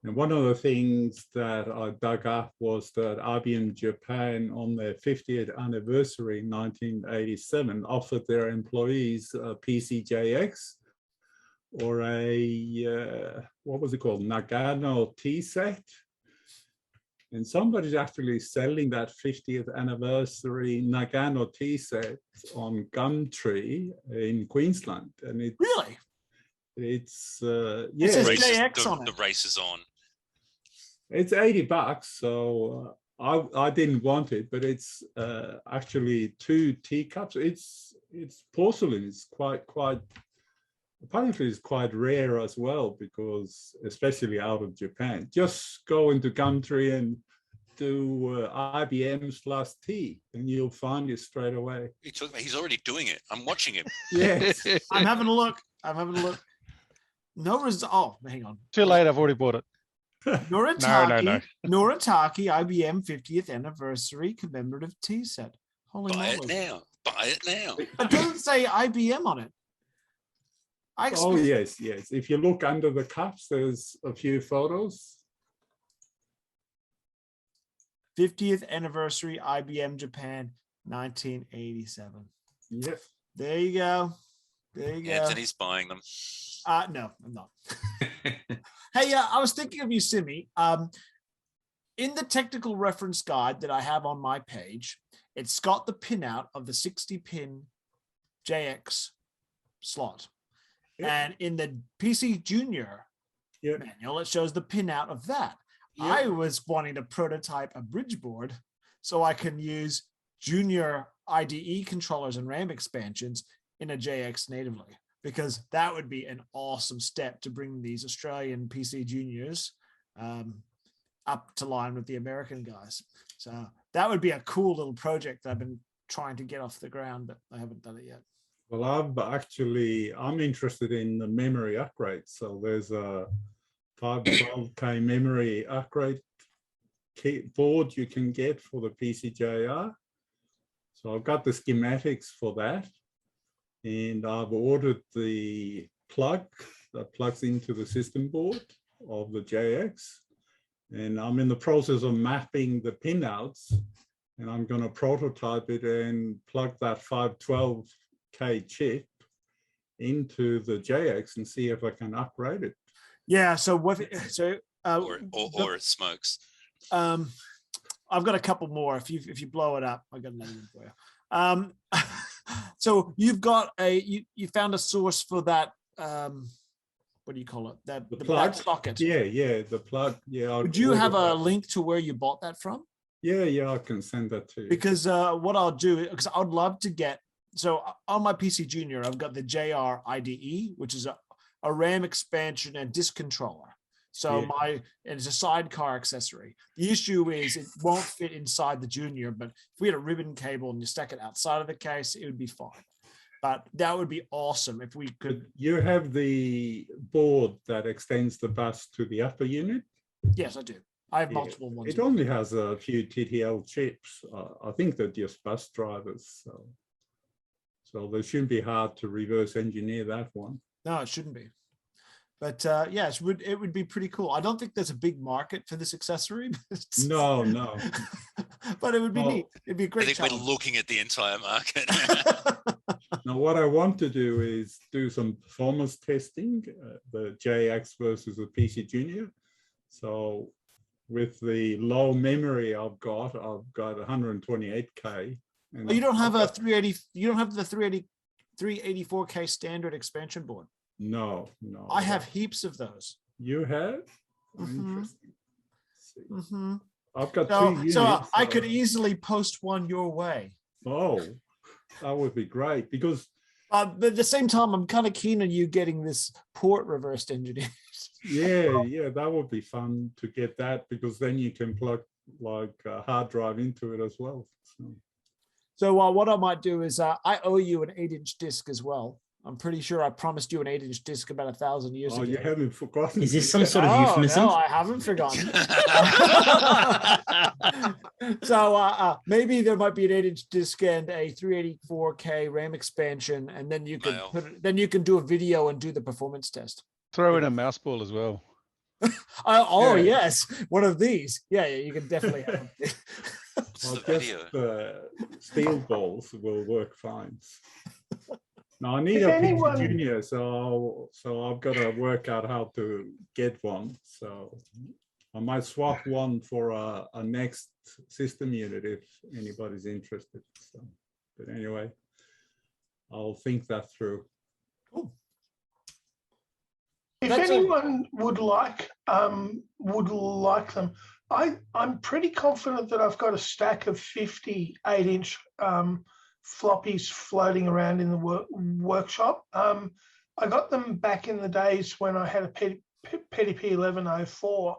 Speaker 13: And one of the things that I dug up was that IBM Japan, on their 50th anniversary in 1987, offered their employees a PCJX, or a, what was it called, Nagano tea set. And somebody's actually selling that 50th anniversary Nagano tea set on Gumtree in Queensland. And it's,
Speaker 1: really?
Speaker 13: It's
Speaker 1: yeah, it says JX on it.
Speaker 5: The race is on.
Speaker 13: It's $80, so I didn't want it, but it's actually 2 teacups. It's porcelain. It's quite apparently it's quite rare as well, because especially out of Japan. Just go into Gumtree and do IBM/T, and you'll find it straight away.
Speaker 5: He's already doing it. I'm watching him.
Speaker 13: Yes,
Speaker 1: I'm having a look. No result. Oh, hang on.
Speaker 9: Too late. I've already bought it.
Speaker 1: Noritake,
Speaker 9: No.
Speaker 1: Noritake IBM 50th anniversary commemorative tea set. Holy
Speaker 5: Buy
Speaker 1: moly.
Speaker 5: it now. Buy it now.
Speaker 1: It doesn't say IBM on it.
Speaker 13: Oh, yes. If you look under the cups, there's a few photos.
Speaker 1: 50th anniversary IBM Japan 1987.
Speaker 13: Yep.
Speaker 1: There you go.
Speaker 5: Anthony's buying them.
Speaker 1: No, I'm not. Hey, I was thinking of you, Simi. In the technical reference guide that I have on my page, it's got the pinout of the 60-pin JX slot. Yep. And in the PC Junior manual, it shows the pinout of that. Yep. I was wanting to prototype a bridge board so I can use Junior IDE controllers and RAM expansions in a JX natively, because that would be an awesome step to bring these Australian PC Juniors up to line with the American guys. So that would be a cool little project that I've been trying to get off the ground, but I haven't done it yet.
Speaker 13: Well, I'm interested in the memory upgrade. So there's a 512K memory upgrade board you can get for the PCJR. So I've got the schematics for that, and I've ordered the plug that plugs into the system board of the JX, and I'm in the process of mapping the pinouts, and I'm going to prototype it and plug that 512K chip into the JX and see if I can upgrade it.
Speaker 1: Yeah. So
Speaker 5: or it smokes.
Speaker 1: I've got a couple more. If you blow it up, I got another one for you. So you've got you found a source for that. What do you call it? The
Speaker 13: plug
Speaker 1: socket.
Speaker 13: Yeah, the plug. Yeah.
Speaker 1: Would you have a link to where you bought that from?
Speaker 13: Yeah, I can send that to you.
Speaker 1: Because what I'll do, because I'd love to get, so on my PC Junior, I've got the JR IDE, which is a RAM expansion and disk controller. So it's a sidecar accessory. The issue is it won't fit inside the Junior, but if we had a ribbon cable and you stuck it outside of the case, it would be fine. But that would be awesome if we could.
Speaker 13: You have the board that extends the bus to the upper unit?
Speaker 1: Yes, I do. I have multiple ones.
Speaker 13: It only has a few TTL chips. I think they're just bus drivers. So they shouldn't be hard to reverse engineer that one.
Speaker 1: No, it shouldn't be. But yes, it would be pretty cool. I don't think there's a big market for this accessory.
Speaker 13: No.
Speaker 1: But it would be neat. It'd be a great
Speaker 5: I think
Speaker 1: challenge.
Speaker 5: we're looking at the entire market.
Speaker 13: Now, what I want to do is do some performance testing, the JX versus the PC Junior. So with the low memory I've got 128K.
Speaker 1: And you don't have a 380. You don't have the 384K standard expansion board.
Speaker 13: No.
Speaker 1: I have heaps of those.
Speaker 13: You have?
Speaker 1: Mm-hmm.
Speaker 13: Interesting. I've got 2 units.
Speaker 1: So I could easily post one your way.
Speaker 13: Oh, that would be great because.
Speaker 1: But at the same time, I'm kind of keen on you getting this port reversed engineered.
Speaker 13: Yeah, that would be fun to get that because then you can plug like a hard drive into it as well.
Speaker 1: So what I might do is I owe you an 8-inch disc as well. I'm pretty sure I promised you an 8-inch disc about 1,000 years ago.
Speaker 13: Oh, you haven't forgotten.
Speaker 6: Is this some sort of euphemism?
Speaker 1: No, I haven't forgotten. So maybe there might be an 8-inch disc and a 384K RAM expansion, and then you can can do a video and do the performance test.
Speaker 9: Throw in a mouse ball as well.
Speaker 1: Yes, one of these. Yeah, you can definitely have it.
Speaker 13: Steel balls will work fine. No, I need a PC Junior, so I've got to work out how to get one. So I might swap one for a next system unit if anybody's interested. So, but anyway, I'll think that through.
Speaker 1: Cool.
Speaker 10: If anyone would like them, I'm pretty confident that I've got a stack of 50 8-inch floppies floating around in the workshop. I got them back in the days when I had a PDP 1104,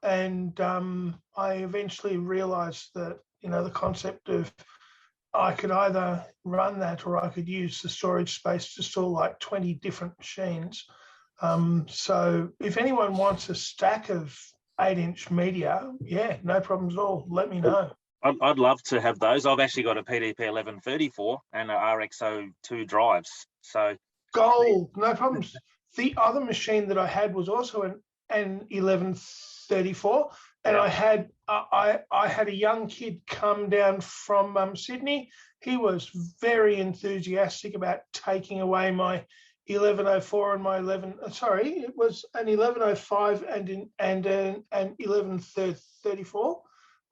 Speaker 10: and I eventually realized that, the concept of I could either run that or I could use the storage space to store like 20 different machines. So if anyone wants a stack of 8-inch media, yeah, no problems at all. Let me know.
Speaker 3: I'd love to have those. I've actually got a PDP 1134 and an RX02 drives. So
Speaker 10: gold, no problems. The other machine that I had was also an 1134, and I had a young kid come down from Sydney. He was very enthusiastic about taking away my 1104 and my it was an 1105 and an 1134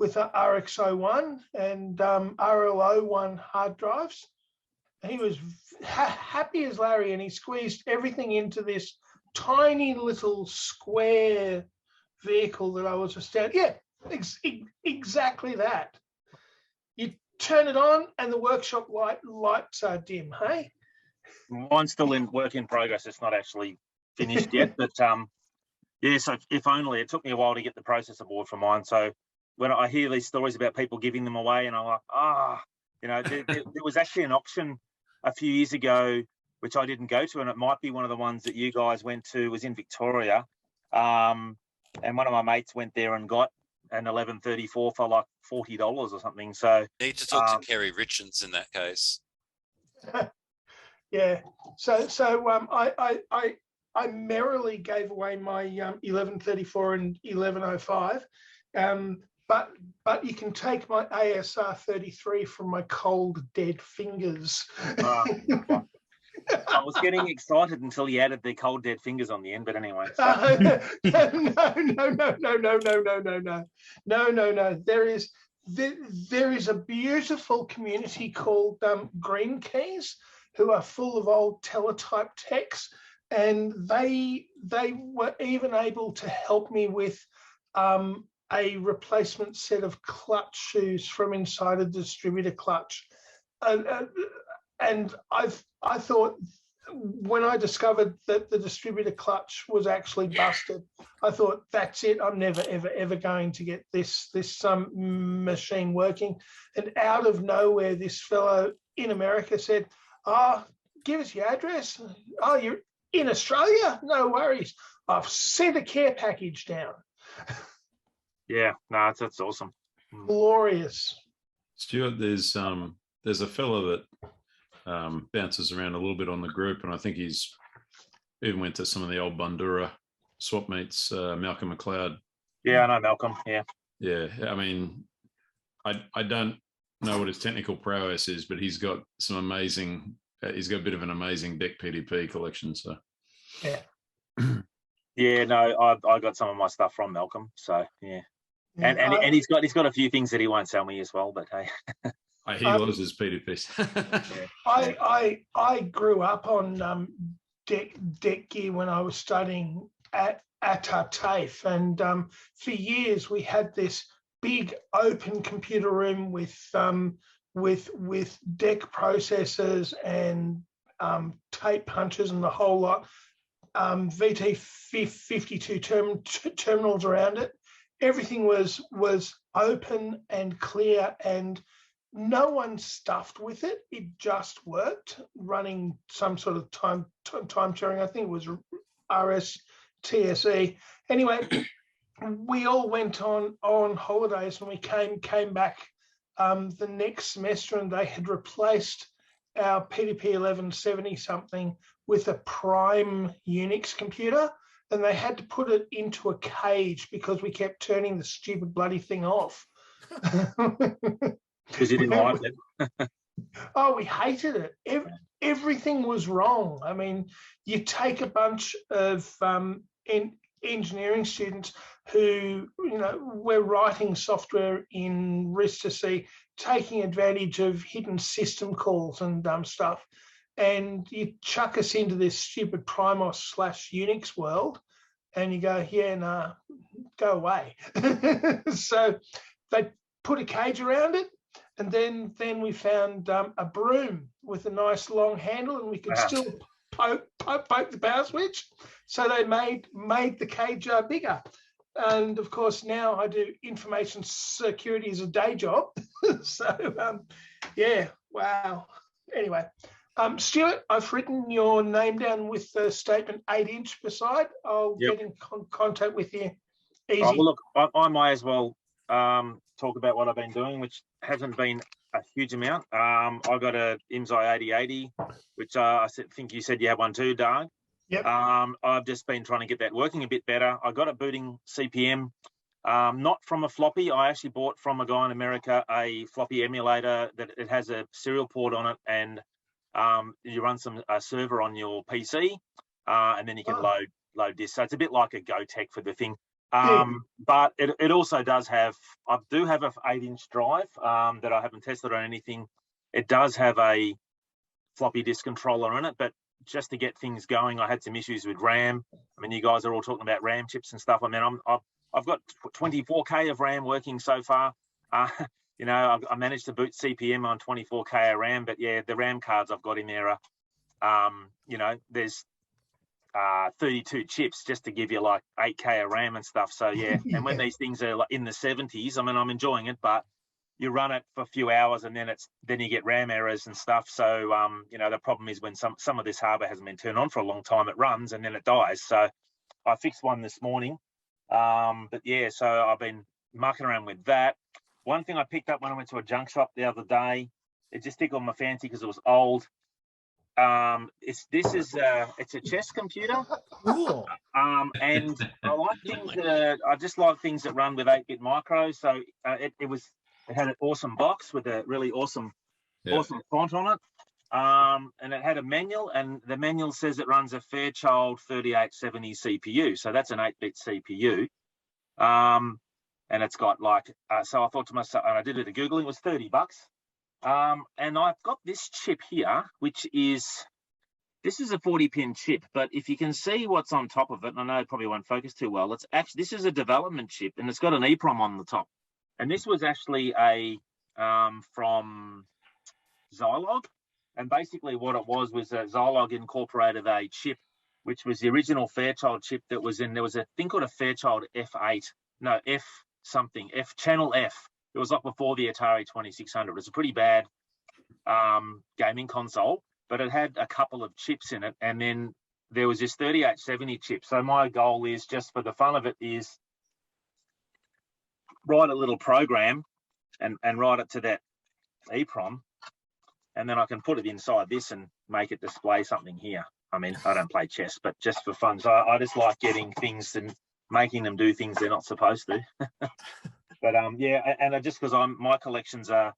Speaker 10: with an RX01 and RL01 hard drives. And he was happy as Larry, and he squeezed everything into this tiny little square vehicle that I was astounded. Yeah, exactly that. You turn it on and the workshop lights are dim, hey?
Speaker 3: Mine's still in work in progress. It's not actually finished yet, but yeah, so if only. It took me a while to get the processor board for mine. So when I hear these stories about people giving them away, and I'm like, there was actually an auction a few years ago, which I didn't go to, and it might be one of the ones that you guys went to, was in Victoria. And one of my mates went there and got an 1134 for like $40 or something. So
Speaker 5: need to talk to Kerry Richards in that case.
Speaker 10: Yeah. So I merrily gave away my 1134 and 1105. But you can take my ASR 33 from my cold dead fingers.
Speaker 3: I was getting excited until you added the cold dead fingers on the end, but anyway.
Speaker 10: No. There is a beautiful community called Green Keys, who are full of old teletype techs, and they were even able to help me with a replacement set of clutch shoes from inside a distributor clutch. And I thought, when I discovered that the distributor clutch was actually busted, I thought, that's it. I'm never, ever going to get this machine working. And out of nowhere, this fellow in America said, give us your address. Oh, you're in Australia? No worries. I've sent a care package down.
Speaker 3: Yeah, no, that's awesome.
Speaker 10: Glorious.
Speaker 12: Stuart, there's a fellow that bounces around a little bit on the group, and I think he's even went to some of the old Bundura swap meets, Malcolm McLeod.
Speaker 3: Yeah, I know Malcolm.
Speaker 12: Yeah. I mean, I don't know what his technical prowess is, but he's got some amazing. He's got a bit of an amazing deck PDP collection. So
Speaker 10: yeah.
Speaker 3: Yeah, no, I got some of my stuff from Malcolm. So yeah. And he's got a few things that he won't sell me as well, but hey.
Speaker 12: He loves his PDPs.
Speaker 10: I grew up on deck gear when I was studying at TAFE, and for years we had this big open computer room with deck processors and tape punchers and the whole lot, VT52 terminals around it. Everything was open and clear, and no one stuffed with it. It just worked, running some sort of time sharing. I think it was RSTSE. Anyway, we all went on holidays, and we came back the next semester, and they had replaced our PDP 1170 something with a Prime Unix computer, and they had to put it into a cage because we kept turning the stupid bloody thing off.
Speaker 3: Because you didn't like it.
Speaker 10: Oh, we hated it. Everything was wrong. I mean, you take a bunch of engineering students who, were writing software in RISC-C, taking advantage of hidden system calls and dumb stuff, and you chuck us into this stupid Primos/Unix world, and you go, yeah, nah, go away. So they put a cage around it, and then we found a broom with a nice long handle, and we could still poke the power switch. So they made the cage bigger. And of course, now I do information security as a day job. So, yeah, wow. Anyway, Stuart, I've written your name down with the statement 8-inch beside. I'll get in contact with you. Easy.
Speaker 3: Well, look, I might as well talk about what I've been doing, which hasn't been a huge amount. I got a IMSI 8080, which I think you said you have one too, Doug.
Speaker 10: Yep.
Speaker 3: I've just been trying to get that working a bit better. I got it booting CPM, not from a floppy. I actually bought from a guy in America a floppy emulator that it has a serial port on it, and you run a server on your PC, and then you can load disks. So it's a bit like a GoTech for the thing. But it also does have, I do have an 8-inch drive that I haven't tested or anything. It does have a floppy disk controller in it, but just to get things going, I had some issues with RAM. I mean, you guys are all talking about RAM chips and stuff. I mean, I've got 24K of RAM working so far. I managed to boot CPM on 24K of RAM, but yeah, the RAM cards I've got in there are, there's 32 chips just to give you like 8K of RAM and stuff. So yeah, and when these things are like in the 70s, I mean, I'm enjoying it, but you run it for a few hours and then you get RAM errors and stuff. So you know, the problem is when some of this hardware hasn't been turned on for a long time, it runs and then it dies. So I fixed one this morning. But yeah, so I've been mucking around with that. One thing I picked up when I went to a junk shop the other day, it just tickled my fancy because it was old. It's a chess computer.
Speaker 6: Cool.
Speaker 3: And I like things I just like things that run with 8-bit micro. So it had an awesome box with a really awesome font on it. And it had a manual, and the manual says it runs a Fairchild 3870 CPU. So that's an 8-bit CPU. And it's got like, so I thought to myself, and I did a bit of Googling, it was $30. And I've got this chip here, this is a 40-pin chip, but if you can see what's on top of it, and I know it probably won't focus too well, this is a development chip, and it's got an EEPROM on the top. And this was actually from Zilog. And basically what it was Zilog incorporated a chip, which was the original Fairchild chip that was there was a thing called a Fairchild Channel F. It was like before the Atari 2600. It was a pretty bad gaming console, but it had a couple of chips in it. And then there was this 3870 chip. So my goal is, just for the fun of it, is write a little program and write it to that EEPROM. And then I can put it inside this and make it display something here. I mean, I don't play chess, but just for fun. So I just like getting things and making them do things they're not supposed to. But yeah, and just because my collections are,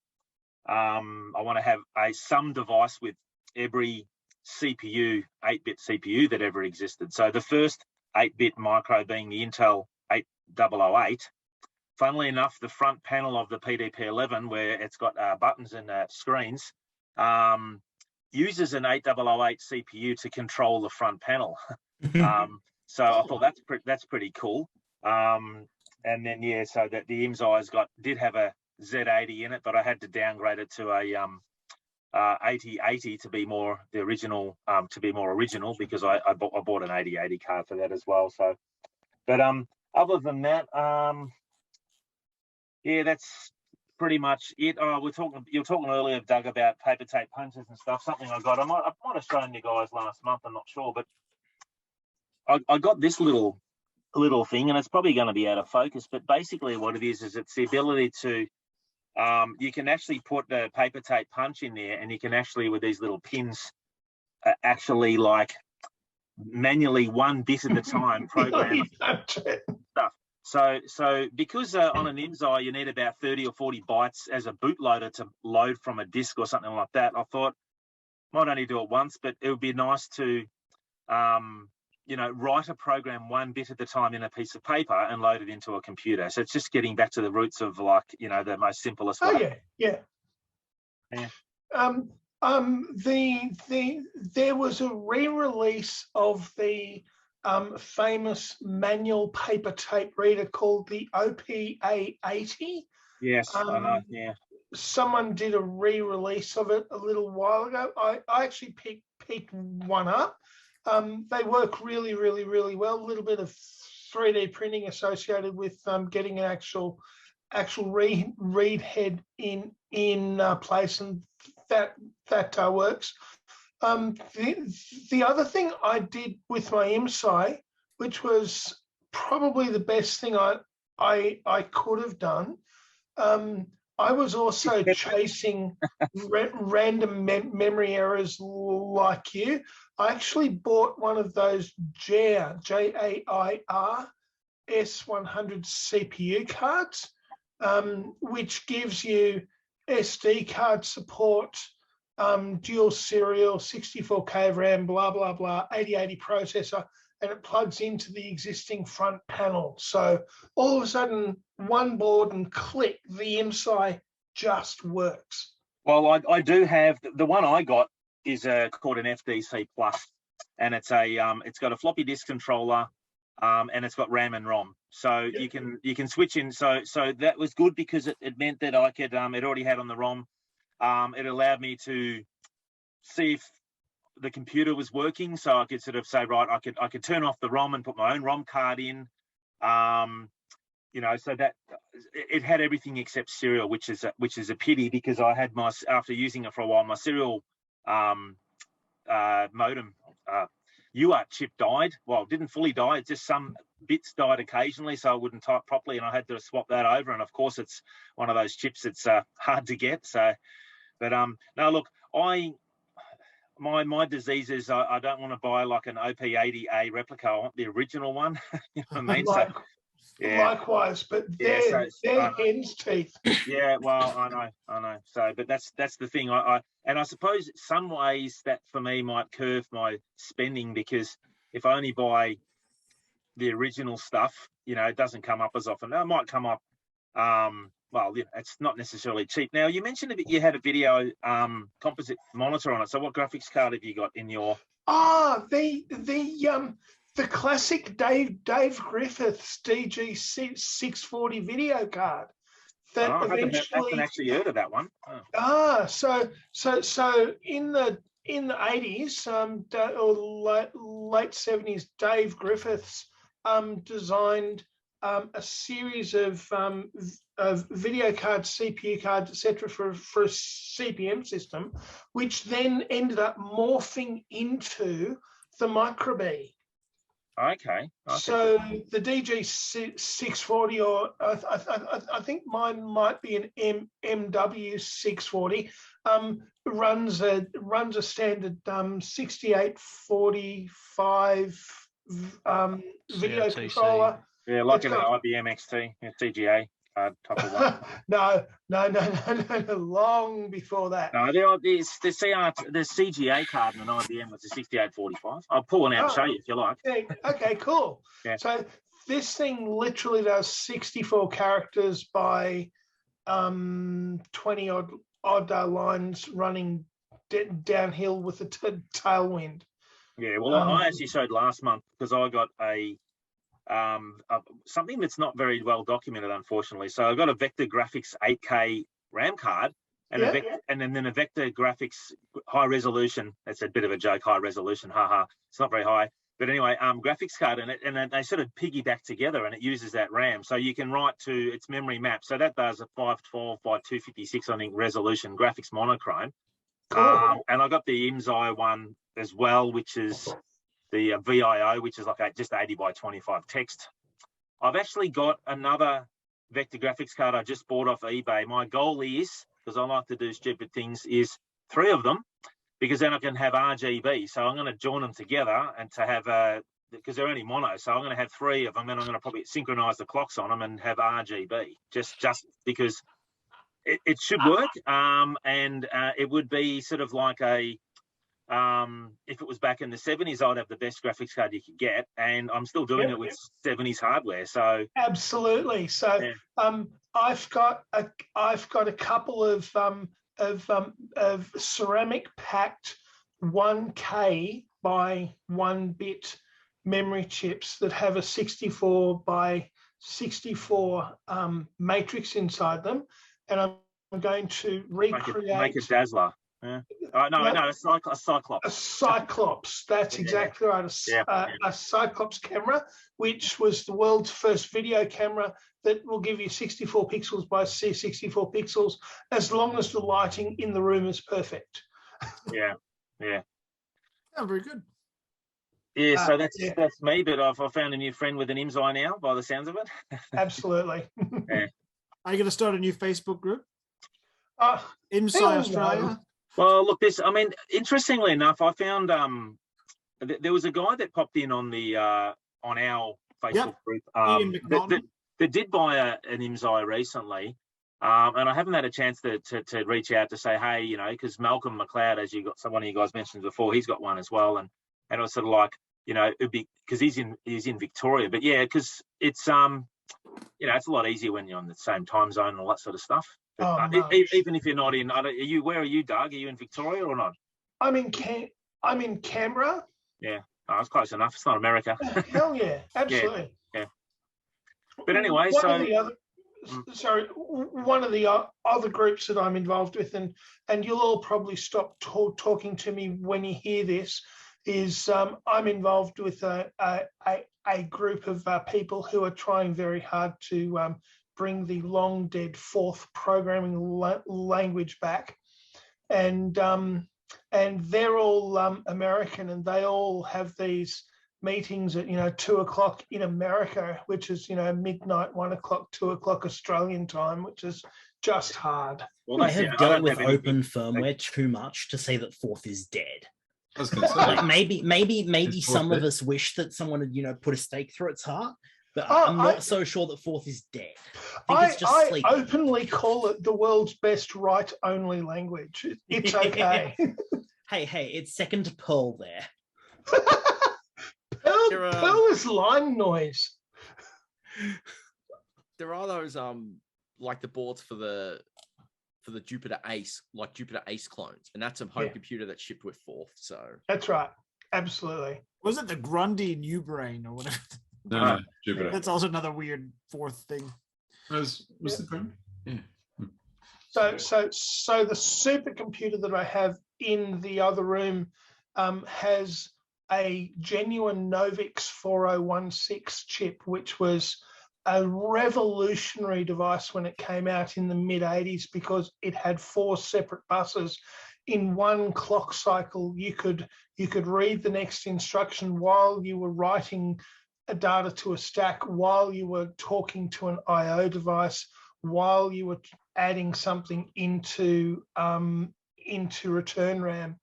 Speaker 3: I want to have some device with every CPU, 8-bit CPU that ever existed. So the first 8-bit micro being the Intel 8008. Funnily enough, the front panel of the PDP-11, where it's got buttons and screens, uses an 8008 CPU to control the front panel. So I thought that's pretty cool. And then yeah, so that the IMSI's did have a Z80 in it, but I had to downgrade it to a 8080 to be more original because I bought an 8080 card for that as well. So, but other than that, yeah, that's pretty much it. You were talking earlier, Doug, about paper tape punches and stuff. Something I got. I might have shown you guys last month. I'm not sure, but I got this little thing, and it's probably going to be out of focus. But basically, what it is it's the ability to you can actually put a paper tape punch in there, and you can actually, with these little pins, actually like manually one bit at a time program stuff. So because on an IMSI you need about 30 or 40 bytes as a bootloader to load from a disk or something like that, I thought might only do it once, but it would be nice to write a program one bit at a time in a piece of paper and load it into a computer. So it's just getting back to the roots of the most simplest way.
Speaker 10: Yeah. There was a re-release of the famous manual paper tape reader called the OPA80.
Speaker 3: Yes, I know, yeah.
Speaker 10: Someone did a re-release of it a little while ago. I actually picked one up. They work really, really, really well. A little bit of 3D printing associated with getting an actual read head in place, and that works. The other thing I did with my IMSI, which was probably the best thing I could have done, I was also chasing random memory errors like you. I actually bought one of those JAIR, J-A-I-R, S100 CPU cards, which gives you SD card support, dual serial, 64K of RAM, blah, blah, blah, 8080 processor, and it plugs into the existing front panel. So all of a sudden, one board and click, the IMSI just works.
Speaker 3: Well, I do have, the one I got is called an FDC Plus, and it's got a floppy disk controller, and it's got RAM and ROM. So you can switch in. So that was good because it meant that I could, it already had on the ROM. It allowed me to see if the computer was working, so I could sort of say, right, I could turn off the ROM and put my own ROM card in. So that it had everything except serial, which is a pity, because I had after using it for a while, my serial modem UART chip died. Well, it didn't fully die. It's just some bits died occasionally, so I wouldn't type properly, and I had to swap that over. And of course, it's one of those chips that's hard to get. So, but no, look, my disease is I don't want to buy like an OP80A replica. I want the original one. You know what I mean?
Speaker 10: Likewise, but they're hen's teeth.
Speaker 3: Yeah, well, I know. So, but that's the thing. I suppose some ways that for me might curve my spending, because if I only buy the original stuff, it doesn't come up as often. Now, it might come up. Well, it's not necessarily cheap. Now, you mentioned that you had a video composite monitor on it. So, what graphics card have you got in your?
Speaker 10: The classic Dave Griffiths DG 640 video card. That
Speaker 3: I haven't actually heard of that one.
Speaker 10: So in the 80s or late 70s, Dave Griffiths designed a series of video cards, CPU cards, etc., for a CPM system, which then ended up morphing into the Micro-B.
Speaker 3: Okay.
Speaker 10: So the DG 640, or I think mine might be an MW 640, runs a standard 6845 video controller.
Speaker 3: Yeah, like an IBM XT, TGA type of one.
Speaker 10: No, long before that.
Speaker 3: No, the CGA card in an IBM was a 6845. I'll pull one out and show you if you like.
Speaker 10: Yeah, okay, cool.
Speaker 3: Yeah.
Speaker 10: So this thing literally does 64 characters by 20 odd lines running downhill with a tailwind.
Speaker 3: Yeah, well, I actually showed last month because I got something that's not very well documented, unfortunately. So I got a Vector Graphics 8K RAM card and then a Vector Graphics high resolution. That's a bit of a joke, high resolution. Haha, it's not very high. But anyway, graphics card in it, and then they sort of piggyback together, and it uses that RAM. So you can write to its memory map. So that does a 512 by 256, I think, resolution graphics monochrome.
Speaker 10: Cool.
Speaker 3: And I got the IMSI one as well, which is the VIO, which is like just 80 by 25 text. I've actually got another Vector Graphics card I just bought off eBay. My goal is, because I like to do stupid things, is 3 of them, because then I can have RGB. So I'm going to join them together and to have because they're only mono. So I'm going to have 3 of them, and I'm going to probably synchronize the clocks on them and have RGB, just because it should work. And it would be sort of like a, if it was back in the 70s, I'd have the best graphics card you could get, and I'm still doing it with 70s hardware. So
Speaker 10: absolutely. So I've got a couple of ceramic packed 1K by 1-bit memory chips that have a 64 by 64 matrix inside them, and I'm going to recreate.
Speaker 3: Make a Dazzler. Yeah. No, a Cyclops.
Speaker 10: A Cyclops, that's exactly right. A Cyclops camera, which was the world's first video camera that will give you 64 pixels by 64 pixels, as long as the lighting in the room is perfect.
Speaker 3: Yeah.
Speaker 1: Oh, very good.
Speaker 3: Yeah, so that's me, but I've found a new friend with an IMSI now, by the sounds of it.
Speaker 10: Absolutely.
Speaker 3: Yeah.
Speaker 1: Are you going to start a new Facebook group? IMSI Australia?
Speaker 3: No. Well, look, interestingly enough, I found there was a guy that popped in on the on our Facebook group that did buy an IMSI recently, and I haven't had a chance to reach out to say, hey, because Malcolm McLeod, as one of you guys mentioned before, he's got one as well, and I was sort of like, it'd be because he's in Victoria, but yeah, because it's it's a lot easier when you're on the same time zone and all that sort of stuff. But, even if you're not in, where are you, Doug? Are you in Victoria or not?
Speaker 10: I'm in Canberra.
Speaker 3: Yeah, it's close enough. It's not America.
Speaker 10: Hell yeah, absolutely.
Speaker 3: Yeah. But anyway,
Speaker 10: sorry, one of the other groups that I'm involved with, and you'll all probably stop talking to me when you hear this, is I'm involved with a group of people who are trying very hard to bring the long dead fourth programming language back, and they're all American, and they all have these meetings at 2:00 in America, which is midnight, 1:00, 2:00 Australian time, which is just hard.
Speaker 6: Well, I have dealt with open firmware too much to say that fourth is dead.
Speaker 12: I was going to say,
Speaker 6: like maybe some of us wish that someone had put a stake through its heart, but I'm not so sure that fourth is dead. I
Speaker 10: openly call it the world's best write-only language. It's okay.
Speaker 6: hey, it's second to Perl there.
Speaker 10: Perl is line noise.
Speaker 8: There are those like the boards for the Jupiter Ace, like Jupiter Ace clones, and that's a home computer that's shipped with fourth. So
Speaker 10: that's right, absolutely.
Speaker 1: Was it the Grundy New Brain or whatever?
Speaker 12: No, Jupiter.
Speaker 1: That's also another weird fourth thing.
Speaker 12: Was the Grundy? Yeah.
Speaker 10: So the supercomputer that I have in the other room has a genuine Novix 4016 chip, which was a revolutionary device when it came out in the mid-80s because it had 4 separate buses. In one clock cycle, you could read the next instruction while you were writing a data to a stack, while you were talking to an I/O device, while you were adding something into return RAM,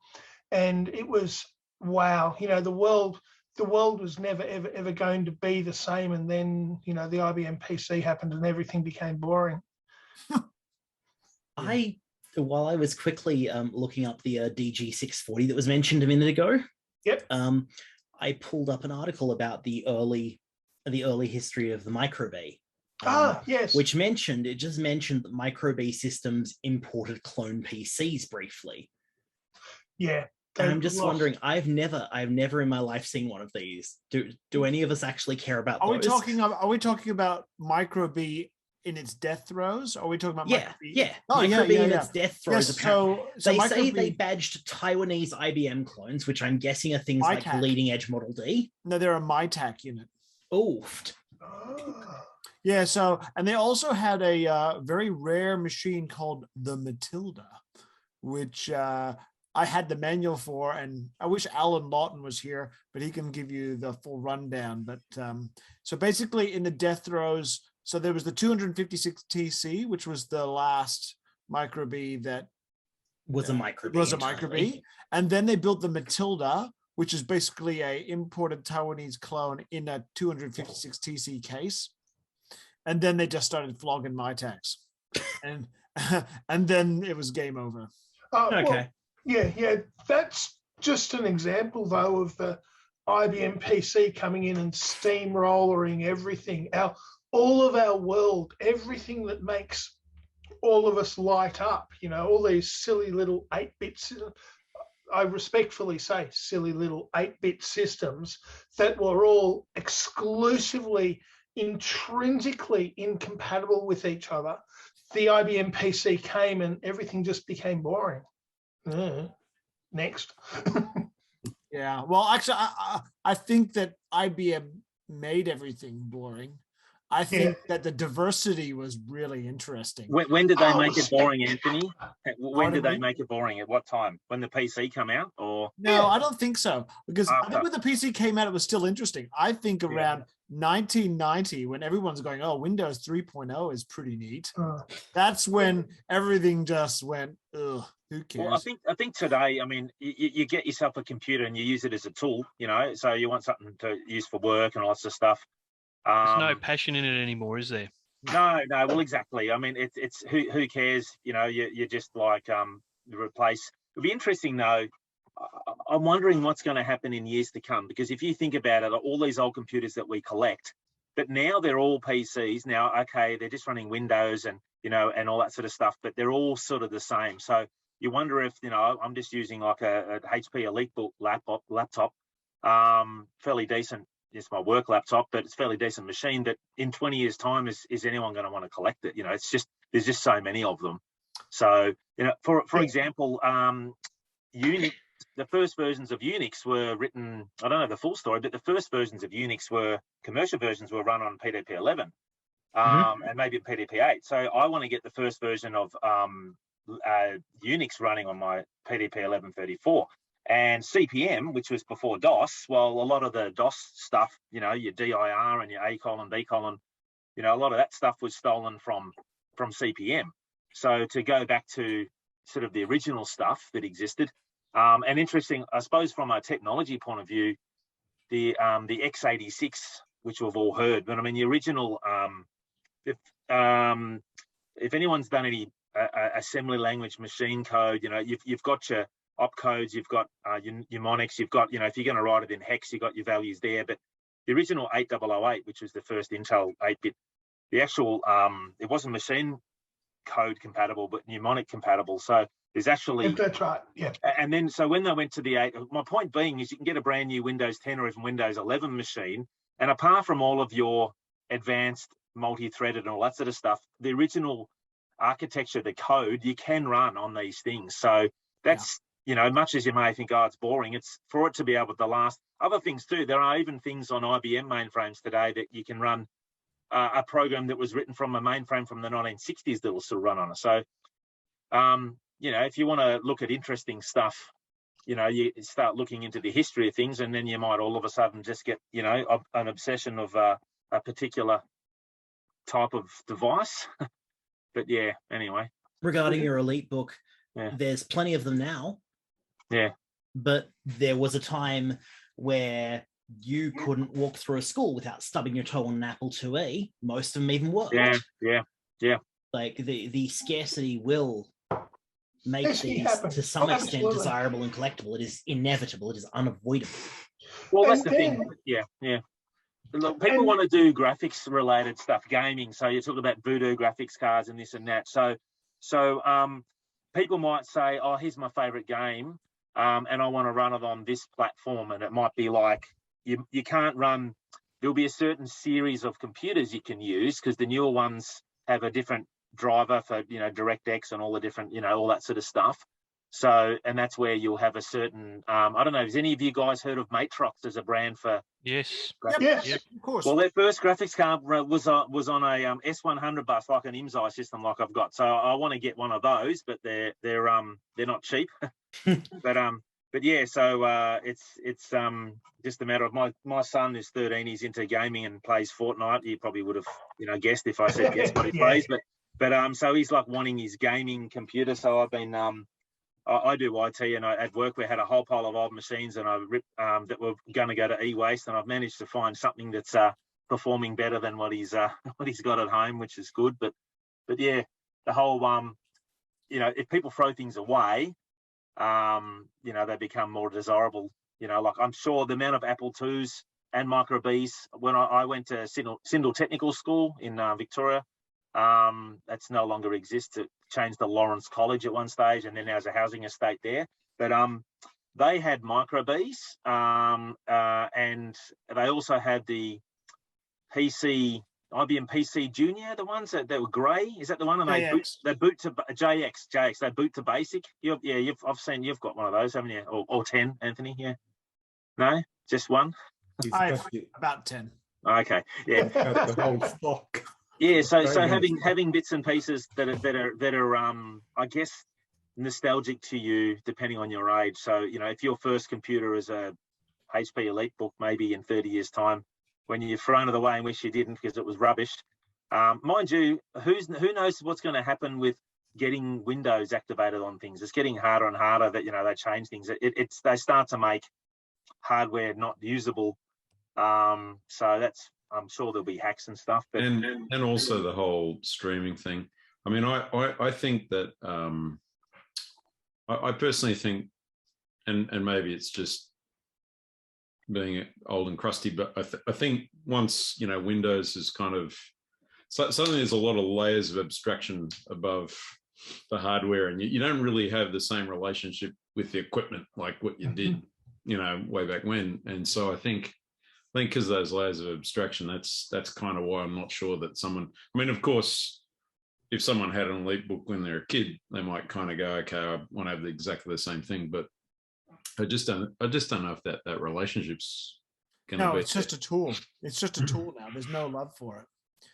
Speaker 10: and it was wow. The world was never ever going to be the same, and then the IBM PC happened and everything became boring.
Speaker 6: While I was quickly looking up the DG640 that was mentioned a minute ago, I pulled up an article about the early history of the Micro-B.
Speaker 10: Yes.
Speaker 6: Which just mentioned that Micro-B systems imported clone PCs briefly.
Speaker 10: Yeah.
Speaker 6: And I'm just wondering, I've never in my life seen one of these. Do any of us actually care about those?
Speaker 1: Are we talking about Micro-B in its death throes? Or are we talking about Micro-B?
Speaker 6: Yeah. Micro-B in its death throes.
Speaker 1: Yes, so
Speaker 6: they
Speaker 1: Micro-B,
Speaker 6: say they badged Taiwanese IBM clones, which I'm guessing are things like leading edge Model D.
Speaker 1: No, they're a MyTac unit.
Speaker 6: Oofed.
Speaker 1: Yeah, so, and they also had a very rare machine called the Matilda, which I had the manual for, and I wish Alan Lawton was here, but he can give you the full rundown. But so basically in the death throes, so there was the 256 TC, which was the last Micro-B that
Speaker 6: was a Micro-B.
Speaker 1: Was a Micro-B. And then they built the Matilda, which is basically a imported Taiwanese clone in a 256 TC case. And then they just started flogging MyTacs. and then it was game over.
Speaker 6: Okay.
Speaker 10: Well, yeah. That's just an example, though, of the IBM PC coming in and steamrollering everything. All of our world, everything that makes all of us light up, all these silly little 8-bit, I respectfully say silly little 8-bit systems that were all exclusively, intrinsically incompatible with each other. The IBM PC came and everything just became boring. Next.
Speaker 1: Yeah, well, actually, I think that IBM made everything boring. I think that the diversity was really interesting.
Speaker 3: When did they make it boring, Anthony? When did they make it boring? At what time? When the PC came out, or?
Speaker 1: No, I don't think so. Because I think when the PC came out, it was still interesting. I think around 1990, when everyone's going, "Oh, Windows 3.0 is pretty neat." That's when everything just went, "Ugh, who cares?"
Speaker 3: Well, I think today, I mean, you get yourself a computer and you use it as a tool, so you want something to use for work and lots of stuff.
Speaker 7: There's no passion in it anymore, is there?
Speaker 3: No. Well, exactly. I mean, it's who cares? You just like replace. It'll be interesting though. I'm wondering what's going to happen in years to come, because if you think about it, all these old computers that we collect, but now they're all PCs. Now, okay, they're just running Windows and and all that sort of stuff, but they're all sort of the same. So you wonder if I'm just using like a HP EliteBook laptop, fairly decent. it's my work laptop, but it's a fairly decent machine. But in 20 years' time, is anyone going to want to collect it? You know, it's just, there's just so many of them. So, you know, for example, Unix, the first versions of Unix were written, I don't know the full story, but the first versions of Unix were, commercial versions were run on PDP-11 and maybe PDP-8. So I want to get the first version of Unix running on my PDP-1134. And CPM, which was before DOS, well, a lot of the DOS stuff, you know, your DIR and your A:, B:, you know, a lot of that stuff was stolen from CPM. So to go back to sort of the original stuff that existed, and interesting, I suppose, from a technology point of view, the x86, which we've all heard, but I mean the original, if anyone's done any assembly language machine code, you know, you've got your opcodes, you've got your mnemonics, you've got, you know, if you're going to write it in hex, you've got your values there. But the original 8008, which was the first Intel 8-bit, the actual, it wasn't machine code compatible, but mnemonic compatible. So there's actually...
Speaker 10: That's right, yeah.
Speaker 3: And then, so when they went to the 8, my point being is you can get a brand new Windows 10 or even Windows 11 machine, and apart from all of your advanced multi-threaded and all that sort of stuff, the original architecture, the code, you can run on these things. So that's... You know, much as you may think, oh, it's boring, it's for it to be able to last. Other things too, there are even things on IBM mainframes today that you can run a program that was written from a mainframe from the 1960s that will still run on it. So, you know, if you want to look at interesting stuff, you know, you start looking into the history of things, and then you might all of a sudden just get, you know, an obsession of a particular type of device. But yeah, anyway.
Speaker 6: Regarding your Elite book, there's plenty of them now.
Speaker 3: Yeah.
Speaker 6: But there was a time where you couldn't walk through a school without stubbing your toe on an Apple IIe. Most of them even worked.
Speaker 3: Yeah.
Speaker 6: Like the scarcity will make these
Speaker 10: happen.
Speaker 6: to some extent
Speaker 10: Absolutely.
Speaker 6: desirable and collectible. It is inevitable. It is unavoidable.
Speaker 3: Well, that's the thing. Yeah. Look, people want to do graphics related stuff, gaming. So you talk about Voodoo graphics cards and this and that. So people might say, oh, here's my favorite game, and I want to run it on this platform. And it might be like, you can't run, there'll be a certain series of computers you can use because the newer ones have a different driver for, you know, DirectX and all the different, you know, all that sort of stuff. So, and that's where you'll have a certain, I don't know, has any of you guys heard of Matrox as a brand for?
Speaker 7: Yes.
Speaker 10: Yes,
Speaker 1: of course.
Speaker 3: Well, their first graphics card was on a S100 bus, like an IMSI system, like I've got. So I want to get one of those, but they're not cheap. But yeah, so it's just a matter of my son is 13. He's into gaming and plays Fortnite. He probably would have, you know, guessed if I said guess what he plays. But so he's like wanting his gaming computer. So I've been I do IT, and at work we had a whole pile of old machines, and I ripped that were going to go to e-waste, and I've managed to find something that's performing better than what he's got at home, which is good. But yeah, the whole you know, if people throw things away, you know, they become more desirable. You know, like I'm sure the amount of Apple IIs and Micro Bs when I went to Sindel Technical School in Victoria. That's no longer exists. It changed to Lawrence College at one stage, and then there's a housing estate there. But they had Micro Bs, and they also had the IBM PC Junior, the ones that were grey. Is that the one? And they boot to JX. They boot to BASIC. I've seen you've got one of those, haven't you? Or 10, Anthony? Yeah. No, just one.
Speaker 1: I have about 10.
Speaker 3: Okay. Yeah.
Speaker 13: The whole stock.
Speaker 3: Yeah, so having bits and pieces that are I guess nostalgic to you depending on your age. So, you know, if your first computer is a HP Elite book, maybe in 30 years' time, when you've thrown it away and wish you didn't because it was rubbish, mind you, who knows what's going to happen with getting Windows activated on things? It's getting harder and harder that, you know, they change things. They start to make hardware not usable. So that's. I'm sure there'll be hacks and stuff, but
Speaker 12: and also the whole streaming thing. I mean, I think that I personally think, and maybe it's just being old and crusty, but I think once, you know, Windows is kind of suddenly there's a lot of layers of abstraction above the hardware, and you don't really have the same relationship with the equipment like what you did, you know, way back when. And so I think I think because those layers of abstraction, that's kind of why I'm not sure that someone. I mean, of course, if someone had an Elite book when they're a kid, they might kind of go, okay, I want to have exactly the same thing. But I just don't know if that relationship's going to be.
Speaker 1: No, it's just a tool. It's just a tool now. There's no love for it.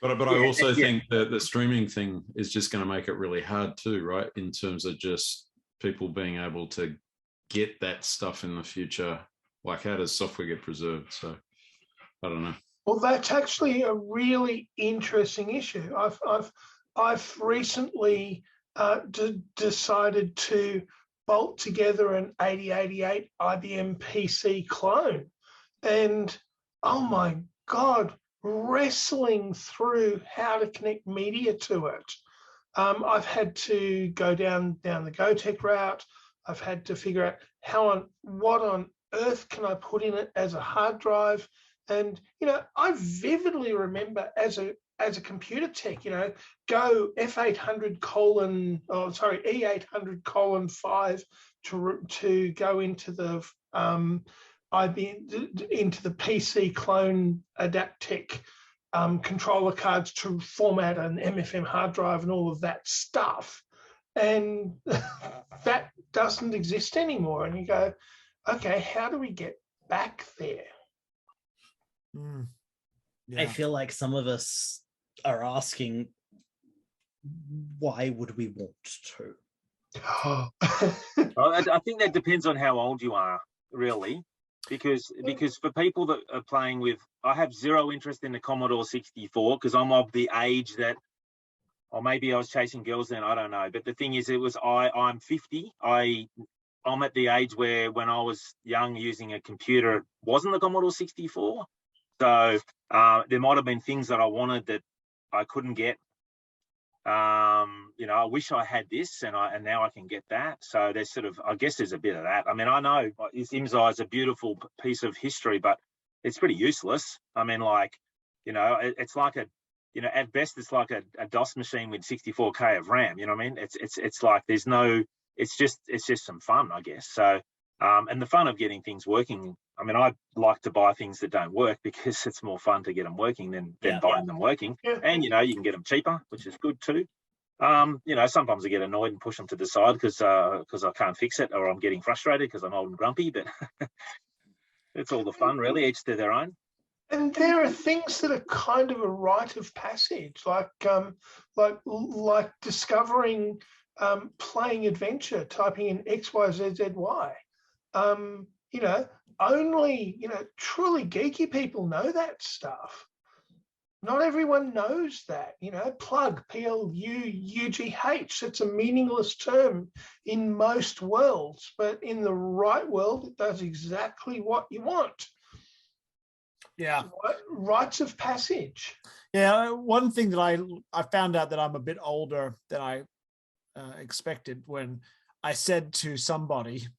Speaker 12: But I also think that the streaming thing is just going to make it really hard too, right? In terms of just people being able to get that stuff in the future. Like, how does software get preserved? So I don't know.
Speaker 10: Well, that's actually a really interesting issue. I've recently decided to bolt together an 8088 IBM PC clone, and oh my God, wrestling through how to connect media to it. I've had to go down the GoTech route. I've had to figure out what on earth can I put in it as a hard drive. And, you know, I vividly remember as a computer tech, you know, go E800 5 to go into the into the PC clone Adaptec controller cards to format an MFM hard drive and all of that stuff. And that doesn't exist anymore. And you go, okay, how do we get back there?
Speaker 1: Yeah.
Speaker 6: I feel like some of us are asking, why would we want to?
Speaker 3: I think that depends on how old you are, really, because for people that are playing with, I have zero interest in the Commodore 64 because I'm of the age that, or maybe I was chasing girls then, I don't know. But the thing is, I'm 50. I'm at the age where when I was young using a computer, it wasn't the Commodore 64. So there might have been things that I wanted that I couldn't get. You know, I wish I had this, and now I can get that. So there's sort of, I guess there's a bit of that. I mean, I know IMSI is a beautiful piece of history, but it's pretty useless. I mean, like, you know, it's like you know, at best it's like a DOS machine with 64K of RAM. You know what I mean? It's like there's no. It's just some fun, I guess. So. And the fun of getting things working, I mean, I like to buy things that don't work because it's more fun to get them working than buying them working. Yeah. And, you know, you can get them cheaper, which is good too. You know, sometimes I get annoyed and push them to the side because I can't fix it, or I'm getting frustrated because I'm old and grumpy, but it's all the fun, really, each to their own.
Speaker 10: And there are things that are kind of a rite of passage, like discovering, playing adventure, typing in XYZZY. You know, only, you know, truly geeky people know that stuff. Not everyone knows that, you know, plug, P-L-U-G-H, it's a meaningless term in most worlds, but in the right world, it does exactly what you want.
Speaker 1: Yeah.
Speaker 10: Rites of passage.
Speaker 1: Yeah, one thing that I found out that I'm a bit older than I expected when I said to somebody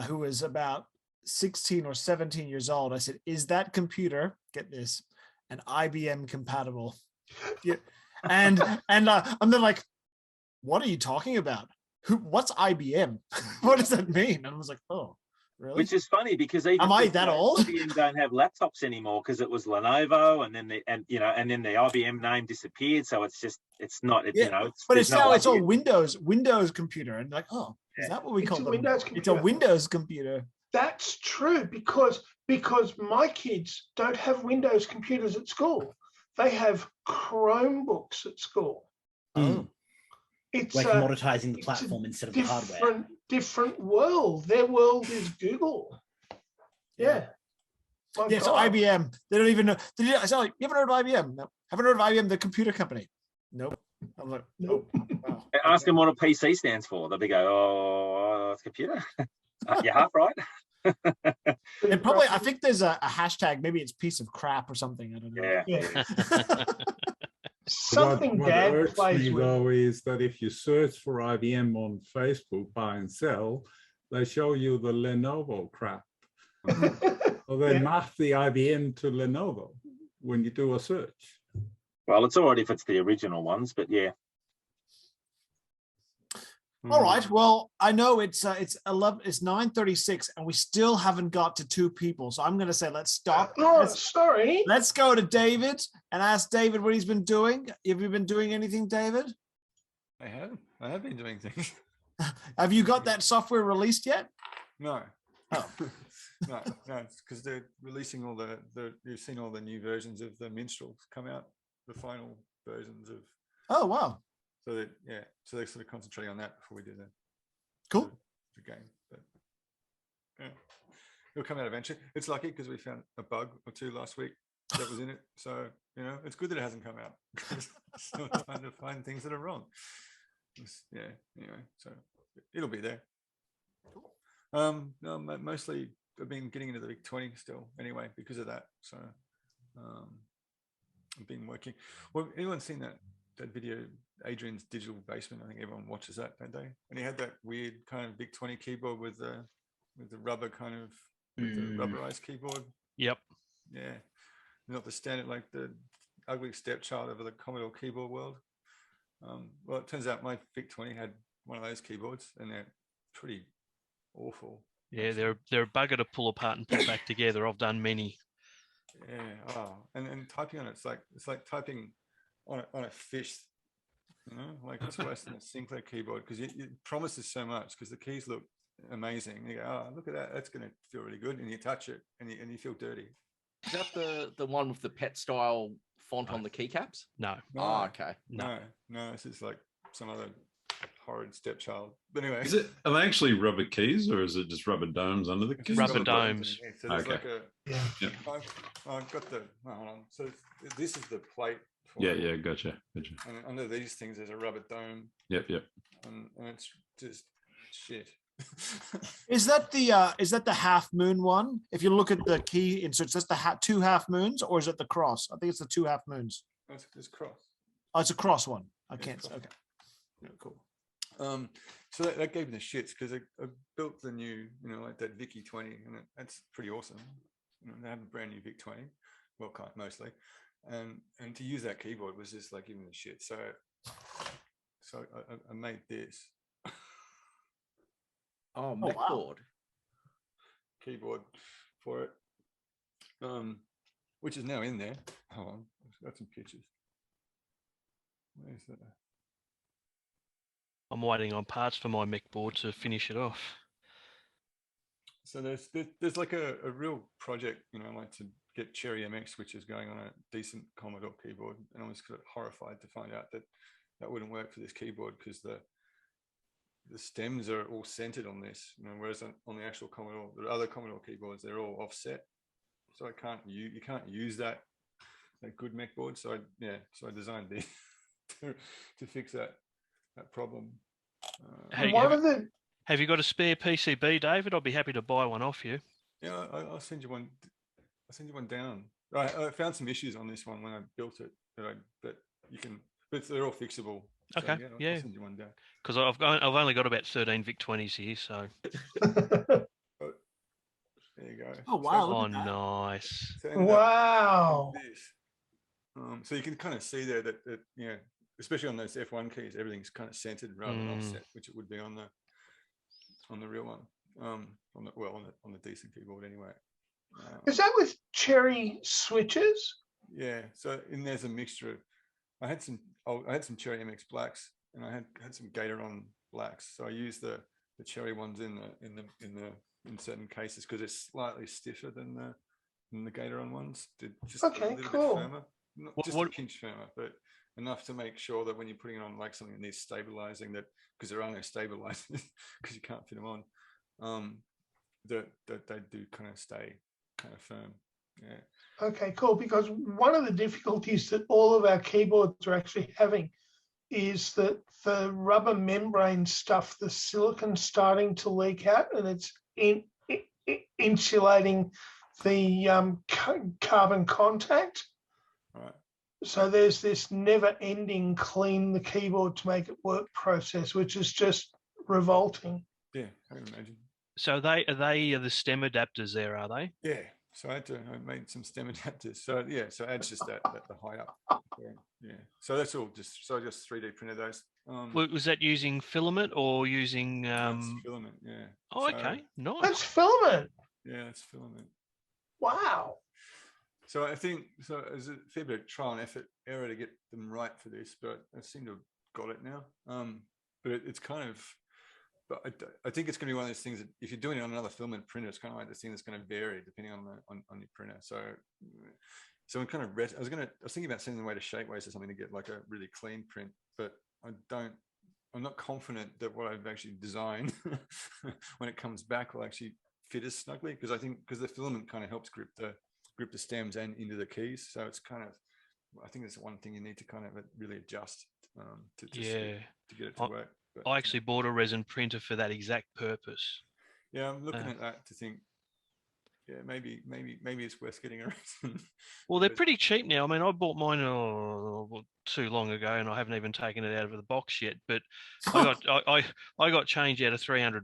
Speaker 1: who was about 16 or 17 years old, I said, is that computer, get this, an IBM compatible? Yeah. And then like, what are you talking about? What's IBM? What does that mean? And I was like, oh, really?
Speaker 3: Which is funny because even
Speaker 1: am I that old?
Speaker 3: IBM don't have laptops anymore because it was Lenovo, and then the IBM name disappeared. So it's not,
Speaker 1: yeah.
Speaker 3: You know,
Speaker 1: but it's now it's all Windows computer, and like, oh, is that what we call them? It's a Windows computer.
Speaker 10: That's true because my kids don't have Windows computers at school. They have Chromebooks at school.
Speaker 6: Oh. It's like commoditizing the platform instead of the hardware.
Speaker 10: Different world. Their world is Google. Yeah.
Speaker 1: Yeah, so IBM, they don't even know. I said, you haven't heard of IBM? No. Haven't heard of IBM, the computer company? Nope. I'm like, nope. Wow.
Speaker 3: Ask them what a PC stands for. They'll be go, oh, it's computer. You're half right.
Speaker 1: And probably, I think there's a hashtag. Maybe it's piece of crap or something. I don't know.
Speaker 3: Yeah.
Speaker 10: Something Dad plays with.
Speaker 13: Though is that if you search for IBM on Facebook, buy and sell, they show you the Lenovo crap. Or they map the IBM to Lenovo when you do a search.
Speaker 3: Well, it's all right if it's the original ones, but yeah.
Speaker 1: All right. Well, I know it's 9:36, and we still haven't got to 2 people. So I'm going to say let's stop.
Speaker 10: Sorry.
Speaker 1: Let's go to David and ask David what he's been doing. Have you been doing anything, David?
Speaker 14: I have been doing things.
Speaker 1: Have you got that software released yet?
Speaker 14: No.
Speaker 1: Oh.
Speaker 14: no, it's because they're releasing all the you've seen all the new versions of the Minstrels come out, the final versions of.
Speaker 1: Oh wow!
Speaker 14: So they're sort of concentrating on that before we do
Speaker 1: the
Speaker 14: game. But yeah, it'll come out eventually. It's lucky because we found a bug or 2 last week that was in it. So it's good that it hasn't come out. Still trying to find things that are wrong. Anyway, so it'll be there. No, mostly I've been getting into the VIC-20 still anyway because of that. So I've been working. Well, anyone seen that video, Adrian's Digital Basement? I think everyone watches that, don't they? And he had that weird kind of VIC-20 keyboard with the rubber kind of with the rubberized keyboard.
Speaker 7: Yep.
Speaker 14: Yeah, not the standard, like the ugly stepchild of the Commodore keyboard world. Well, it turns out my VIC-20 had one of those keyboards, and they're pretty awful.
Speaker 7: Yeah, they're a bugger to pull apart and put back together. I've done many.
Speaker 14: Yeah. Oh, and typing on it's like typing on a fish. Like it's worse than a Sinclair keyboard because it promises so much because the keys look amazing. You go, oh, look at that, that's going to feel really good, and you touch it and you feel dirty.
Speaker 8: Is that the one with the pet style font on the keycaps?
Speaker 7: No.
Speaker 8: Oh, okay.
Speaker 14: No. This is like some other horrid stepchild. But anyway,
Speaker 12: are they actually rubber keys or is it just rubber domes under the keys?
Speaker 7: Rubber domes.
Speaker 14: So there's
Speaker 12: okay.
Speaker 14: Like I've got the. Hold on. So this is the plate.
Speaker 12: Yeah, gotcha.
Speaker 14: And under these things, there's a rubber dome.
Speaker 12: Yep.
Speaker 14: And it's just shit.
Speaker 1: Is that the half moon one? If you look at the key inserts, that's the 2 half moons, or is it the cross? I think it's the 2 half moons.
Speaker 14: It's cross.
Speaker 1: Oh, it's a cross one. I can't. Okay.
Speaker 14: Yeah, cool. So that gave me the shits because I built the new, like that VIC-20, and that's pretty awesome. They have a brand new VIC-20, well, mostly, and to use that keyboard was just like giving me the shit. So I made this.
Speaker 8: Oh, MacBoard.
Speaker 14: Keyboard for it, which is now in there. Hold on, I've got some pictures. Where's that?
Speaker 7: I'm waiting on parts for my MacBoard to finish it off.
Speaker 14: So there's like a real project, like to get Cherry MX, which is going on a decent Commodore keyboard, and I was kind of horrified to find out that wouldn't work for this keyboard because the stems are all centered on this, whereas on the actual Commodore, the other Commodore keyboards, they're all offset. So you can't use that good MacBoard. So I designed this to fix that problem.
Speaker 7: Have you got a spare PCB, David? I'll be happy to buy one off you.
Speaker 14: Yeah, I'll send you one. I'll send you one down. I found some issues on this one when I built it that you can, but they're all fixable.
Speaker 7: Okay,
Speaker 14: so,
Speaker 7: yeah.
Speaker 14: I'll send you one down.
Speaker 7: Because I've only got about 13 VIC-20s here, so.
Speaker 14: There you go.
Speaker 1: Oh wow!
Speaker 7: Oh, nice.
Speaker 14: So
Speaker 10: Wow.
Speaker 14: So you can kind of see there that especially on those F1 keys, everything's kind of centered rather than offset, which it would be on the real one. On the decent keyboard anyway.
Speaker 10: Is that with Cherry switches?
Speaker 14: Yeah. So there's a mixture of. I had some Cherry MX blacks, and I had some Gatoron blacks. So I used the Cherry ones in certain cases because it's slightly stiffer than the Gatoron ones. Just a little bit firmer, not just a pinch firmer, but enough to make sure that when you're putting it on like something that needs stabilizing, that because there are no stabilizers because you can't fit them on, that they do kind of stay kind of firm. Yeah.
Speaker 10: Okay, cool. Because one of the difficulties that all of our keyboards are actually having is that the rubber membrane stuff, the silicon's starting to leak out, and it's insulating the carbon contact.
Speaker 14: Right.
Speaker 10: So there's this never-ending clean the keyboard to make it work process, which is just revolting.
Speaker 14: Yeah, I can imagine.
Speaker 7: So are they the stem adapters there, are they?
Speaker 14: Yeah. So I made some stem adapters. So yeah, so it adds just that the high up. Yeah. So that's all I just 3D printed those.
Speaker 7: Was that using filament or using?
Speaker 14: That's filament, yeah.
Speaker 7: Oh, okay, nice.
Speaker 10: That's filament.
Speaker 14: Yeah, it's filament.
Speaker 10: Wow.
Speaker 14: So I think there's a fair bit of trial and error to get them right for this, but I seem to have got it now. But it's kind of, but I think it's going to be one of those things that if you're doing it on another filament printer, it's kind of like the thing that's going to vary depending on your printer. So I'm kind of I was thinking about sending them away to Shapeways or something to get like a really clean print, but I'm not confident that what I've actually designed when it comes back will actually fit as snugly, because the filament kind of helps grip the stems and into the keys. So it's kind of, I think that's one thing you need to kind of really adjust to get it to work. But,
Speaker 7: I actually bought a resin printer for that exact purpose.
Speaker 14: Yeah, I'm looking at that to think, yeah, maybe it's worth getting a resin.
Speaker 7: Well, they're pretty cheap now. I mean, I bought mine too long ago, and I haven't even taken it out of the box yet. But I got change out of $300,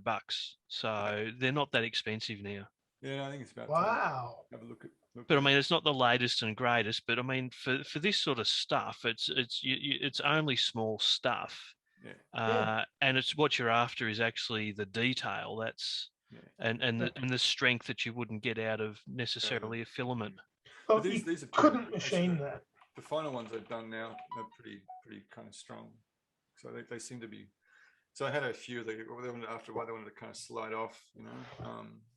Speaker 7: so they're not that expensive now.
Speaker 14: Yeah, I think it's about
Speaker 10: wow.
Speaker 14: Have a look at.
Speaker 7: But I mean, it's not the latest and greatest. But I mean, for this sort of stuff, it's only small stuff, and it's what you're after is actually the detail. That's and the strength that you wouldn't get out of necessarily a filament.
Speaker 10: But these couldn't machine that.
Speaker 14: The final ones I've done now are pretty kind of strong, so they seem to be. So I had a few after a while they wanted to kind of slide off,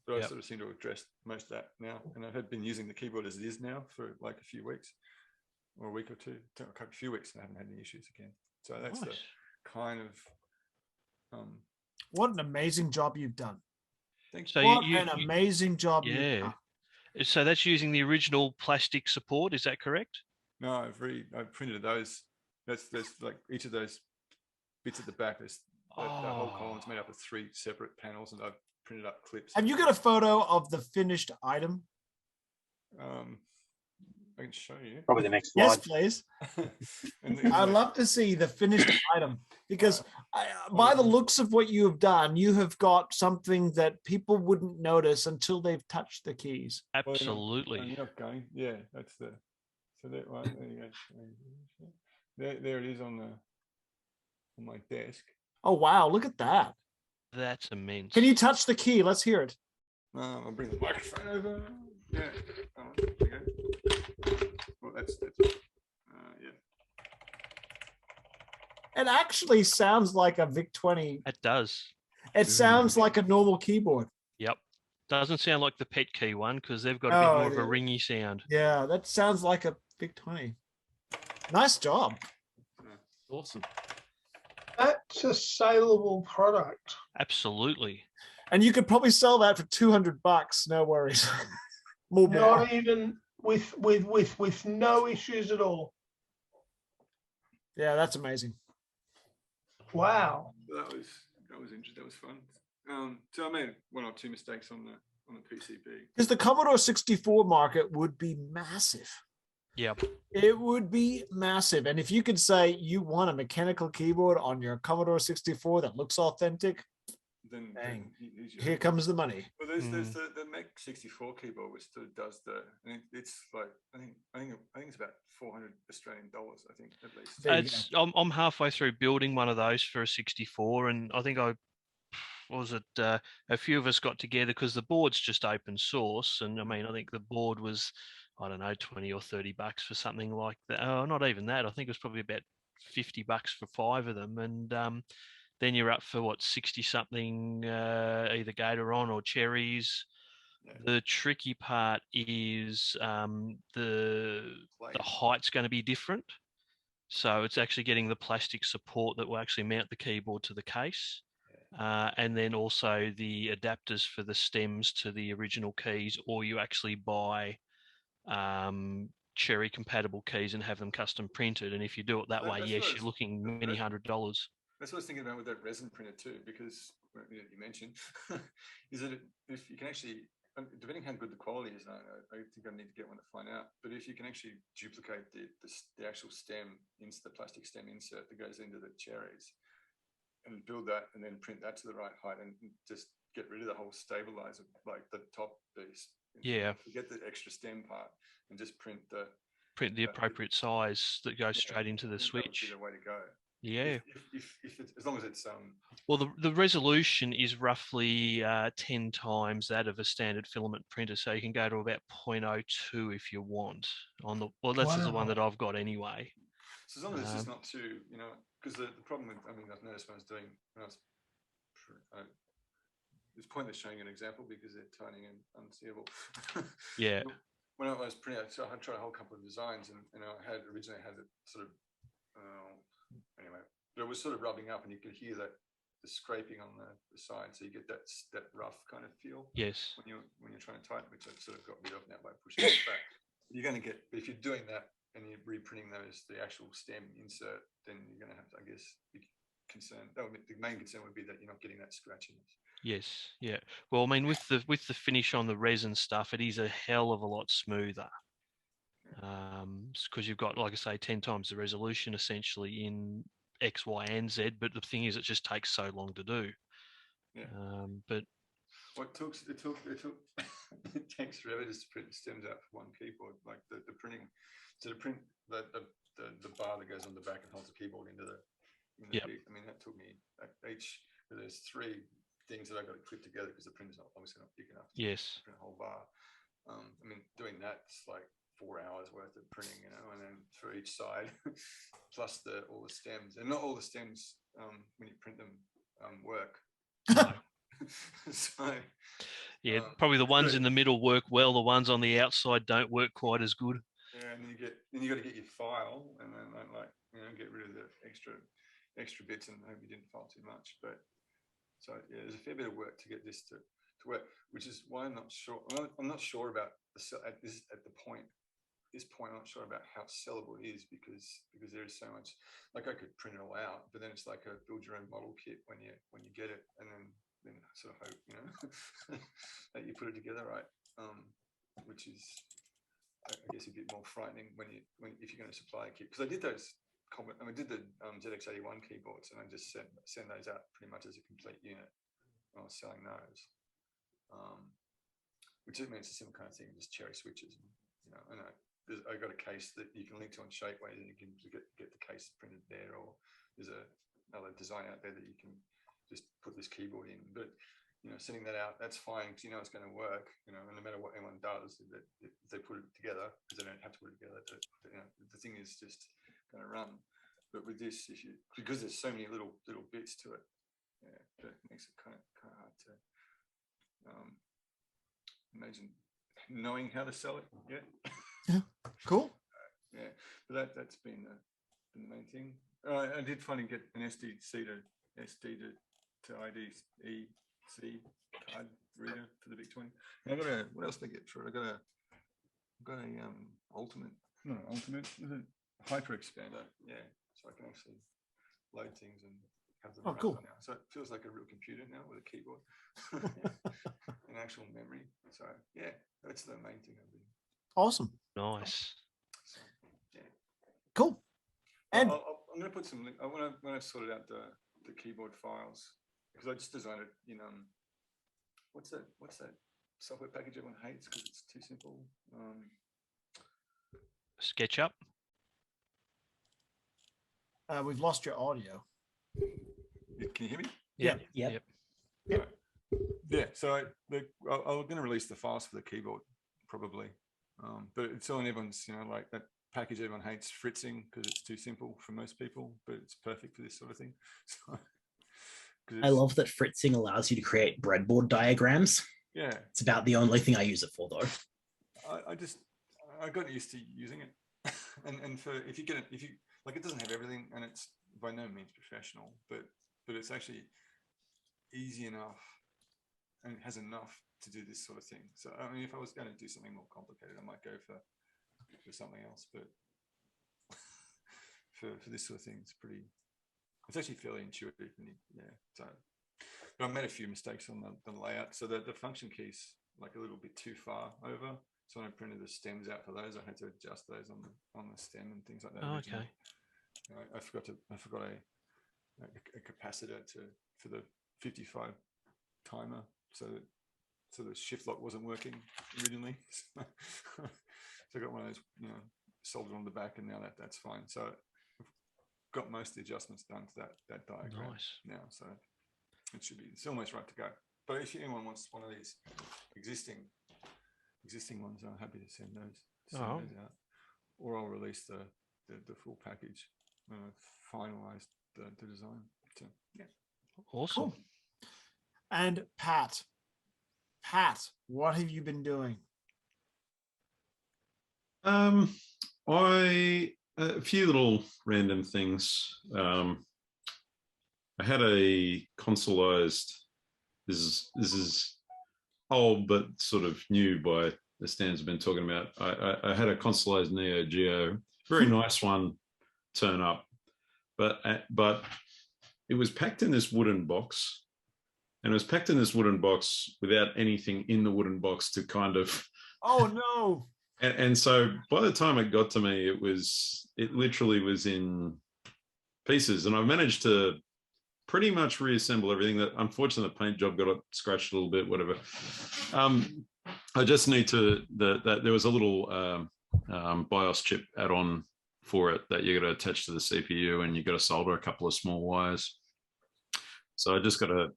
Speaker 14: but I sort of seem to have addressed most of that now, and I had been using the keyboard as it is now for like a few weeks or a week or two, a few weeks, and I haven't had any issues again. So that's the kind of.
Speaker 1: What an amazing job you've done!
Speaker 14: Thanks.
Speaker 7: So
Speaker 1: what an amazing job you've done.
Speaker 7: So that's using the original plastic support, is that correct?
Speaker 14: No, I've printed those. There's like each of those bits at the back. The whole column's made up of 3 separate panels, and I've printed up clips.
Speaker 1: Have you got a photo of the finished item?
Speaker 14: I can show you.
Speaker 3: Probably the next slide.
Speaker 1: Yes, please. I'd love to see the finished item, because by the looks of what you have done, you have got something that people wouldn't notice until they've touched the keys.
Speaker 7: Absolutely.
Speaker 14: You're not going. Yeah, that's the. So that one. There you go. There it is on my desk.
Speaker 1: Oh wow! Look at that.
Speaker 7: That's immense.
Speaker 1: Can you touch the key? Let's hear it.
Speaker 14: I'll bring the microphone over. Yeah. There you go. Well, that's yeah.
Speaker 1: It actually sounds like a VIC-20.
Speaker 7: It does.
Speaker 1: It sounds like a normal keyboard.
Speaker 7: Yep. Doesn't sound like the Pet Key one, because they've got a bit more of a ringy sound.
Speaker 1: Yeah, that sounds like a VIC-20. Nice job.
Speaker 7: Awesome.
Speaker 10: That's a saleable product.
Speaker 7: Absolutely.
Speaker 1: And you could probably sell that for $200. No worries.
Speaker 10: Not even with no issues at all.
Speaker 1: Yeah, that's amazing.
Speaker 10: Wow.
Speaker 14: That was interesting. That was fun. So I made 1 or 2 mistakes on the PCB.
Speaker 1: Because the Commodore 64 market would be massive.
Speaker 7: Yep.
Speaker 1: It would be massive. And if you could say you want a mechanical keyboard on your Commodore 64 that looks authentic,
Speaker 14: then
Speaker 1: here comes the money.
Speaker 14: Well, there's the Mech 64 keyboard, which sort of does it's like I think it's about $400 Australian dollars. I think at least.
Speaker 7: I'm halfway through building one of those for a 64, and I think a few of us got together because the board's just open source, and I mean I think the board was, I don't know, $20 or $30 for something like that. Oh, not even that. I think it was probably about $50 for 5 of them, and then you're up for what, 60 something, either Gatoron or cherries. Yeah. The tricky part is the height's going to be different. So it's actually getting the plastic support that will actually mount the keyboard to the case. And then also the adapters for the stems to the original keys, or you actually buy cherry compatible keys and have them custom printed. And if you do it that way, yes, you're looking many $100s.
Speaker 14: That's what I was thinking about with that resin printer too, because you mentioned is that if you can actually, depending how good the quality is, I think I need to get one to find out. But if you can actually duplicate the actual stem into the plastic stem insert that goes into the cherries, and build that, and then print that to the right height, and just get rid of the whole stabilizer, like the top piece.
Speaker 7: Yeah.
Speaker 14: Forget the extra stem part, and just print the
Speaker 7: appropriate size that goes straight into the switch.
Speaker 14: That would be the way to go.
Speaker 7: Yeah.
Speaker 14: If it's, as long as it's
Speaker 7: Well, the resolution is roughly 10 times that of a standard filament printer, so you can go to about 0.02 if you want. That's the one that I've got anyway.
Speaker 14: So as long as it's just not too, because the problem with, I've noticed when I was doing, it's pointless showing an example because they're tiny and unseeable.
Speaker 7: Yeah.
Speaker 14: When I was printing, so I tried a whole couple of designs, and I originally had it sort of, anyway, but it was sort of rubbing up, and you could hear the scraping on the side, so you get that rough kind of feel.
Speaker 7: Yes.
Speaker 14: When you're trying to tighten, which I've sort of got rid of now by pushing it back. You're going to get, but if you're doing that and you're reprinting the actual stem insert, then you're going to have to, I guess, be concerned. The main concern would be that you're not getting that scratchiness.
Speaker 7: Yes, yeah. Well, I mean, with the finish on the resin stuff, it is a hell of a lot smoother. Because you've got, like I say, 10 times the resolution essentially in X, Y, and Z. But the thing is, it just takes so long to do.
Speaker 14: Yeah.
Speaker 7: But
Speaker 14: it takes forever just to print stems out for one keyboard. Like the printing, so to print the bar that goes on the back and holds the keyboard into the
Speaker 7: yeah.
Speaker 14: I mean, that took me there's 3 things that I got to clip together because the printer's obviously not big enough to print a whole bar. I mean, doing that's like 4 hours worth of printing, and then for each side, plus all the stems, and not all the stems when you print them work. So
Speaker 7: yeah, probably the ones in the middle work well. The ones on the outside don't work quite as good.
Speaker 14: Yeah, and then you got to get your file, and then get rid of the extra bits, and hope you didn't file too much. But so yeah, there's a fair bit of work to get this to work, which is why I'm not sure. I'm not sure about this point. This point, I'm not sure about how sellable it is because there is so much. Like I could print it all out, but then it's like a build your own model kit when you get it, and then sort of hope that you put it together right, which is I guess a bit more frightening if you're going to supply a kit. Because I did those. I did the ZX81 keyboards, and I just send those out pretty much as a complete unit when I was selling those. Which means it's a similar kind of thing, just cherry switches. And I got a case that you can link to on Shapeways, and you can get the case printed there, or there's another design out there that you can just put this keyboard in. But sending that out, that's fine because it's going to work. And no matter what anyone does, if they put it together, because they don't have to put it together, the thing is just going to run. But with this, because there's so many little bits to it, that makes it kind of hard to imagine knowing how to sell it.
Speaker 1: Yeah, cool.
Speaker 14: Yeah, but that's been the main thing. I did finally get an SDC to IDEC card reader for the VIC-20. I got what else did I get for it? I got a ultimate, hyper expander. Yeah, so I can actually load things and have them.
Speaker 1: Oh, cool.
Speaker 14: Now. So it feels like a real computer now with a keyboard and actual memory. So yeah, that's the main thing I've been.
Speaker 1: Awesome.
Speaker 7: Nice.
Speaker 14: So, yeah.
Speaker 1: Cool. And
Speaker 14: I'm going to put some. When I've sorted out the keyboard files, because I just designed it in what's that software package everyone hates because it's too simple.
Speaker 7: SketchUp.
Speaker 1: We've lost your audio.
Speaker 14: Can you hear me?
Speaker 1: Yeah.
Speaker 6: Yep.
Speaker 14: Yeah. So I'm going to release the files for the keyboard probably, but it's all in everyone's. Like that package everyone hates, fritzing, because it's too simple for most people, but it's perfect for this sort of thing. So,
Speaker 6: I love that fritzing allows you to create breadboard diagrams.
Speaker 14: Yeah.
Speaker 6: It's about the only thing I use it for, though.
Speaker 14: I got used to using it, and for if you like, it doesn't have everything, and it's by no means professional, but it's actually easy enough, and it has enough to do this sort of thing. So I mean, if I was going to do something more complicated, I might go for something else, but for this sort of thing, it's actually fairly intuitive. So, but I made a few mistakes on the layout. So the function keys like a little bit too far over. So when I printed the stems out for those, I had to adjust those on the stem and things like that.
Speaker 7: Oh, okay.
Speaker 14: I forgot a capacitor for the 55 timer, so the shift lock wasn't working originally. So I got one of those, soldered on the back, and now that's fine. So got most of the adjustments done to that diagram now, so it's almost right to go. But if anyone wants one of these existing ones, I'm happy to send those out, or I'll release the full package when I've finalised the design. So yeah,
Speaker 7: awesome.
Speaker 1: Cool. And Pat, what have you been doing?
Speaker 12: A few little random things. I had a consoleized. This is old but sort of new by the standards I've been talking about. I had a consoleized Neo Geo, very nice one, turn up, but it was packed in this wooden box, and it was packed in this wooden box without anything in the wooden box to kind of.
Speaker 1: Oh no!
Speaker 12: And so by the time it got to me, it literally was in pieces, and I managed to pretty much reassemble everything. That unfortunately the paint job got it scratched a little bit, whatever. I just need to that there was a little BIOS chip add-on for it that you got to attach to the CPU, and you got to solder a couple of small wires. So I just got to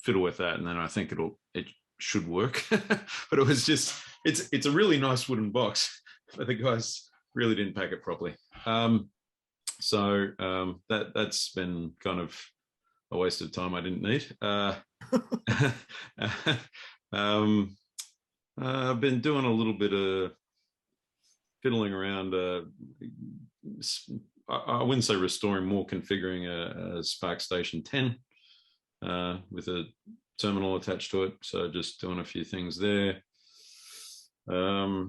Speaker 12: fiddle with that, and then I think it should work. But it was just it's a really nice wooden box, but the guys really didn't pack it properly. So that's been kind of a waste of time I didn't need. I've been doing a little bit of fiddling around. I wouldn't say restoring, more configuring a Spark Station 10 with a terminal attached to it. So just doing a few things there. I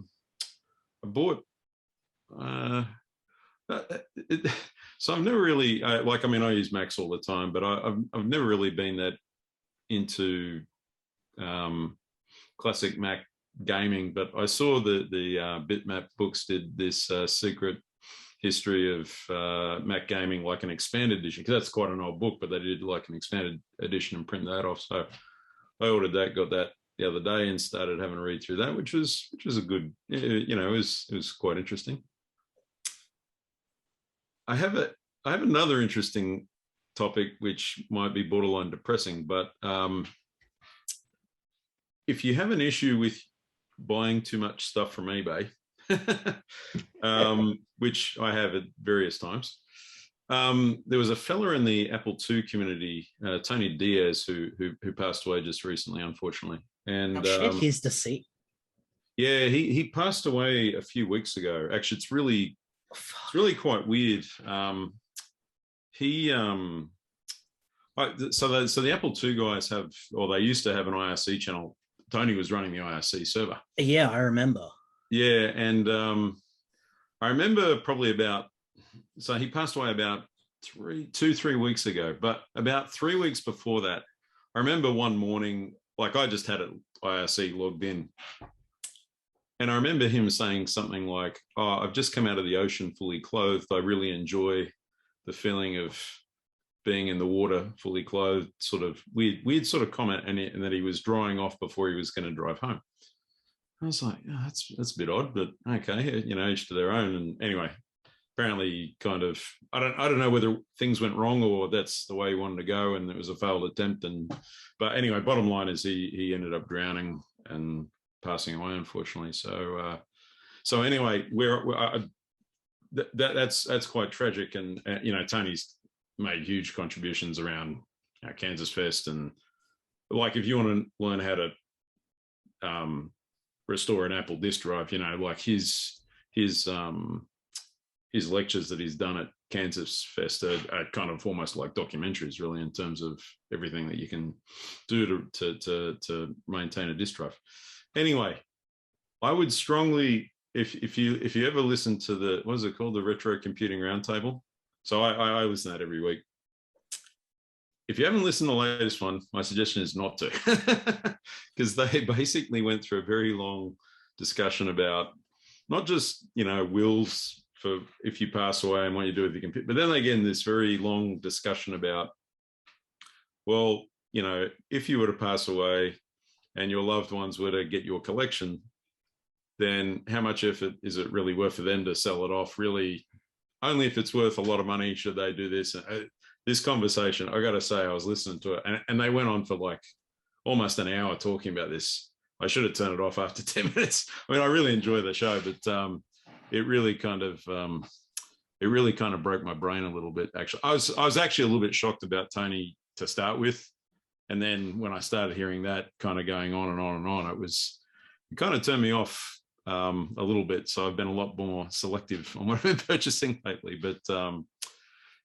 Speaker 12: bought. So I've never really I use Macs all the time, but I've never really been that into classic Mac gaming. But I saw the Bitmap books did this secret history of Mac gaming, like an expanded edition, because that's quite an old book, but they did like an expanded edition and print that off. So I ordered that, got that the other day, and started having a read through that, which was a good, it was quite interesting. I have another interesting topic which might be borderline depressing, but if you have an issue with buying too much stuff from eBay, which I have at various times, there was a fella in the Apple II community, Tony Diaz, who passed away just recently, unfortunately. And
Speaker 6: his deceit.
Speaker 12: Yeah, he passed away a few weeks ago. Actually, it's really quite weird. So the Apple II guys have, or they used to have, an IRC channel. Tony was running the IRC server.
Speaker 6: Yeah, I remember.
Speaker 12: Yeah, and I remember probably so he passed away about 3 weeks ago, but about 3 weeks before that, I remember one morning, like I just had it IRC logged in, and I remember him saying something like, "Oh, I've just come out of the ocean fully clothed. I really enjoy the feeling of being in the water fully clothed," sort of weird sort of comment, and that he was drying off before he was going to drive home. I was like, oh, that's a bit odd, but okay, each to their own. And anyway, apparently kind of, I don't know whether things went wrong or that's the way he wanted to go and it was a failed attempt. But anyway, bottom line is he ended up drowning and passing away, unfortunately. So anyway, that's quite tragic. And Tony's made huge contributions around Kansas Fest, and like if you want to learn how to restore an Apple disk drive, like his lectures that he's done at Kansas Fest are kind of almost like documentaries, really, in terms of everything that you can do to maintain a disk drive. Anyway, I would strongly, if you ever listen to the, what is it called, the Retro Computing Roundtable? So I listen to that every week. If you haven't listened to the latest one, my suggestion is not to, because they basically went through a very long discussion about not just, wills for if you pass away and what you do with your computer, but then they get in this very long discussion about, well, if you were to pass away and your loved ones were to get your collection, then how much effort is it really worth for them to sell it off really only if it's worth a lot of money should they do this. This conversation, I got to say, I was listening to it, and they went on for like almost an hour talking about this. I should have turned it off after 10 minutes. I mean, I really enjoy the show, but it really kind of broke my brain a little bit. Actually, I was actually a little bit shocked about Tony to start with, and then when I started hearing that kind of going on and on and on, it kind of turned me off a little bit. So I've been a lot more selective on what I've been purchasing lately. But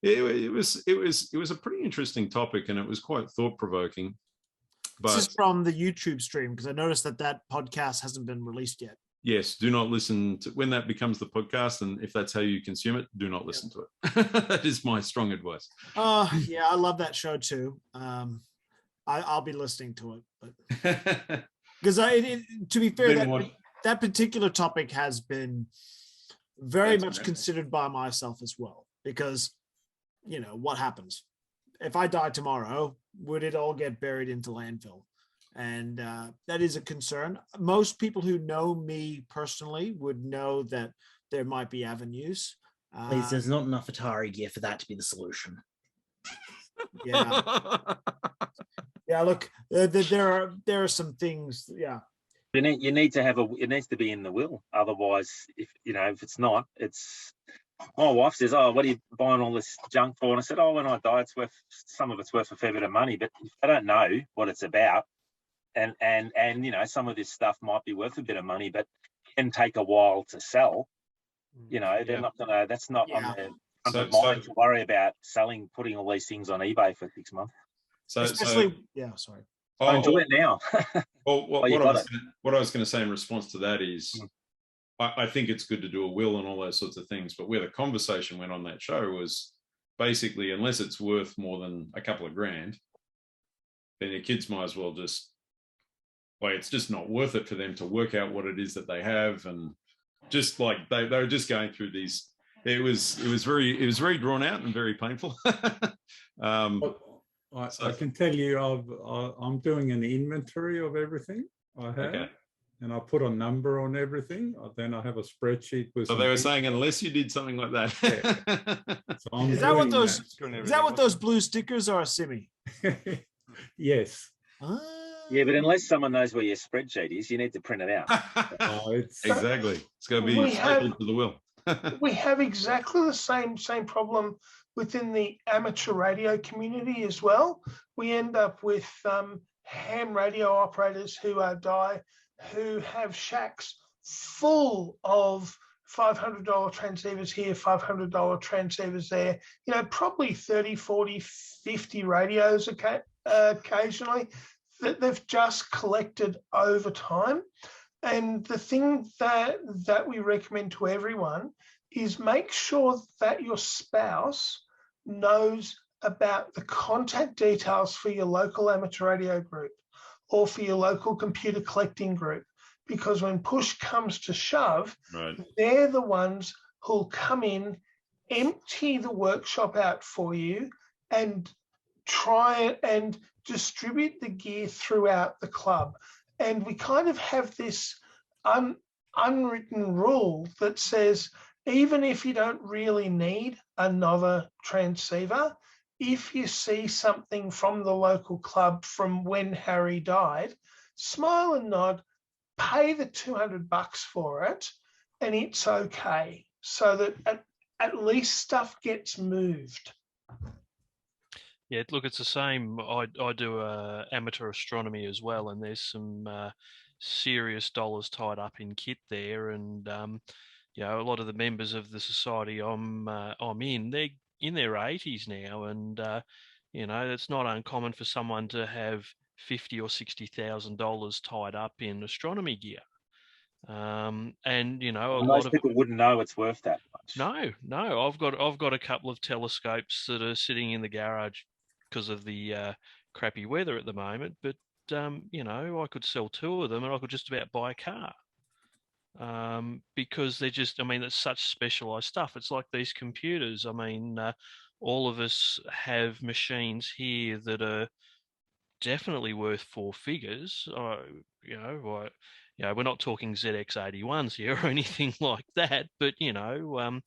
Speaker 12: it was a pretty interesting topic, and it was quite thought provoking. But
Speaker 1: this is from the YouTube stream, because I noticed that podcast hasn't been released yet.
Speaker 12: Yes, do not listen to when that becomes the podcast, and if that's how you consume it, do not listen to it. That is my strong advice.
Speaker 1: Yeah, I love that show too. I'll be listening to it, but because to be fair, that particular topic has been very much considered by myself as well, because what happens if I die tomorrow? Would it all get buried into landfill? And that is a concern. Most people who know me personally would know that there might be avenues.
Speaker 6: Please, there's not enough Atari gear for that to be the solution.
Speaker 1: Yeah. Yeah, look, there are some things. Yeah.
Speaker 3: You need to have it needs to be in the will. Otherwise, if it's not, it's. My wife says, "Oh, what are you buying all this junk for?" And I said, "Oh, when I die, some of it's worth a fair bit of money, but if I don't know what it's about, and some of this stuff might be worth a bit of money, but can take a while to sell. They're not gonna. That's not on the mind to worry about putting all these things on eBay for 6 months.
Speaker 1: Sorry.
Speaker 3: I enjoy it now.
Speaker 12: Well, what I was going to say in response to that is, I think it's good to do a will and all those sorts of things, but where the conversation went on that show was basically, unless it's worth more than a couple of grand, then your kids might as well just, it's just not worth it for them to work out what it is that they have, and just like they were just going through these. It was very drawn out and very painful.
Speaker 13: I can tell you, I'm doing an inventory of everything I have.
Speaker 12: Okay.
Speaker 13: And I put a number on everything. Then I have a spreadsheet with.
Speaker 12: So they were saying, unless you did something like that.
Speaker 13: Yeah. So
Speaker 1: is that what those blue stickers are, Simi?
Speaker 13: Yes.
Speaker 3: Yeah, but unless someone knows where your spreadsheet is, you need to print it out.
Speaker 12: Exactly. It's going to be stapled to the will.
Speaker 10: We have exactly the same problem within the amateur radio community as well. We end up with ham radio operators who have shacks full of $500 transceivers here, $500 transceivers there, probably 30, 40, 50 radios occasionally that they've just collected over time. And the thing that we recommend to everyone is make sure that your spouse knows about the contact details for your local amateur radio group or for your local computer collecting group, because when push comes to shove, they're the ones who'll come in, empty the workshop out for you, and try and distribute the gear throughout the club. And we kind of have this unwritten rule that says, even if you don't really need another transceiver, if you see something from the local club from when Harry died, smile and nod, pay the $200 for it, and it's okay, so that at least stuff gets moved.
Speaker 7: Yeah, look, it's the same. I do amateur astronomy as well, and there's some serious dollars tied up in kit there. And a lot of the members of the society I'm in, they're in their 80s now, and it's not uncommon for someone to have $50,000 or $60,000 tied up in astronomy gear. And a lot of
Speaker 3: people wouldn't know it's worth that much.
Speaker 7: No, I've got a couple of telescopes that are sitting in the garage because of the crappy weather at the moment, but I could sell 2 of them and I could just about buy a car, because they're just, it's such specialized stuff. It's like these computers. All of us have machines here that are definitely worth 4 figures. we're not talking ZX81s here or anything like that, but IMSIs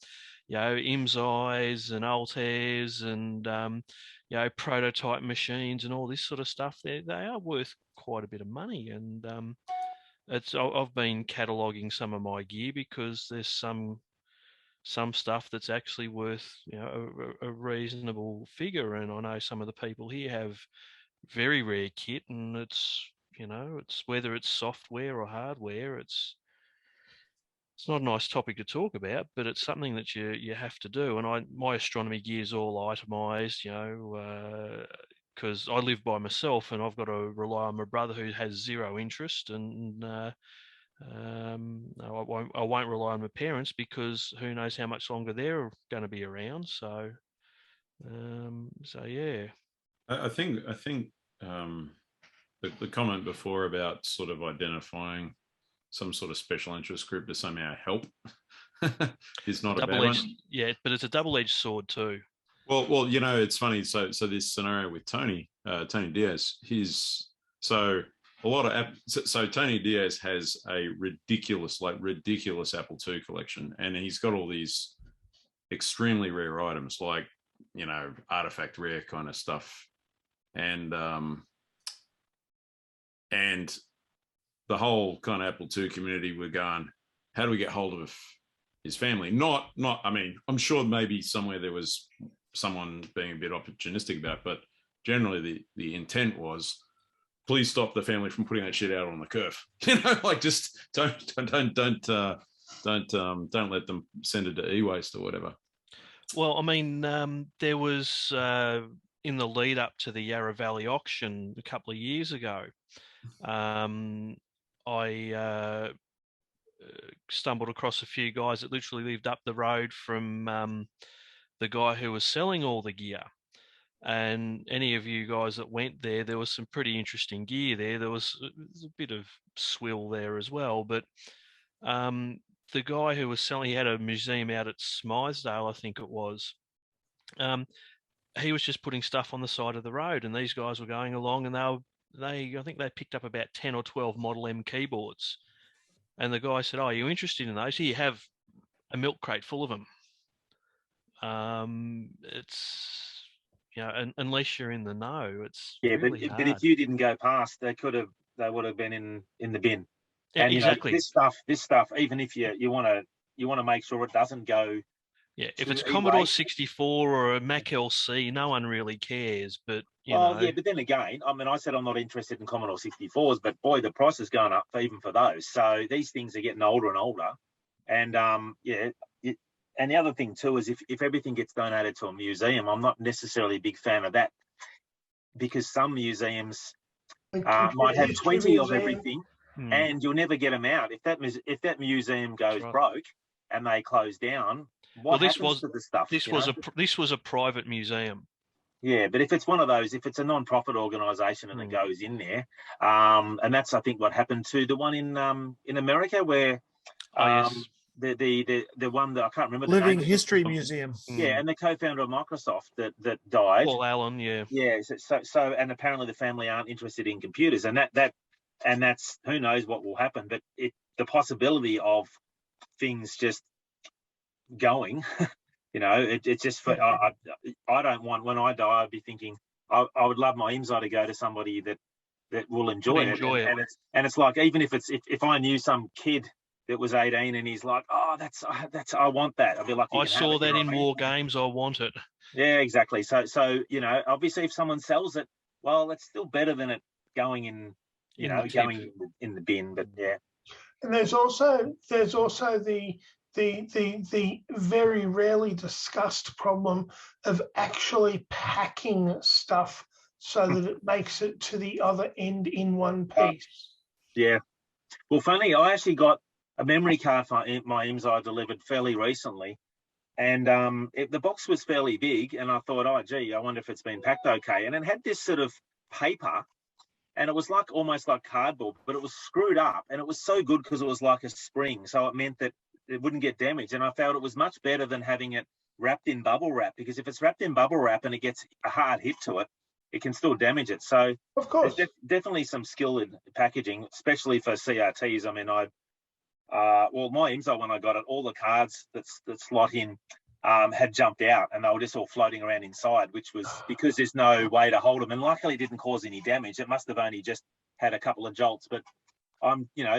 Speaker 7: and Altairs and prototype machines and all this sort of stuff. They are worth quite a bit of money, and I've been cataloguing some of my gear because there's some stuff that's actually worth a reasonable figure, and I know some of the people here have very rare kit, and it's whether it's software or hardware, it's not a nice topic to talk about, but it's something that you have to do. And my astronomy gear is all itemized, because I live by myself and I've got to rely on my brother who has zero interest, and I won't rely on my parents because who knows how much longer they're going to be around. So yeah.
Speaker 12: I think the comment before about sort of identifying some sort of special interest group to somehow help is not a bad one.
Speaker 7: Yeah, but it's a double-edged sword too.
Speaker 12: Well, it's funny. So this scenario with Tony Diaz, so Tony Diaz has a ridiculous Apple II collection, and he's got all these extremely rare items, like artifact rare kind of stuff, and the whole kind of Apple II community were going, how do we get hold of his family? Not. I mean, I'm sure maybe somewhere there was someone being a bit opportunistic about it, but generally the intent was, please stop the family from putting that shit out on the curve. Just don't let them send it to e-waste or whatever.
Speaker 7: Well, I mean, there was in the lead up to the Yarra Valley auction a couple of years ago, I stumbled across a few guys that literally lived up the road from the guy who was selling all the gear. And any of you guys that went there, there was some pretty interesting gear there. There was a bit of swill there as well. But the guy who was selling, he had a museum out at Smythdale, I think it was. He was just putting stuff on the side of the road, and these guys were going along, and I think they picked up about 10 or 12 Model M keyboards. And the guy said, "Oh, are you interested in those? Here you have a milk crate full of them." It's unless you're in the know, it's really hard.
Speaker 3: But if you didn't go past, they would have been in the bin.
Speaker 7: Yeah,
Speaker 3: and
Speaker 7: exactly.
Speaker 3: This stuff, even if you want to make sure it doesn't go.
Speaker 7: Yeah, if it's Commodore 64 or a Mac LC, no one really cares. But
Speaker 3: yeah, but then again, I mean, I said I'm not interested in Commodore 64s, but boy, the price has gone up even for those. So these things are getting older and older, and and the other thing too is if everything gets donated to a museum, I'm not necessarily a big fan of that, because some museums might have 20 of everything, and you'll never get them out. If that museum goes broke and they close down, what happens to the stuff?
Speaker 7: This was a private museum.
Speaker 3: Yeah, but if it's one of those, if it's a non-profit organisation and it goes in there, and that's I think what happened to the one in America where.
Speaker 7: Yes.
Speaker 3: The one that I can't remember.
Speaker 1: Living History Museum.
Speaker 3: Yeah, and the co-founder of Microsoft that died.
Speaker 7: Paul Allen, yeah.
Speaker 3: Yeah, so and apparently the family aren't interested in computers, and that's who knows what will happen. But the possibility of things just going, it's just for I don't want, when I die, I'd be thinking I would love my IMSI to go to somebody that will enjoy it. And it's like, even if I knew some kid that was 18 and he's like, oh, that's I want that. I'd be like,
Speaker 7: I saw that in War Games. I want it.
Speaker 3: Yeah, exactly. So obviously, if someone sells it, well, it's still better than it going in the bin. But yeah.
Speaker 10: And there's also the very rarely discussed problem of actually packing stuff so that it makes it to the other end in one piece.
Speaker 3: Yeah. Well, funny, I actually got a memory card for my IMSI delivered fairly recently, and the box was fairly big, and I thought, oh, gee, I wonder if it's been packed okay. And it had this sort of paper, and it was almost like cardboard, but it was screwed up, and it was so good because it was like a spring, so it meant that it wouldn't get damaged. And I felt it was much better than having it wrapped in bubble wrap, because if it's wrapped in bubble wrap and it gets a hard hit to it, it can still damage it. So
Speaker 10: of course,
Speaker 3: there's definitely some skill in packaging, especially for CRTs. I mean, my IMSO, when I got it, all the cards that slot in had jumped out, and they were just all floating around inside, which was because there's no way to hold them. And luckily, it didn't cause any damage. It must have only just had a couple of jolts. But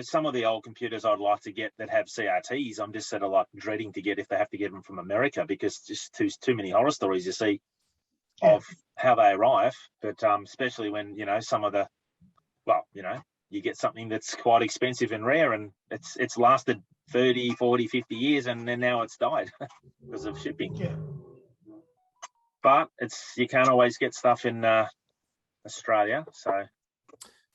Speaker 3: some of the old computers I'd like to get that have CRTs, I'm just sort of like dreading to get if they have to get them from America, because just too many horror stories you see of how they arrive. But especially when some of the, you get something that's quite expensive and rare, and it's lasted 30, 40, 50 years, and then now it's died because of shipping.
Speaker 10: Yeah.
Speaker 3: But you can't always get stuff in Australia, so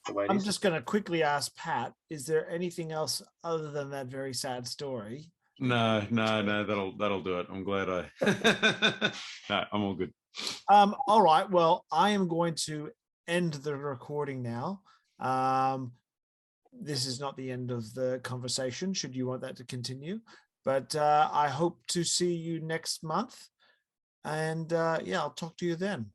Speaker 3: the way it
Speaker 1: I'm
Speaker 3: is.
Speaker 1: just going to quickly ask Pat, is there anything else other than that very sad story?
Speaker 12: No, that'll do it. I'm glad no, I'm all good.
Speaker 1: All right, well, I am going to end the recording now. This is not the end of the conversation, should you want that to continue, but I hope to see you next month, and I'll talk to you then.